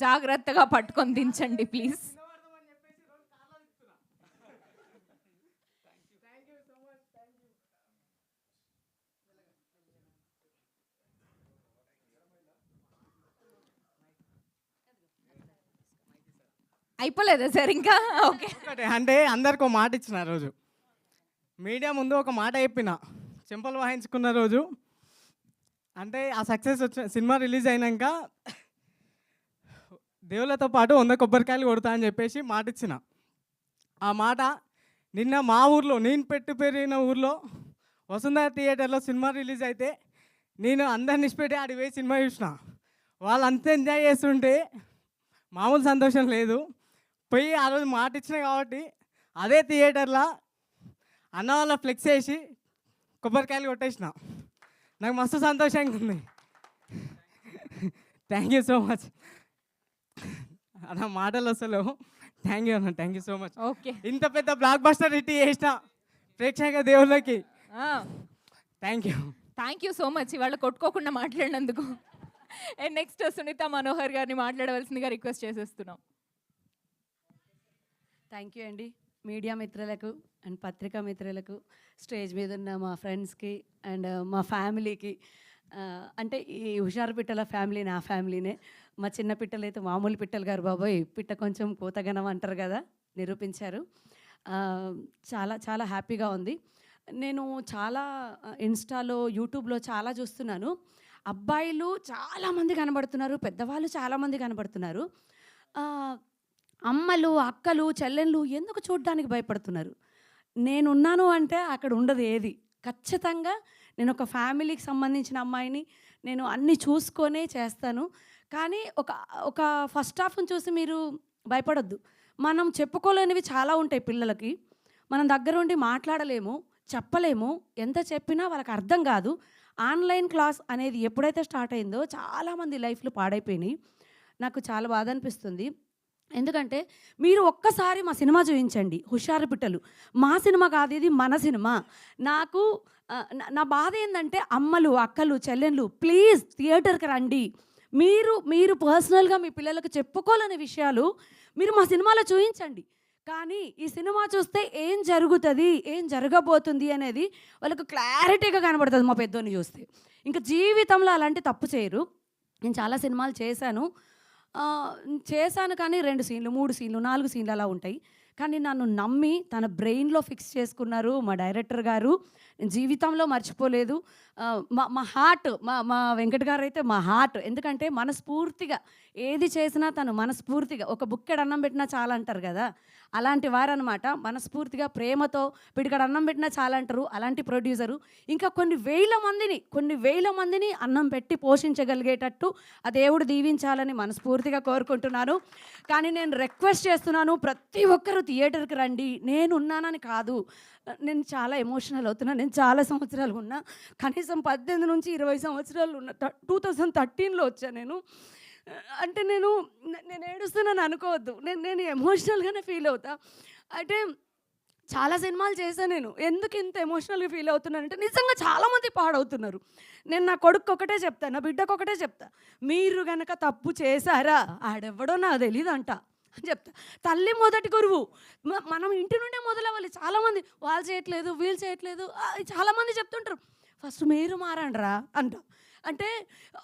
జాగ్రత్తగా పట్టుకొని దించండి ప్లీజ్. అయిపోలేదా సార్ ఇంకా? ఓకే. అంటే అందరికి ఒక మాట ఇచ్చిన రోజు మీడియా ముందు ఒక మాట చెప్పిన, చెంపలు వాయించుకున్న రోజు అంటే ఆ సక్సెస్ వచ్చిన సినిమా రిలీజ్ అయినాక దేవుళ్ళతో పాటు 100 కొబ్బరికాయలు కొడతా అని చెప్పేసి మాట ఇచ్చిన. ఆ మాట నిన్న మా ఊర్లో, నేను పెరిగిన ఊర్లో వసుంధర థియేటర్లో సినిమా రిలీజ్ అయితే నేను అందరిని ఇష్టపెట్టి ఆడికి పోయి సినిమా చూసిన. వాళ్ళు అంత ఎంజాయ్ చేస్తుంటే మామూలు సంతోషం లేదు. పోయి ఆ రోజు మాట ఇచ్చిన కాబట్టి అదే థియేటర్లో అన్న వాళ్ళ ఫ్లెక్స్ వేసి కొబ్బరికాయలు కొట్టేసిన. నాకు మస్తు సంతోషంగా ఉంది. థ్యాంక్ యూ సో మచ్ అన్న. మాటలు అసలు థ్యాంక్ యూ అన్న, thank you so much. Okay, ఇంత పెద్ద బ్లాక్ బస్టర్ హిట్ చేసిన ప్రేక్షక దేవుళ్ళకి thank you. Thank you so much ఇవాళ కొట్టుకోకుండా మాట్లాడినందుకు. అండ్ నెక్స్ట్ సునీత మనోహర్ గారిని మాట్లాడవలసిందిగా రిక్వెస్ట్ చేసేస్తున్నాం. థ్యాంక్ యూ అండి. మీడియా మిత్రులకు అండ్ పత్రికా మిత్రులకు, స్టేజ్ మీద ఉన్న మా ఫ్రెండ్స్కి అండ్ మా ఫ్యామిలీకి. అంటే ఈ హుషారు పిట్టల ఫ్యామిలీ నా ఫ్యామిలీనే. మా చిన్న పిట్టలు అయితే మామూలు పిట్టలు గారు బాబోయ్, పిట్ట కొంచెం కూతగనం అంటారు కదా, నిరూపించారు. చాలా చాలా హ్యాపీగా ఉంది. నేను చాలా ఇన్స్టాలో యూట్యూబ్లో చాలా చూస్తున్నాను. అబ్బాయిలు చాలామంది కనబడుతున్నారు, పెద్దవాళ్ళు చాలామంది కనబడుతున్నారు. అమ్మలు అక్కలు చెల్లెళ్ళు ఎందుకు చూడడానికి భయపడుతున్నారు? నేనున్నాను అంటే అక్కడ ఉండదు ఏది. ఖచ్చితంగా నేను ఒక ఫ్యామిలీకి సంబంధించిన అమ్మాయిని, నేను అన్నీ చూసుకొనే చేస్తాను. కానీ ఒక ఫస్ట్ హాఫ్ని చూసి మీరు భయపడొద్దు. మనం చెప్పుకోలేనివి చాలా ఉంటాయి పిల్లలకి. మనం దగ్గర ఉండి మాట్లాడలేము, చెప్పలేము. ఎంత చెప్పినా వాళ్ళకి అర్థం కాదు. ఆన్లైన్ క్లాస్ అనేది ఎప్పుడైతే స్టార్ట్ అయిందో చాలామంది లైఫ్లు పాడైపోయినాయి. నాకు చాలా బాధ అనిపిస్తుంది. ఎందుకంటే మీరు ఒక్కసారి మా సినిమా చూపించండి, హుషారు పిట్టలు. మా సినిమా కాదు, ఇది మన సినిమా. నాకు నా బాధ ఏంటంటే అమ్మలు అక్కలు చెల్లెళ్ళు ప్లీజ్ థియేటర్కి రండి. మీరు పర్సనల్గా మీ పిల్లలకు చెప్పుకోలేని విషయాలు మీరు మా సినిమాలో చూపించండి. కానీ ఈ సినిమా చూస్తే ఏం జరుగుతుంది, ఏం జరగబోతుంది అనేది వాళ్ళకు క్లారిటీగా కనబడుతుంది. మా పెద్దోని చూస్తే ఇంకా జీవితంలో అలాంటి తప్పు చేయరు. నేను చాలా సినిమాలు చేశాను కానీ 2 సీన్లు 3 సీన్లు 4 సీన్లు అలా ఉంటాయి. కానీ నన్ను నమ్మి తన బ్రెయిన్లో ఫిక్స్ చేసుకున్నారు మా డైరెక్టర్ గారు. నేను జీవితంలో మర్చిపోలేదు. మా హార్ట్ మా వెంకట్ గారు అయితే మా హార్ట్. ఎందుకంటే మనస్ఫూర్తిగా ఏది చేసినా తను మనస్ఫూర్తిగా, ఒక బుక్కెడు అన్నం పెట్టినా చాలా అంటారు కదా, అలాంటి వారనమాట. మనస్ఫూర్తిగా ప్రేమతో పిడికడ అన్నం పెట్టినా చాలా అంటారు, అలాంటి ప్రొడ్యూసరు. ఇంకా కొన్ని వేల మందిని అన్నం పెట్టి పోషించగలిగేటట్టు ఆ దేవుడు దీవించాలని మనస్ఫూర్తిగా కోరుకుంటున్నాను. కానీ నేను రిక్వెస్ట్ చేస్తున్నాను, ప్రతి ఒక్కరూ థియేటర్కి రండి. నేను ఉన్నానని కాదు, నేను చాలా ఎమోషనల్ అవుతున్నా. నేను చాలా సంవత్సరాలు ఉన్నా, కనీసం 18 నుంచి 20 సంవత్సరాలు ఉన్న. 2013లో వచ్చాను నేను. అంటే నేను ఏడుస్తున్నాను అనుకోవద్దు, నేను ఎమోషనల్గానే ఫీల్ అవుతా. అంటే చాలా సినిమాలు చేశాను నేను. ఎందుకు ఇంత ఎమోషనల్గా ఫీల్ అవుతున్నానంటే నిజంగా చాలామంది పాడవుతున్నారు. నేను నా కొడుకు ఒకటే చెప్తా, నా బిడ్డకు ఒకటే చెప్తా, మీరు కనుక తప్పు చేశారా ఆడెవ్వడో నాకు తెలియదంట అని చెప్తా. తల్లి మొదటి గురువు. మనం ఇంటి నుండే మొదలవ్వాలి. చాలామంది వాళ్ళు చేయట్లేదు, వీళ్ళు చేయట్లేదు, చాలామంది చెప్తుంటారు. ఫస్ట్ మీరు మారండిరా అంట. అంటే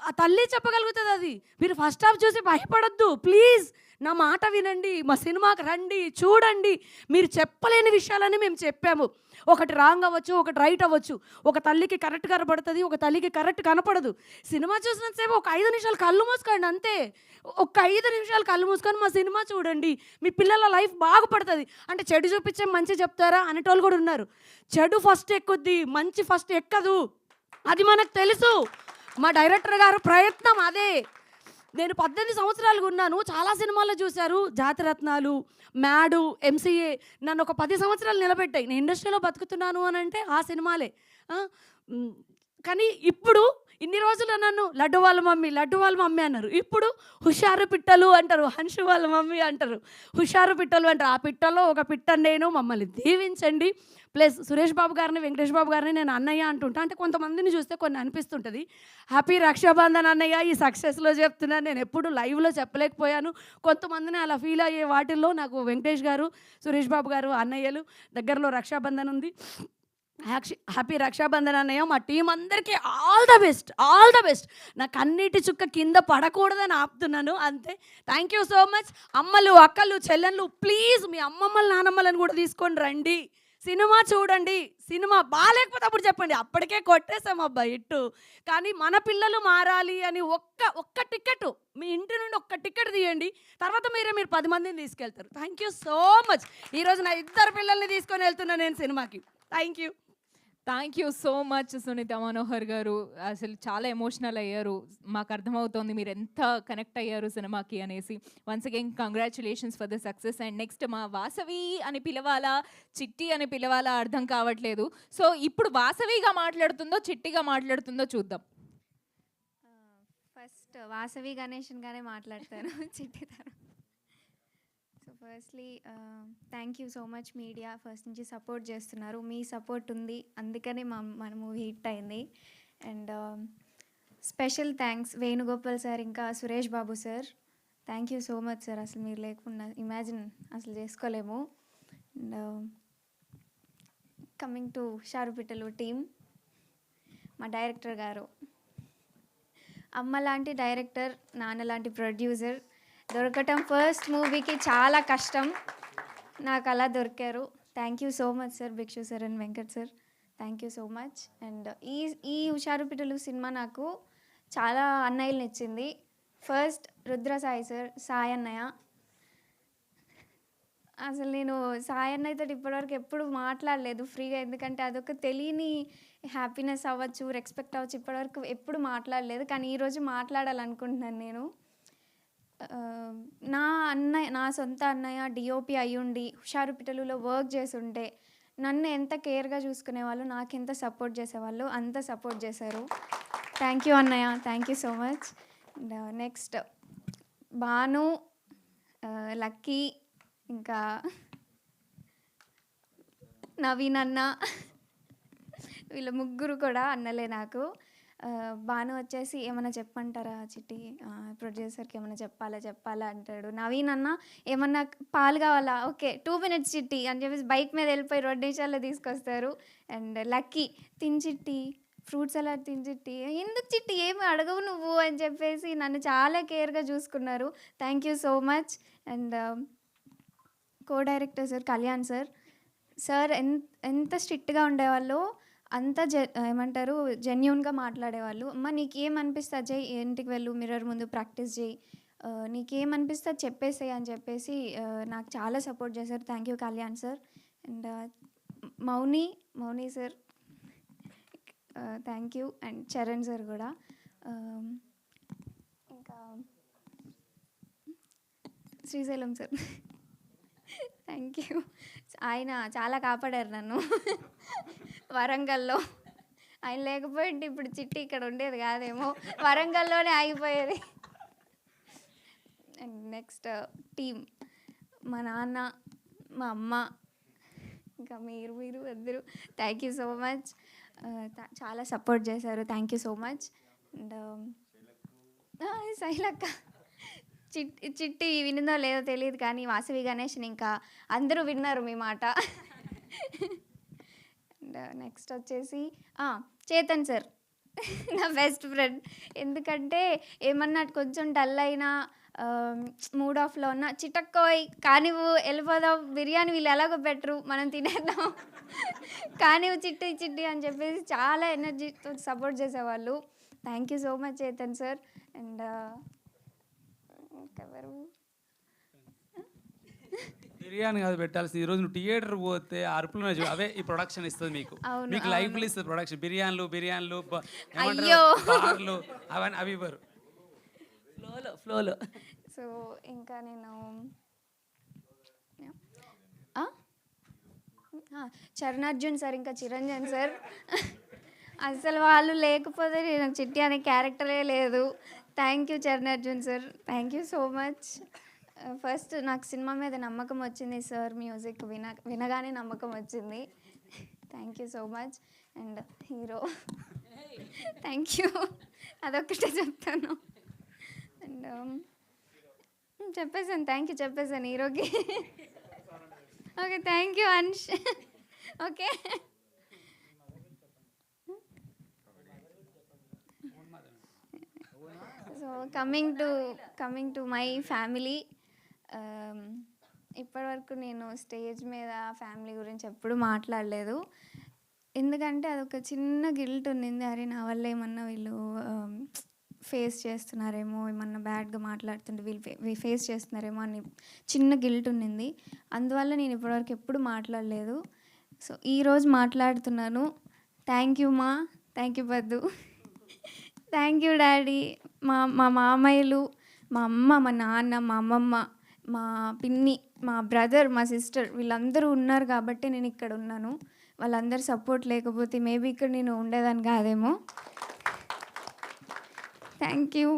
ఆ తల్లి చెప్పగలుగుతుంది అది. మీరు ఫస్ట్ హాఫ్ చూసి భయపడొద్దు ప్లీజ్, నా మాట వినండి, మా సినిమాకి రండి, చూడండి. మీరు చెప్పలేని విషయాలని మేము చెప్పాము. ఒకటి రాంగ్ అవ్వచ్చు, ఒకటి రైట్ అవ్వచ్చు. ఒక తల్లికి కరెక్ట్ కనపడుతుంది, ఒక తల్లికి కరెక్ట్ కనపడదు. సినిమా చూసినంతసేపు ఒక 5 నిమిషాలు కళ్ళు మూసుకోండి అంతే. ఒక 5 నిమిషాలు కళ్ళు మూసుకొని మా సినిమా చూడండి, మీ పిల్లల లైఫ్ బాగుపడుతుంది. అంటే చెడు చూపించే మంచి చెప్తారా అనేటోళ్ళు కూడా ఉన్నారు. చెడు ఫస్ట్ ఎక్కుద్ది, మంచి ఫస్ట్ ఎక్కదు, అది మనకు తెలుసు. మా డైరెక్టర్ గారు ప్రయత్నం అదే. నేను 18 సంవత్సరాలుగా ఉన్నాను, చాలా సినిమాల్లో చూశారు. జాతిరత్నాలు, మ్యాడు, ఎంసీఏ నన్ను ఒక 10 సంవత్సరాలు నిలబెట్టాయి. నేను ఇండస్ట్రీలో బతుకుతున్నాను అని అంటే ఆ సినిమాలే. కానీ ఇప్పుడు ఇన్ని రోజులు నన్ను లడ్డు వాళ్ళ మమ్మీ అన్నారు. ఇప్పుడు హుషారు పిట్టలు అంటారు, హన్షు వాళ్ళ మమ్మీ అంటారు, హుషారు పిట్టలు అంటారు. ఆ పిట్టలో ఒక పిట్ట నేను, మమ్మల్ని దీవించండి. ప్లస్ సురేష్ బాబు గారిని, వెంకటేష్ బాబు గారిని నేను అన్నయ్య అంటుంటా. అంటే కొంతమందిని చూస్తే కొన్ని అనిపిస్తుంటుంది. హ్యాపీ రక్షాబంధన్ అన్నయ్య, ఈ సక్సెస్లో చెప్తున్నాను. నేను ఎప్పుడు లైవ్లో చెప్పలేకపోయాను. కొంతమందిని అలా ఫీల్ అయ్యే వాటిల్లో నాకు వెంకటేష్ గారు, సురేష్ బాబు గారు అన్నయ్యలు. దగ్గరలో రక్షాబంధన్ ఉంది. హ్యాపీ రక్షాబంధన్ అన్నయ్య. మా టీం అందరికీ ఆల్ ద బెస్ట్. నాకు అన్నిటి చుక్క కింద పడకూడదని ఆపుతున్నాను అంతే. Thank you so much. అమ్మలు, అక్కలు, చెల్లెళ్ళు, ప్లీజ్ మీ అమ్మమ్మలు, నానమ్మలను కూడా తీసుకొని రండి, సినిమా చూడండి. సినిమా బాగాలేకపోతే అప్పుడు చెప్పండి, అప్పటికే కొట్టేసాం అబ్బా ఇట్టు. కానీ మన పిల్లలు మారాలి అని ఒక్క టికెట్, మీ ఇంటి నుండి ఒక్క టికెట్ తీయండి, తర్వాత మీరు 10 మందిని తీసుకెళ్తారు. Thank you so much. ఈరోజు నా 2 పిల్లల్ని తీసుకొని వెళ్తున్నాను నేను సినిమాకి. Thank you so much Sunitha Manohar గారు. అసలు చాలా ఎమోషనల్ అయ్యారు. మాకు అర్థమవుతోంది మీరు ఎంత కనెక్ట్ అయ్యారు సినిమాకి అనేసి. Once again congratulations for the success. And next మా వాసవి అని పిలవాలా, చిట్టి అని పిలవాలా అర్థం కావట్లేదు. సో ఇప్పుడు వాసవిగా మాట్లాడుతుందో చిట్టిగా మాట్లాడుతుందో చూద్దాం. ఫస్ట్ వాసవి గణేషన్గానే మాట్లాడతాను చిట్టి తర్వాత. So firstly thank you so much media, first నుంచి సపోర్ట్ చేస్తున్నారు. మీ సపోర్ట్ ఉంది, అందుకనే మన మూవీ హిట్ అయింది. And special thanks Venugopal sir, ఇంకా Suresh Babu sir. Thank you so much sir. అసలు మీరు లేకుండా ఇమాజిన్ అసలు చేసుకోలేము. అండ్ కమింగ్ టు షారుపిట్టలు టీమ్, మా డైరెక్టర్ గారు, అమ్మ లాంటి డైరెక్టర్, నాన్న లాంటి ప్రొడ్యూసర్ దొరకటం ఫస్ట్ మూవీకి చాలా కష్టం. నాకు అలా దొరికారు. Thank you so much sir, Bhikshu sir and Venkat sir. Thank you so much. And ఈ హుషారు పిట్టలు సినిమా నాకు చాలా అన్నయ్యలను ఇచ్చింది. ఫస్ట్ రుద్ర సాయి సార్, సాయి అన్నయ్య. అసలు నేను సాయి అన్నయ్యతో ఇప్పటివరకు ఎప్పుడు మాట్లాడలేదు ఫ్రీగా, ఎందుకంటే అదొక తెలియని హ్యాపీనెస్ అవ్వచ్చు, రెస్పెక్ట్ అవ్వచ్చు. ఇప్పటివరకు ఎప్పుడు మాట్లాడలేదు, కానీ ఈరోజు మాట్లాడాలనుకుంటున్నాను నేను. నా సొంత అన్నయ్య డిఓపి అయ్యుండి హుషారు పిట్టలులో వర్క్ చేసి ఉంటే నన్ను ఎంత కేర్గా చూసుకునేవాళ్ళు, నాకు ఎంత సపోర్ట్ చేసేవాళ్ళు, అంత సపోర్ట్ చేశారు. థ్యాంక్ యూ అన్నయ్య, thank you so much. And next Bhanu, lucky, ఇంకా నవీన్ అన్న, వీళ్ళ ముగ్గురు కూడా అన్నలే నాకు. భాను వచ్చేసి ఏమైనా చెప్పంటారా చిట్టి, ప్రొడ్యూసర్కి ఏమైనా చెప్పాలా అంటాడు. నవీన్ అన్న ఏమన్నా పాలు కావాలా, ఓకే 2 minutes చిట్టి అని చెప్పేసి బైక్ మీద వెళ్ళిపోయి 2 నిమిషాల్లో తీసుకొస్తారు. అండ్ లక్కీ, తిని చిట్టి, ఫ్రూట్స్ అలా తిని చిట్టి, ఎందుకు చిట్టి ఏమి అడగవు నువ్వు అని చెప్పేసి నన్ను చాలా కేర్గా చూసుకున్నారు. Thank you so much. And co director sir Kalyan sir. Sir ఎంత స్ట్రిక్ట్గా ఉండేవాళ్ళు, అంత ఏమంటారు జెన్యూన్గా మాట్లాడేవాళ్ళు. అమ్మ నీకేమనిపిస్తే అజయ్ ఇంటికి వెళ్ళు, మిర్రర్ ముందు ప్రాక్టీస్ చేయి, నీకేమనిపిస్తే చెప్పేసేయి అని చెప్పేసి నాకు చాలా సపోర్ట్ చేశారు. Thank you Kalyan sir. And Mouni sir thank you. And Charan sir కూడా. ఇంకా శ్రీశైలం సార్ థ్యాంక్ యూ. ఆయన చాలా కాపాడారు నన్ను వరంగల్లో. ఆయన లేకపోయింటే ఇప్పుడు చిట్టి ఇక్కడ ఉండేది కాదేమో, వరంగల్లోనే ఆగిపోయేది. అండ్ నెక్స్ట్ టీమ్, మా నాన్న, మా అమ్మ, ఇంకా మీరు అందరూ థ్యాంక్ యూ సో మచ్. చాలా సపోర్ట్ చేశారు. Thank you so much. And Shailakka, Chitti వినిందో లేదో తెలియదు కానీ వాసవి గణేష్ని ఇంకా అందరూ విన్నారు మీ మాట. అండ్ నెక్స్ట్ వచ్చేసి చేతన్ సార్ నా బెస్ట్ ఫ్రెండ్. ఎందుకంటే ఏమన్నా కొంచెం డల్ అయినా మూడ్ ఆఫ్లో ఉన్న చిటక్కోయ్ కానీ వెళ్ళిపోదాం, బిర్యానీ వీళ్ళు ఎలాగో బెటరు మనం తినేద్దాం కానీ చిట్టి అని చెప్పేసి చాలా ఎనర్జీతో సపోర్ట్ చేసేవాళ్ళు. Thank you so much Chetan sir. And ఇంకెవరు బిర్యానీ కాదు పెట్టాల్సింది. ఈరోజు నువ్వు థియేటర్ పోతే అరుపులు అవే ఈ ప్రొడక్షన్ ఇస్తుంది మీకు. మీకు లైఫ్లు ఇస్తుంది ప్రొడక్షన్. బిర్యానీలు బార్లు అవన్నీ అవి ఇవ్వరు ఫ్లోలో. సో ఇంకా నేను చరణార్జున్ సార్, ఇంకా చిరంజన్ సార్, అసలు వాళ్ళు లేకపోతే నాకు చిట్టి అనే క్యారెక్టరే లేదు. Thank you Charanarjun sir, thank you so much. First నాకు సినిమా మీద నమ్మకం వచ్చింది సార్, మ్యూజిక్ వినగానే నమ్మకం వచ్చింది. Thank you so much. And hero thank you, అదొక్కటే చెప్తాను. అండ్ చెప్పేసాను, థ్యాంక్ యూ చెప్పేసాను హీరోకి. Okay thank you Ansh. Okay so coming to my family. ఇప్పటివరకు నేను స్టేజ్ మీద ఫ్యామిలీ గురించి ఎప్పుడు మాట్లాడలేదు. ఎందుకంటే అదొక చిన్న గిల్ట్ ఉన్నింది. అరే నా వల్ల ఏమన్నా వీళ్ళు ఫేస్ చేస్తున్నారేమో, ఏమన్నా బ్యాడ్గా మాట్లాడుతుంటే వీళ్ళు ఫేస్ చేస్తున్నారేమో అని చిన్న గిల్ట్ ఉన్నింది. అందువల్ల నేను ఇప్పటివరకు ఎప్పుడు మాట్లాడలేదు. సో ఈరోజు మాట్లాడుతున్నాను. థ్యాంక్ యూ మా, థ్యాంక్ యూ పద్దు, థ్యాంక్ యూ డాడీ, మా మామయ్యలు, మా అమ్మ, మా నాన్న, మా అమ్మమ్మ, మా పిన్ని, మా బ్రదర్, మా సిస్టర్, వీళ్ళందరూ ఉన్నారు కాబట్టి నేను ఇక్కడ ఉన్నాను. వాళ్ళందరూ సపోర్ట్ లేకపోతే మేబీ ఇక్కడ నేను ఉండేదాన్ని కాదేమో. Thank you.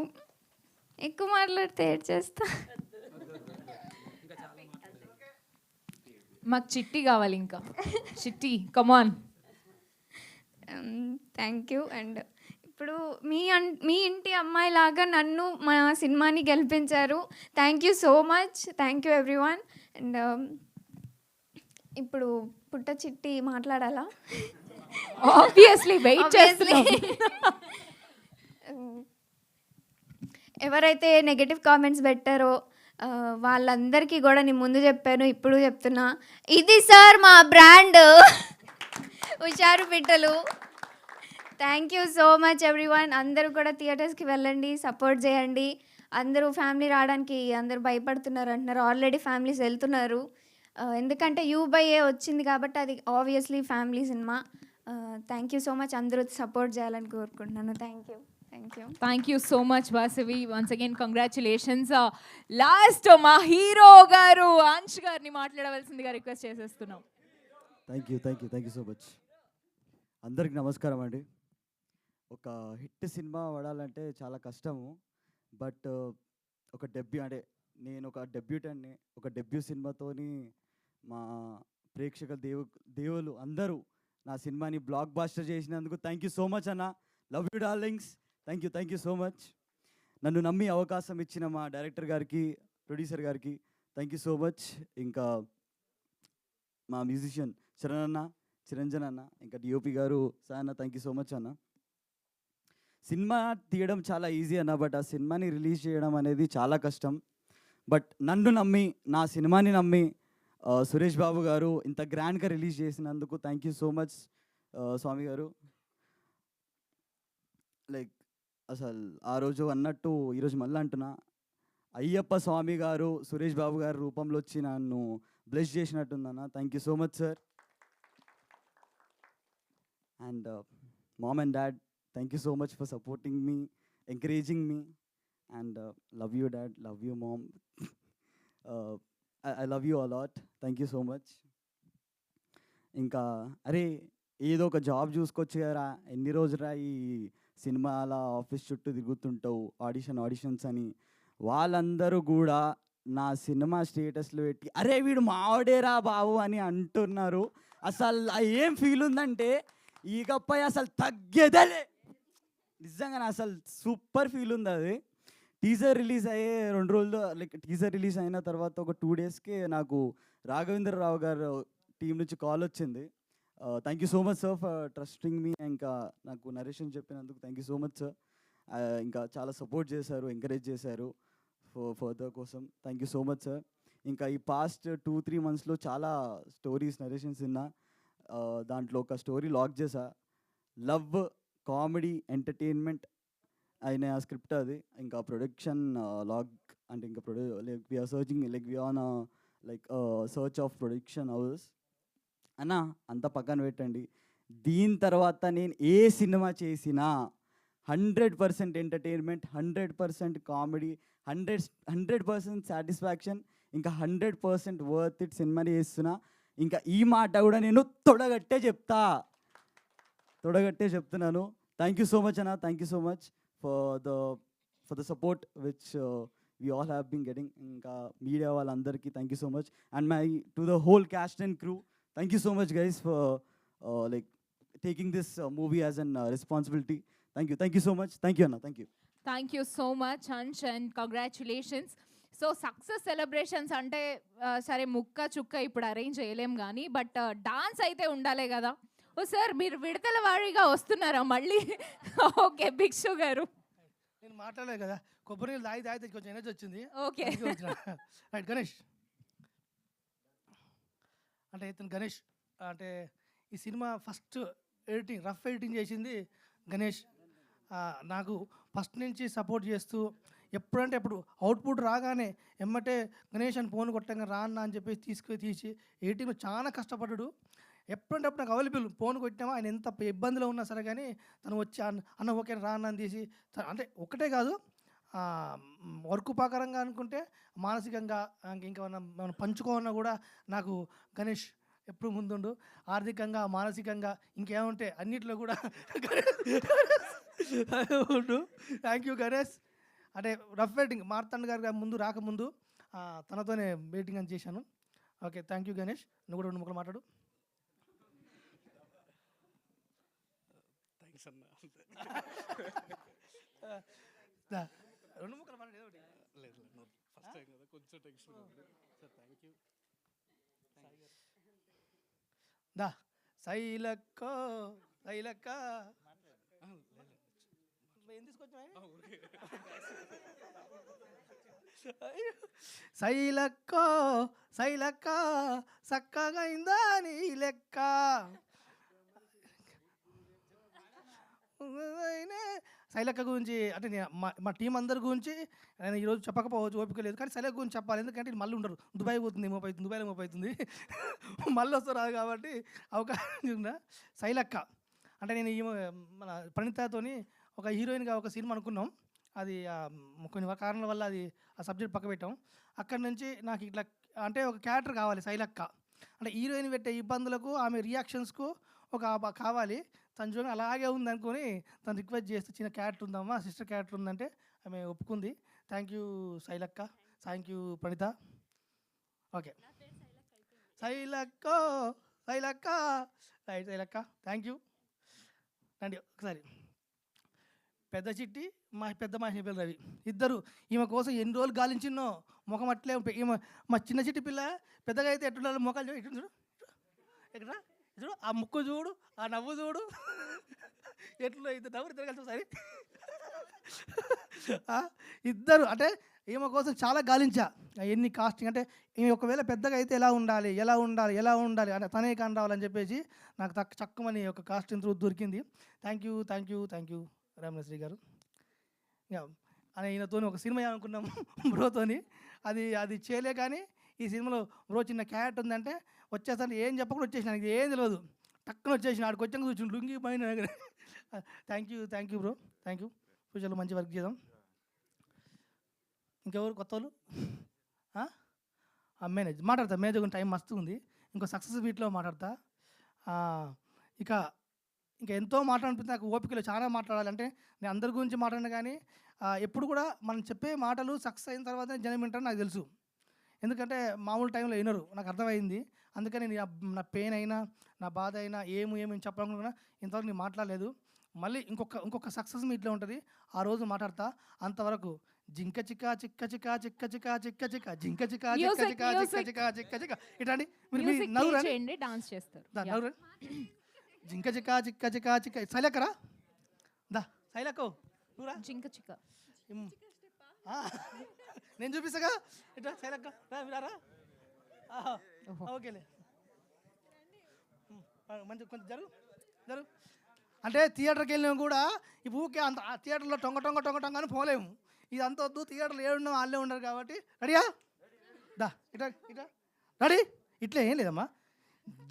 ఎక్కువ మాట్లాడితే ఏడ్ చేస్తా. మాకు చిట్టి కావాలి, ఇంకా చిట్టి కమాన్. Thank you. అండ్ ఇప్పుడు మీ ఇంటి అమ్మాయిలాగా నన్ను మా సినిమాని గెలిపించారు. Thank you so much. Thank you everyone. And ఇప్పుడు పుట్ట చిట్టి మాట్లాడాలా? ఆబ్వియస్లీ వెయిట్ చేస్తున్నాం. ఎవరైతే నెగటివ్ కామెంట్స్ పెట్టారో వాళ్ళందరికీ కూడా నేను ముందు చెప్పాను, ఇప్పుడు చెప్తున్నా, ఇది సార్ మా బ్రాండ్ హుషారు పిట్టలు. Thank you so much everyone. అందరూ కూడా థియేటర్స్కి వెళ్ళండి, సపోర్ట్ చేయండి. అందరూ ఫ్యామిలీ రావడానికి అందరూ భయపడుతున్నారు అంటున్నారు. ఆల్రెడీ ఫ్యామిలీస్ వెళ్తున్నారు. ఎందుకంటే U/A వచ్చింది కాబట్టి అది obviously family cinema. Thank you so much. అందరూ సపోర్ట్ చేయాలని కోరుకుంటున్నాను. Thank you. Thank you so much Vasavi. Once again congratulations. Last మా హీరో గారు అంశ్ గారిని మాట్లాడవలసిందిగా రిక్వెస్ట్ చేసేస్తున్నాం. Thank you so much. అందరికి నమస్కారం అండి. ఒక హిట్ సినిమా పడాలంటే చాలా కష్టము. బట్ ఒక నేను ఒక డెబ్యూటెంట్ని. ఒక డెబ్యూ సినిమాతోని మా ప్రేక్షక దేవులు అందరూ నా సినిమాని బ్లాక్ బాస్టర్ చేసినందుకు థ్యాంక్ యూ సో మచ్ అన్న. Love you darlings. Thank you so much. నన్ను నమ్మి అవకాశం ఇచ్చిన మా డైరెక్టర్ గారికి, ప్రొడ్యూసర్ గారికి థ్యాంక్ యూ సో మచ్. ఇంకా మా మ్యూజిషియన్ చిరంజన్ అన్న, ఇంకా DOP గారు సార్ అన్న, థ్యాంక్ యూ సో మచ్ అన్న. సినిమా తీయడం చాలా ఈజీ అన్న, బట్ ఆ సినిమాని రిలీజ్ చేయడం అనేది చాలా కష్టం. బట్ నన్ను నమ్మి, నా సినిమాని నమ్మి సురేష్ బాబు గారు ఇంత గ్రాండ్గా రిలీజ్ చేసినందుకు థ్యాంక్ యూ సో మచ్ స్వామి గారు. లైక్ అసలు ఆ రోజు అన్నట్టు ఈరోజు మళ్ళీ అంటున్నా, అయ్యప్ప స్వామి గారు సురేష్ బాబు గారి రూపంలో వచ్చి నన్ను బ్లెస్ చేసినట్టుందన్న. Thank you so much sir. And mom and dad, thank you so much for supporting me, encouraging me. And love you dad, love you mom, I love you a lot. Thank you so much. ఇంకా అరే ఏదో ఒక జాబ్ చూసుకోవచ్చు కదరా, ఎన్ని రోజురా ఈ సినిమాల ఆఫీస్ చుట్టూ తిరుగుతుంటావు, ఆడిషన్స్ అని. వాళ్ళందరూ కూడా నా సినిమా స్టేటస్లో పెట్టి అరే వీడు మావాడేరా బాబు అని అంటున్నారు. అసలు ఏం ఫీల్ ఉందంటే ఈగపై అసలు తగ్గేదలే, నిజంగా అసలు సూపర్ ఫీల్ ఉంది అది. టీజర్ రిలీజ్ అయ్యే 2 రోజులు, లైక్ టీజర్ రిలీజ్ అయిన తర్వాత ఒక 2 డేస్కే నాకు రాఘవేంద్రరావు గారు టీం నుంచి కాల్ వచ్చింది. Thank you so much sir for trusting me. ఇంకా నాకు నరేషన్ చెప్పినందుకు thank you so much sir. ఇంకా చాలా సపోర్ట్ చేశారు, ఎంకరేజ్ చేశారు ఫర్దర్ కోసం. Thank you so much sir. ఇంకా ఈ పాస్ట్ 2-3 మంత్స్లో చాలా స్టోరీస్ నరేషన్స్ విన్నా. దాంట్లో ఒక స్టోరీ లాక్ చేశా, లవ్ కామెడీ ఎంటర్టైన్మెంట్ అయిన స్క్రిప్ట్ అది. ఇంకా ప్రొడక్షన్ లాగ్ అంటే ఇంకా like we're searching, like we on like search of production house అన్న. అంత పక్కన పెట్టండి, దీని తర్వాత నేను ఏ సినిమా చేసినా 100% ఎంటర్టైన్మెంట్, 100% కామెడీ, 100% సాటిస్ఫాక్షన్, ఇంకా 100% వర్త్ ఇట్ సినిమాని చేస్తున్నా. ఇంకా ఈ మాట కూడా నేను తొడగట్టే చెప్తున్నాను. థ్యాంక్ యూ సో మచ్ అన్న, thank you so much for the support which we all have been getting. ఇంకా మీడియా వాళ్ళందరికీ thank you so much. And to the whole cast and crew, thank you so much guys for like taking this movie as an responsibility. Thank you so much. Thank you అన్న, thank you. Thank you so much and congratulations. So success celebrations అంటే సరే ముక్క చుక్క ఇప్పుడు అరేంజ్ చేయలేం కానీ బట్ డాన్స్ అయితే ఉండాలి కదా. ఓ సార్ మీరు విడతల వారీగా వస్తున్నారా మళ్ళీ? ఓకే భిక్షు గారు. నేను మాట్లాడలేదు కదా, కొబ్బరి నీళ్ళు తాగి కొంచెం ఎనర్జీ వచ్చింది. Okay right. గణేష్ అంటే ఇతను గణేష్ అంటే ఈ సినిమా ఫస్ట్ రఫ్ ఎడిటింగ్ చేసింది గణేష్. నాకు ఫస్ట్ నుంచి సపోర్ట్ చేస్తూ ఎప్పుడంటే అప్పుడు అవుట్పుట్ రాగానే ఎమ్మటే గణేష్ అని ఫోన్ కొట్టంగా రా అన్న అని చెప్పేసి తీసి ఎడిటింగ్లో చాలా కష్టపడ్డాడు. ఎప్పుడంటే అప్పుడు నాకు అవైలబుల్ ఫోన్ కొట్టినామా, ఆయన ఎంత ఇబ్బందిలో ఉన్నా సరే కానీ తను వచ్చి అన్న ఓకే రా అన్న అని తీసి, అంటే ఒకటే కాదు వర్క్ ప్రకారంగా అనుకుంటే మానసికంగా ఇంకా మనం పంచుకోవాలన్నా కూడా నాకు గణేష్ ఎప్పుడు ముందుండు. ఆర్థికంగా, మానసికంగా, ఇంకేముంటే అన్నిట్లో కూడా ఉండు. Thank you Ganesh. అంటే రఫ్ వెయిటింగ్ మార్తాండ్ గారు ముందు రాకముందు తనతోనే వెయిటింగ్ అని చేశాను. Okay thank you Ganesh. నువ్వు కూడా 2 ముక్కలు మాట్లాడు. థ్యాంక్స్ అన్న. 2 ముక్కలు మాట్లాడు. లేదు ఫస్ట్ టైం కదా, కొంచెం టెన్షన్ ఉంది సార్. Thank you. దా శైలక్క ఏం తీసుకొచ్చా? శైలక్క చక్కగా అయిందా నీ లెక్క. శైలక్క గురించి అంటే నేను మా టీం అందరి గురించి నేను ఈరోజు చెప్పకపోవచ్చు, ఓపిక లేదు, కానీ శైలక్క గురించి చెప్పాలి. ఎందుకంటే మళ్ళీ ఉండరు, దుబాయ్ పోతుంది, దుబాయ్లో మోపవుతుంది, మళ్ళీ వస్తారు కాబట్టి అవకాశం ఉందా. శైలక్క అంటే నేను మన ప్రణీతతోని ఒక హీరోయిన్గా ఒక సినిమా అనుకున్నాం. అది కొన్ని కారణాల వల్ల అది ఆ సబ్జెక్ట్ పక్క పెట్టాం. అక్కడి నుంచి నాకు ఇట్లా అంటే ఒక క్యారెక్టర్ కావాలి శైలక్క అంటే హీరోయిన్ పెట్టే ఇబ్బందులకు ఆమె రియాక్షన్స్కు ఒక కావాలి. తను చూడండి అలాగే ఉంది అనుకొని తను రిక్వెస్ట్ చేస్తే చిన్న క్యారెక్టర్ ఉందమ్మా, సిస్టర్ క్యారెక్టర్ ఉందంటే ఆమె ఒప్పుకుంది. Thank you Shailakka, thank you Praneetha. Okay Shailakka right Shailakka thank you. రండి ఒకసారి. పెద్ద చిట్టి పెద్ద మహేష్ పేరు రవి ఇద్దరు ఈమె కోసం ఎన్ని రోజులు గాలించిన్నో ముఖం అట్లే ఈమె మా చిన్న చిట్టి పిల్ల పెద్దగా అయితే ఎట్లుండాలి ముఖాలు చూడు, ఎటు చూడు ఎక్కడ చూడు, ఆ ముక్కు చూడు, ఆ నవ్వు చూడు, ఎట్లా ఇద్దరు నవ్వు తిరగాలి ఒకసారి. ఇద్దరు అంటే ఈమె కోసం చాలా గాలించా ఎన్ని కాస్టింగ్ అంటే ఈమె ఒకవేళ పెద్దగా అయితే ఎలా ఉండాలి అని తనే కాని రావాలని చెప్పేసి నాకు చక్కమని ఒక కాస్టింగ్ దొరికింది. థ్యాంక్ యూ రామశ్రీ గారు. అని ఈయనతో ఒక సినిమా అనుకున్నాము బ్రోతోని, అది చేయలే. కానీ ఈ సినిమాలో బ్రో చిన్న క్యారెక్టర్ ఉందంటే వచ్చేసరికి ఏం చెప్పకుండా వచ్చేసిన, నాకు ఏం తెలియదు, టక్కున వచ్చేసిన. ఆడికి వచ్చాక కూర్చుని లుంగి పైన. Thank you bro, thank you. ఫ్యూచర్లో మంచి వర్క్ చేద్దాం. ఇంకెవరు కొత్త వాళ్ళు? మేనేజ్ మాట్లాడతా, మేనేజ్ టైం మస్తు ఉంది. ఇంకో సక్సెస్ బీట్లో మాట్లాడతా. ఇంకా ఎంతో మాట్లాడితే నాకు ఓపికలో చాలా మాట్లాడాలంటే నేను అందరి గురించి మాట్లాడినా కానీ ఎప్పుడు కూడా మనం చెప్పే మాటలు సక్సెస్ అయిన తర్వాత జనం వింటారని నాకు తెలుసు. ఎందుకంటే మామూలు టైంలో వినరు, నాకు అర్థమైంది. అందుకని నా పెయిన్ అయినా నా బాధ అయినా ఏమి చెప్పాలనుకున్నా ఇంతవరకు నేను మాట్లాడలేదు. మళ్ళీ ఇంకొక సక్సెస్ మీట్లో ఉంటుంది, ఆ రోజు మాట్లాడతా. అంతవరకు జింక చిక్క చిక్క చిక్క చిక్క చిక్క చిక్క చిక్క జింక చిక్క చిక్క చిక్క చిక్క చిక్క చిక్క చిక్క ఇట్లాంటి మీరు నవ్వురండి, డాన్స్ చేస్తారు. నవ్వురండి. జింక చిక్క చిక్క చిక్క చిక్క శైలక్కరా శైలక్కో నువ్వురా. జింక చిక్క నేను చూపిస్తాగా ఇట్లా శైలక్క రారా. ఓకేలే మంచి కొంచెం జరుగు. అంటే థియేటర్కి వెళ్ళినా కూడా ఇప్పుడు ఊకే అంత థియేటర్లో టొంగ అని పోలేము. ఇది అంత వద్దు, థియేటర్లో ఏడున్నా వాళ్ళే ఉండరు కాబట్టి రెడీయా ఇట్లా రెడీ. ఇట్లా ఏం లేదమ్మా.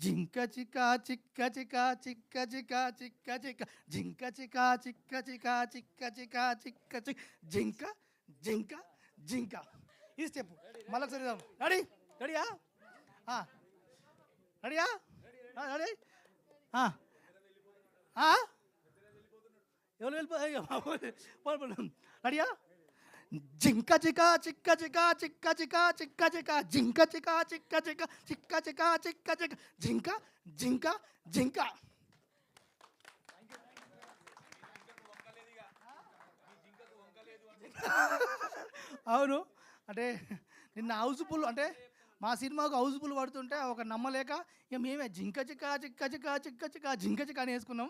జింక చిక్క చిక్క చిక్క చిక్క చిక్క చిక్క చిక్క జింక చిక్క చిక్క చిక్క చిక్క చిక్క చిక్క చిక్క జింక జింక జింక. ఈ స్టెప్ మళ్ళీ ఒకసారి రెడీయా రెడీ ఎవరు వెళ్ళిపోయి రెడీయా. జింక చిక చిక్క చిక చిక్క చిక చిక్క చిక జింక చిక చిక్క చిక చిక్క చిక చిక్క చిక జింక జింక జింక. అవును, అంటే నిన్న హౌస్ఫుల్, అంటే మా సినిమాకు హౌస్ఫుల్ పడుతుంటే ఒక నమ్మలేక ఇక మేమే జింక చిక చిక్క చిక చిక్క చిక జింక చిక అని వేసుకున్నాం.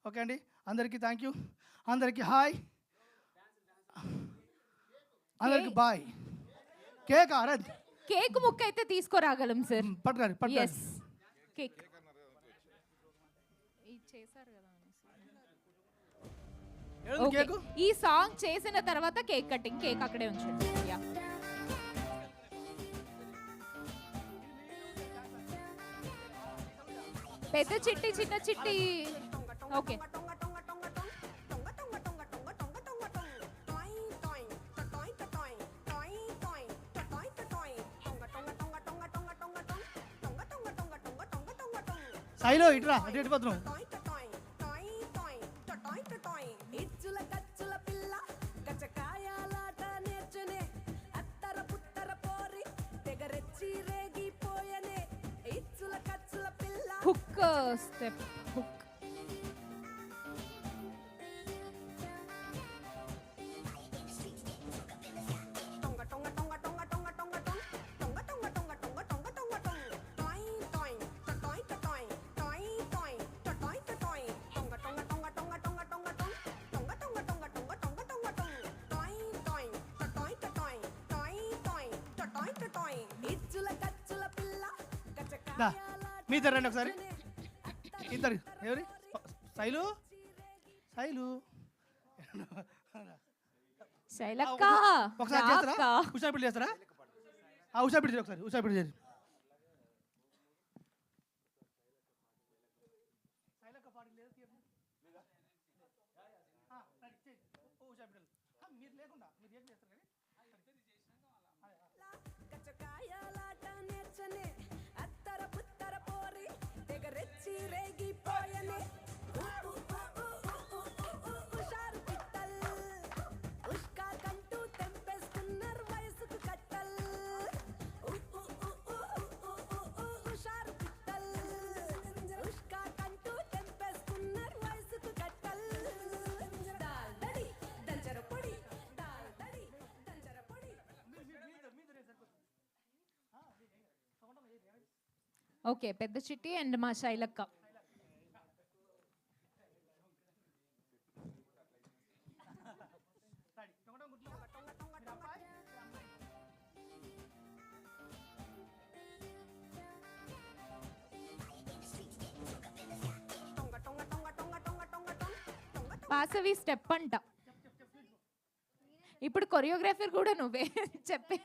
ఓకే అండి, అందరికీ థ్యాంక్ యూ, అందరికీ హాయ్, అందరికి బాయ్. కేక్ కేక్ ముక్క అయితే తీసుకురాగలం సార్. పట్టుకోండి. కేక్ చేశారు కదా. ఈ సాంగ్ చేసిన తర్వాత కేక్ కటింగ్, కేక్ అక్కడే ఉంచండి. పెద్ద చిట్టి చిన్న చిట్టి. ఓకే సాయిలో ఇట్రా అటు వెళ్ళిపోతున్నాం. Hook step hook. మీతో రండి ఒకసారి ఇద్దరు. ఎవరి శైలు శైలక్క ఒకసారి చేస్తారా? ఉషాపిడి చేస్తారా? ఉషాపిడి చేయండి ఒకసారి, ఉషాపిడి చేయండి. మీరు లేకుండా మీరు ఏం చేస్తారు కానీ ఓకే, పెద్ద చిట్టి అండ్ మా శైలక్క. వాసవి స్టెప్ అంట. ఇప్పుడు కొరియోగ్రాఫర్ కూడా నువ్వే చెప్పే.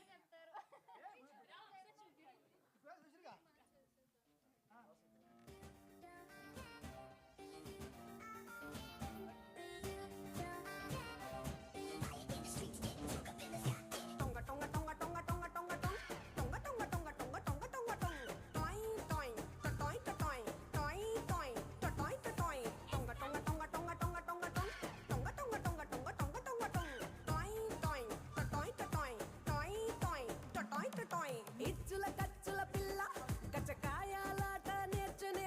ఇచ్చుల కచ్చుల పిల్ల కచ్చకాయాలాట నేర్చునే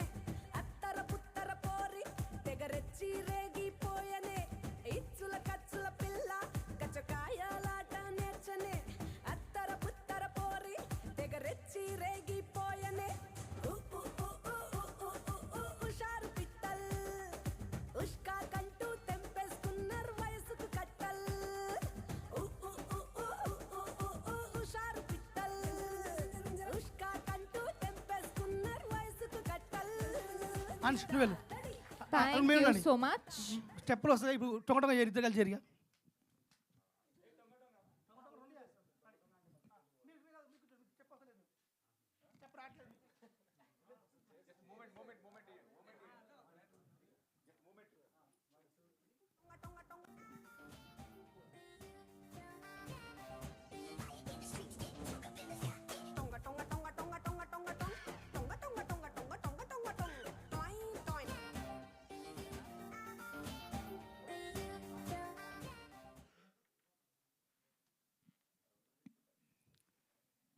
అత్తర పుత్తర పోరి తెగరెచ్చి రేగిపోయనే. ఇచ్చుల కచ్చుల పిల్ల కచ్చకాయాలాట నేర్చునే అత్తర పుత్తర పోరి తెగరెచ్చి రేగిపోయనే. హుషారు పిట్టల్ ఉష్కా కంటూ తెంపేసుకున్నారు వయసుకు కట్టల్. హుషారు పిట్టల్ ఉష్కా కంటూ తెంపేసుకున్నారు వయసుకు కట్టల్. అని నువ్వు వెళ్ళు. Thank you so much. స్టెప్పులు వస్తాయి ఇప్పుడు టొంగ ఇద్దరు కలిసి జరిగా.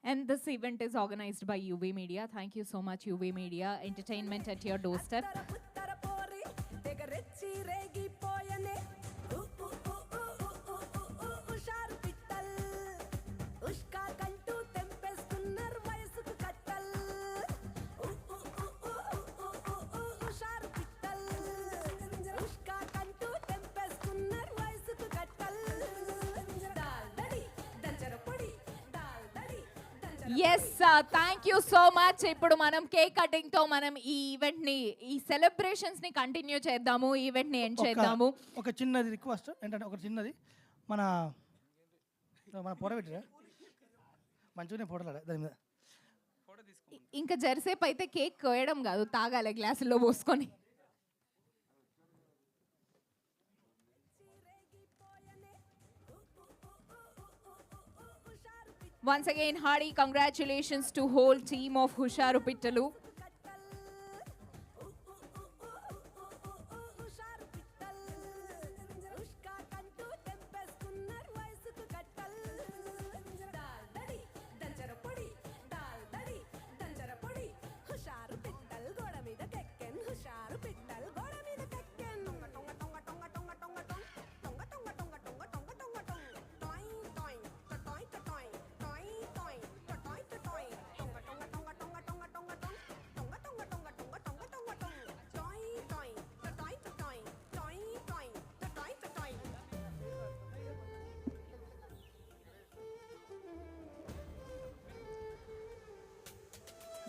And this event is organized by UV Media. Thank you so much, UV Media. Entertainment at your doorstep. పుత్తర పోరి తెగరెచ్చి రేగిపోయనే. హుషారు పిట్టల్ ఉష్కా కంటూ తెంపేసుకున్నారు వయసుకు కట్టల్. హుషారు పిట్టల్ ఉష్కా కంటూ తెంపేసుకున్నారు వయసుకు కట్టల్. దాల్దడి దంచర పొడి దాల్దడి. Yes, thank you so much. ఇప్పుడు మనం కేక్ కటింగ్ తో మనం ఈ ఈవెంట్ ని, ఈ సెలబ్రేషన్స్ ని కంటిన్యూ చేద్దాము, ఈవెంట్ ని ఎండ్ చేద్దాము. ఒక చిన్నది రిక్వెస్ట్ ఏంటంటే, ఒక చిన్నది మన పొడ పెట్టిరా మంచిగానే పొడలాడా దాని మీద. ఇంకా జరసేపు అయితే కేక్ కోయడం కాదు, తాగాలి గ్లాసుల్లో పోసుకొని. Once again, hearty congratulations to whole team of Husharu Pittalu. ఉష్కా కంటూ తెంపేసుకున్నారు వయసుకు కట్టల్. దాల్దడి దంచర పొడి దాల్దడి దంచర పొడి. హుషారు పిట్టల్ గోడ మీద కెక్కెన్. హుషారు పిట్టల్ గోడ మీద కెక్కెన్. టొంగ టొంగ టొంగ టొంగ టొంగ టొంగ టొంగ టొంగ టొంగ టొంగ టొంగ టొంగ టొంగ. టొయ్ టొయ్ టొయ్ టొయ్ టొయ్ టొయ్ టొయ్ టొయ్. టొంగ టొంగ టొంగ టొంగ టొంగ టొంగ టొంగ టొంగ టొంగ టొంగ టొంగ టొంగ టొంగ టొంగ. టొయ్ టొయ్ టొయ్ టొయ్ టొయ్ టొయ్ టొయ్ టొయ్.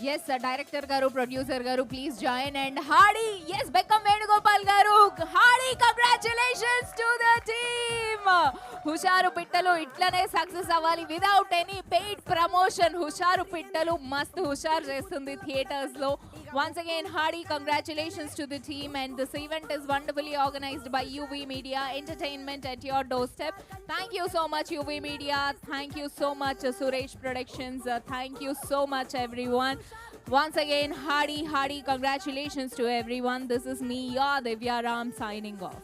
Yes, director garu, producer garu, please join. And hearty, yes, Bekkam Venugopal garu, hearty congratulations to the team. Husharu Pittalu itlane success avali without any paid promotion. Husharu Pittalu mast hushar chestundi theaters lo. Once again, hearty congratulations to the team, and this event is wonderfully organized by UV Media Entertainment at your doorstep. Thank you so much, UV Media. Thank you so much, Suresh Productions. Thank you so much, everyone. Once again, hearty congratulations to everyone. This is me, your Divya Ram, signing off.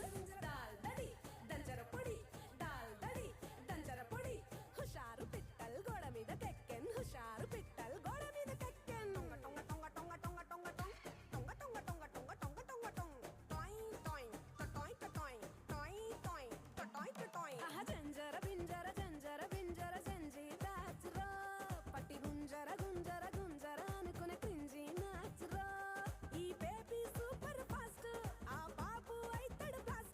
దంచర పొడి దాల్దడి దంచర పొడి. హుషారు పిట్టల్ గోడ మీద కెక్కెన్. హుషారు పిట్టల్ గోడ మీద కెక్కెన్. టొంగ టొంగ టొంగ టొంగ టొంగ టొంగ టొంగ టొంగ టొంగ టొంగ టొంగ టొంగ టొంగ. టొయ్ టొయ్ టొయ్ టొయ్ టొయ్ టొయ్ టొయ్ టొయ్. ఆహా జంజర బింజర జంజర బింజర జంజీ డాన్స్ రో. పట్టి గుంజర గుంజర గుంజర అనుకునే క్రింజీ మ్యాచ్ రో. ఈ బేబీ సూపర్ ఫాస్ట్, ఆ బాబు అయితడు బ్లాస్ట్.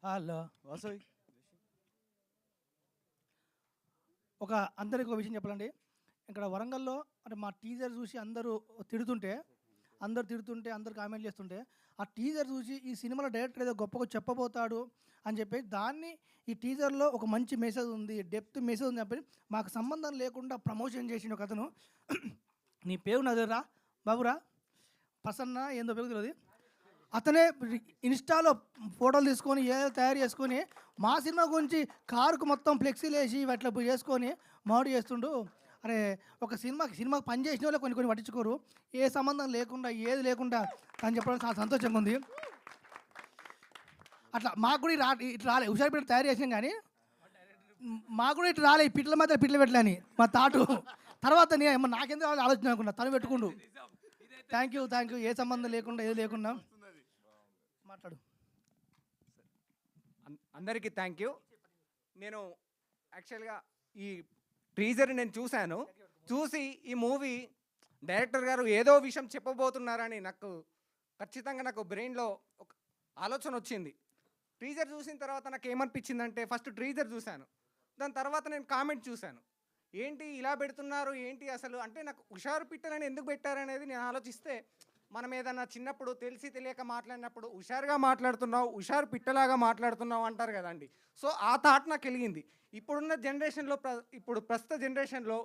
హలో వాసవి ఒక అందరికి ఒక విషయం చెప్పాలండి. ఇక్కడ వరంగల్లో అంటే మా టీజర్ చూసి అందరూ తిడుతుంటే అందరు కామెంట్ చేస్తుంటే ఆ టీజర్ చూసి ఈ సినిమాలో డైరెక్టర్ ఏదో గొప్పగా చెప్పబోతాడు అని చెప్పి దాన్ని ఈ టీజర్లో ఒక మంచి మెసేజ్ ఉంది, డెప్త్ మెసేజ్ ఉంది చెప్పి మాకు సంబంధం లేకుండా ప్రమోషన్ చేసిన ఒక అతను నీ పేరు నదిరా బాబురా ప్రసన్న ఏందో పేరు తెలియదు, అతనే ఇన్స్టాలో ఫోటోలు తీసుకొని ఏదో తయారు చేసుకొని మా సినిమా గురించి కారుకు మొత్తం ఫ్లెక్సీలు వేసి అట్లా చేసుకొని మోడీ చేస్తుండు. అరే ఒక సినిమాకి పని చేసిన వాళ్ళు కొన్ని పట్టించుకోరు, ఏ సంబంధం లేకుండా ఏది లేకుండా అని చెప్పడం చాలా సంతోషంగా ఉంది. అట్లా మాకు కూడా ఇట్లా రాలే, హుషారు పిట్టలు తయారు చేసాం కానీ మాకు కూడా ఇట్లా రాలే, పిట్టల మధ్య పిట్టలు పెట్టలేని మా తాటు. తర్వాత నాకెందుకు ఆలోచన అనుకున్నా, తను పెట్టుకుండు. థ్యాంక్ యూ, ఏ సంబంధం లేకుండా ఏది లేకుండా మాట్లాడు. అందరికీ థ్యాంక్ యూ. నేను యాక్చువల్గా ఈ టీజర్ నేను చూసి ఈ మూవీ డైరెక్టర్ గారు ఏదో విషయం చెప్పబోతున్నారని ఖచ్చితంగా నాకు బ్రెయిన్లో ఒక ఆలోచన వచ్చింది. టీజర్ చూసిన తర్వాత నాకు ఏమనిపించిందంటే, ఫస్ట్ టీజర్ చూశాను, దాని తర్వాత నేను కామెంట్ చూశాను, ఏంటి ఇలా పెడుతున్నారు ఏంటి అసలు అంటే నాకు హుషారు పిట్టలని ఎందుకు పెట్టారనేది నేను ఆలోచిస్తే, మనం ఏదన్నా చిన్నప్పుడు తెలిసి తెలియక మాట్లాడినప్పుడు హుషారుగా మాట్లాడుతున్నావు, హుషారు పిట్టలాగా మాట్లాడుతున్నావు అంటారు కదండి. సో ఆ థాట్ నాకు కలిగింది. ఇప్పుడున్న జనరేషన్లో ఇప్పుడు ప్రస్తుత జనరేషన్లో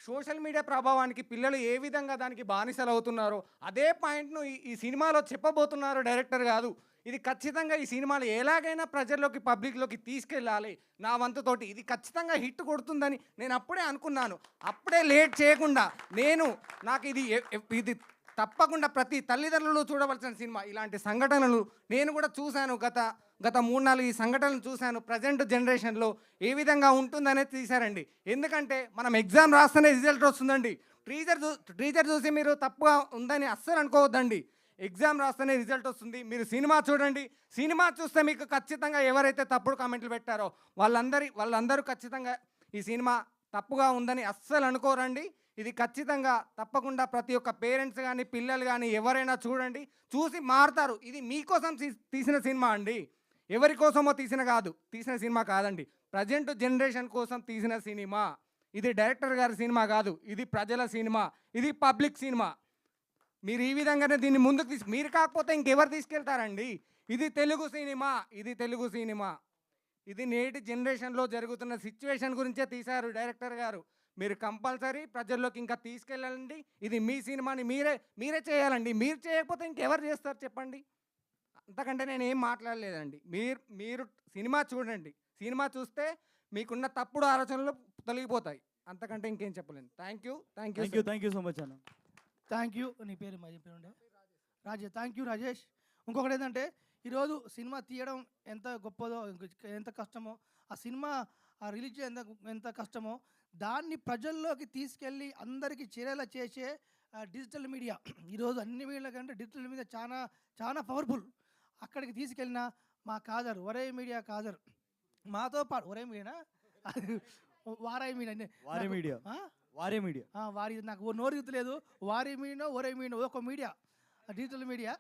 సోషల్ మీడియా ప్రభావానికి పిల్లలు ఏ విధంగా దానికి బానిసలు అవుతున్నారో అదే పాయింట్ను ఈ సినిమాలో చెప్పబోతున్నారు డైరెక్టర్ కాదు. ఇది ఖచ్చితంగా ఈ సినిమాలు ఎలాగైనా ప్రజల్లోకి పబ్లిక్లోకి తీసుకెళ్ళాలి. నా వంతుతోటి ఇది ఖచ్చితంగా హిట్ కొడుతుందని నేను అప్పుడే అనుకున్నాను. అప్పుడే లేట్ చేయకుండా నాకు ఇది తప్పకుండా ప్రతి తల్లిదండ్రులు చూడవలసిన సినిమా. ఇలాంటి సంఘటనలు నేను కూడా చూశాను, గత 3-4 ఈ సంఘటనలు చూశాను. ప్రజెంట్ జనరేషన్లో ఏ విధంగా ఉంటుందనేది తీశారండి. ఎందుకంటే మనం ఎగ్జామ్ రాస్తేనే రిజల్ట్ వస్తుందండి. టీజర్ చూసి మీరు తప్పుగా ఉందని అస్సలు అనుకోవద్దండి. ఎగ్జామ్ రాస్తేనే రిజల్ట్ వస్తుంది. మీరు సినిమా చూడండి, సినిమా చూస్తే మీకు ఖచ్చితంగా ఎవరైతే తప్పుడు కామెంట్లు పెట్టారో వాళ్ళందరూ ఖచ్చితంగా ఈ సినిమా తప్పుగా ఉందని అస్సలు అనుకోరండి. ఇది ఖచ్చితంగా తప్పకుండా ప్రతి ఒక్క పేరెంట్స్ కానీ పిల్లలు కానీ ఎవరైనా చూసి మారుతారు. ఇది మీకోసం తీసిన సినిమా అండి, ఎవరి కోసమో తీసిన సినిమా కాదండి. ప్రజెంట్ జనరేషన్ కోసం తీసిన సినిమా. ఇది డైరెక్టర్ గారి సినిమా కాదు, ఇది ప్రజల సినిమా, ఇది పబ్లిక్ సినిమా. మీరు ఈ విధంగానే దీన్ని ముందుకు మీరు కాకపోతే ఇంకెవరు తీసుకెళ్తారండి. ఇది తెలుగు సినిమా. ఇది నేటి జనరేషన్లో జరుగుతున్న సిచ్యువేషన్ గురించే తీశారు డైరెక్టర్ గారు. మీరు కంపల్సరీ ప్రజల్లోకి ఇంకా తీసుకెళ్ళండి. ఇది మీ సినిమాని మీరే చేయాలండి. మీరు చేయకపోతే ఇంకెవరు చేస్తారు చెప్పండి. అంతకంటే నేను ఏం మాట్లాడలేదండి. మీరు సినిమా చూడండి, సినిమా చూస్తే మీకున్న తప్పుడు ఆలోచనలు తొలగిపోతాయి. అంతకంటే ఇంకేం చెప్పలేను. థ్యాంక్ యూ సో మచ్ అన్న. Thank you. నీ పేరు రాజేష్. Thank you Rajesh. ఇంకొకటి ఏంటంటే ఈరోజు సినిమా తీయడం ఎంత గొప్పదో, ఎంత కష్టమో, ఆ సినిమా రిలీజ్ ఎంత కష్టమో దాన్ని ప్రజల్లోకి తీసుకెళ్ళి అందరికీ చేరేలా చేసే డిజిటల్ మీడియా. ఈరోజు అన్ని మీడియా కంటే డిజిటల్ మీడియా చాలా పవర్ఫుల్. అక్కడికి తీసుకెళ్ళిన మా కాదర్, ఒరే మీడియా కాదర్ మాతో పాటు, ఒరే మీడియానా వారే మీడియా వారి నాకు నోరు గుర్తులేదు. వారి మీడియా ఒరే మీడియా ఒక media, digital media.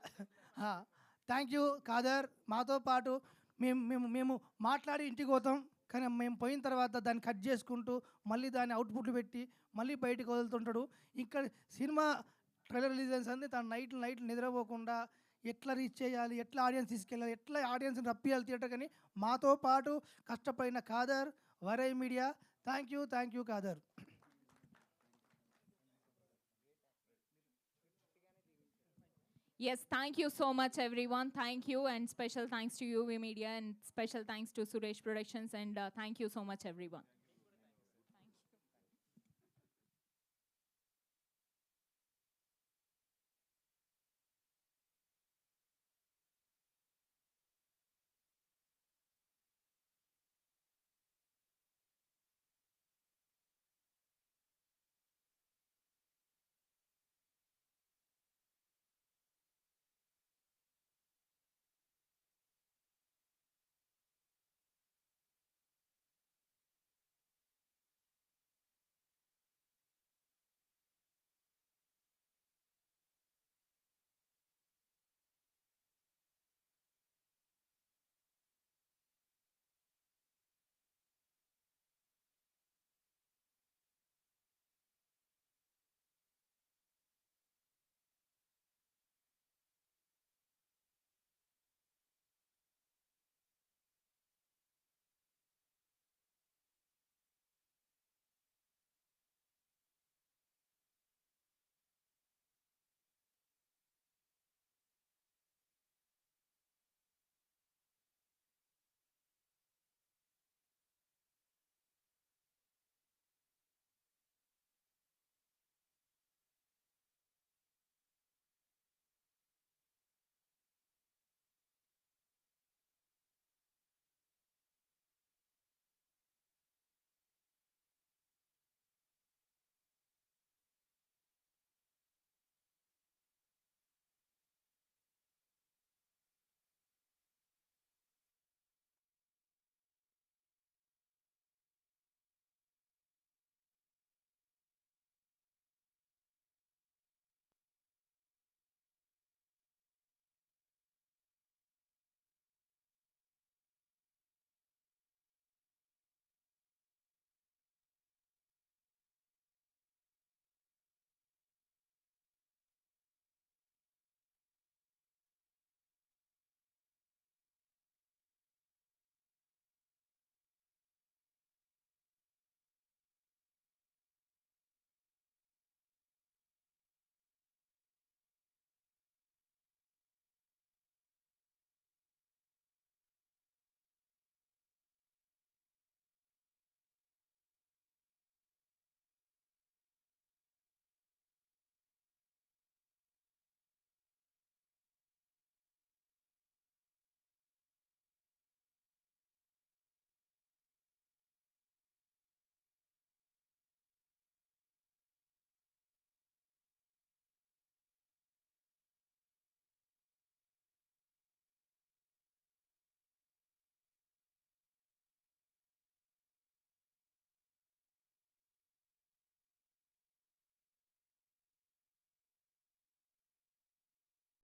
Thank you Kadar. మాతో పాటు మేము మాట్లాడి ఇంటికి పోతాం, కానీ మేము పోయిన తర్వాత దాన్ని కట్ చేసుకుంటూ మళ్ళీ దాన్ని అవుట్పుట్లు పెట్టి మళ్ళీ బయటకు వదులుతుంటాడు. ఇక్కడ సినిమా ట్రైలర్ రిలీజ్ అయింది, తను నైట్లు నిద్రపోకుండా ఎట్లా రీచ్ చేయాలి, ఎట్లా ఆడియన్స్ తీసుకెళ్ళాలి, ఎట్లా ఆడియన్స్ని రప్పియాలి థియేటర్, కానీ మాతో పాటు కష్టపడిన కాదర్, వరై media. Thank you Khader. Yes, thank you so much everyone. Thank you, and special thanks to UV Media, and special thanks to Suresh Productions, and thank you so much everyone.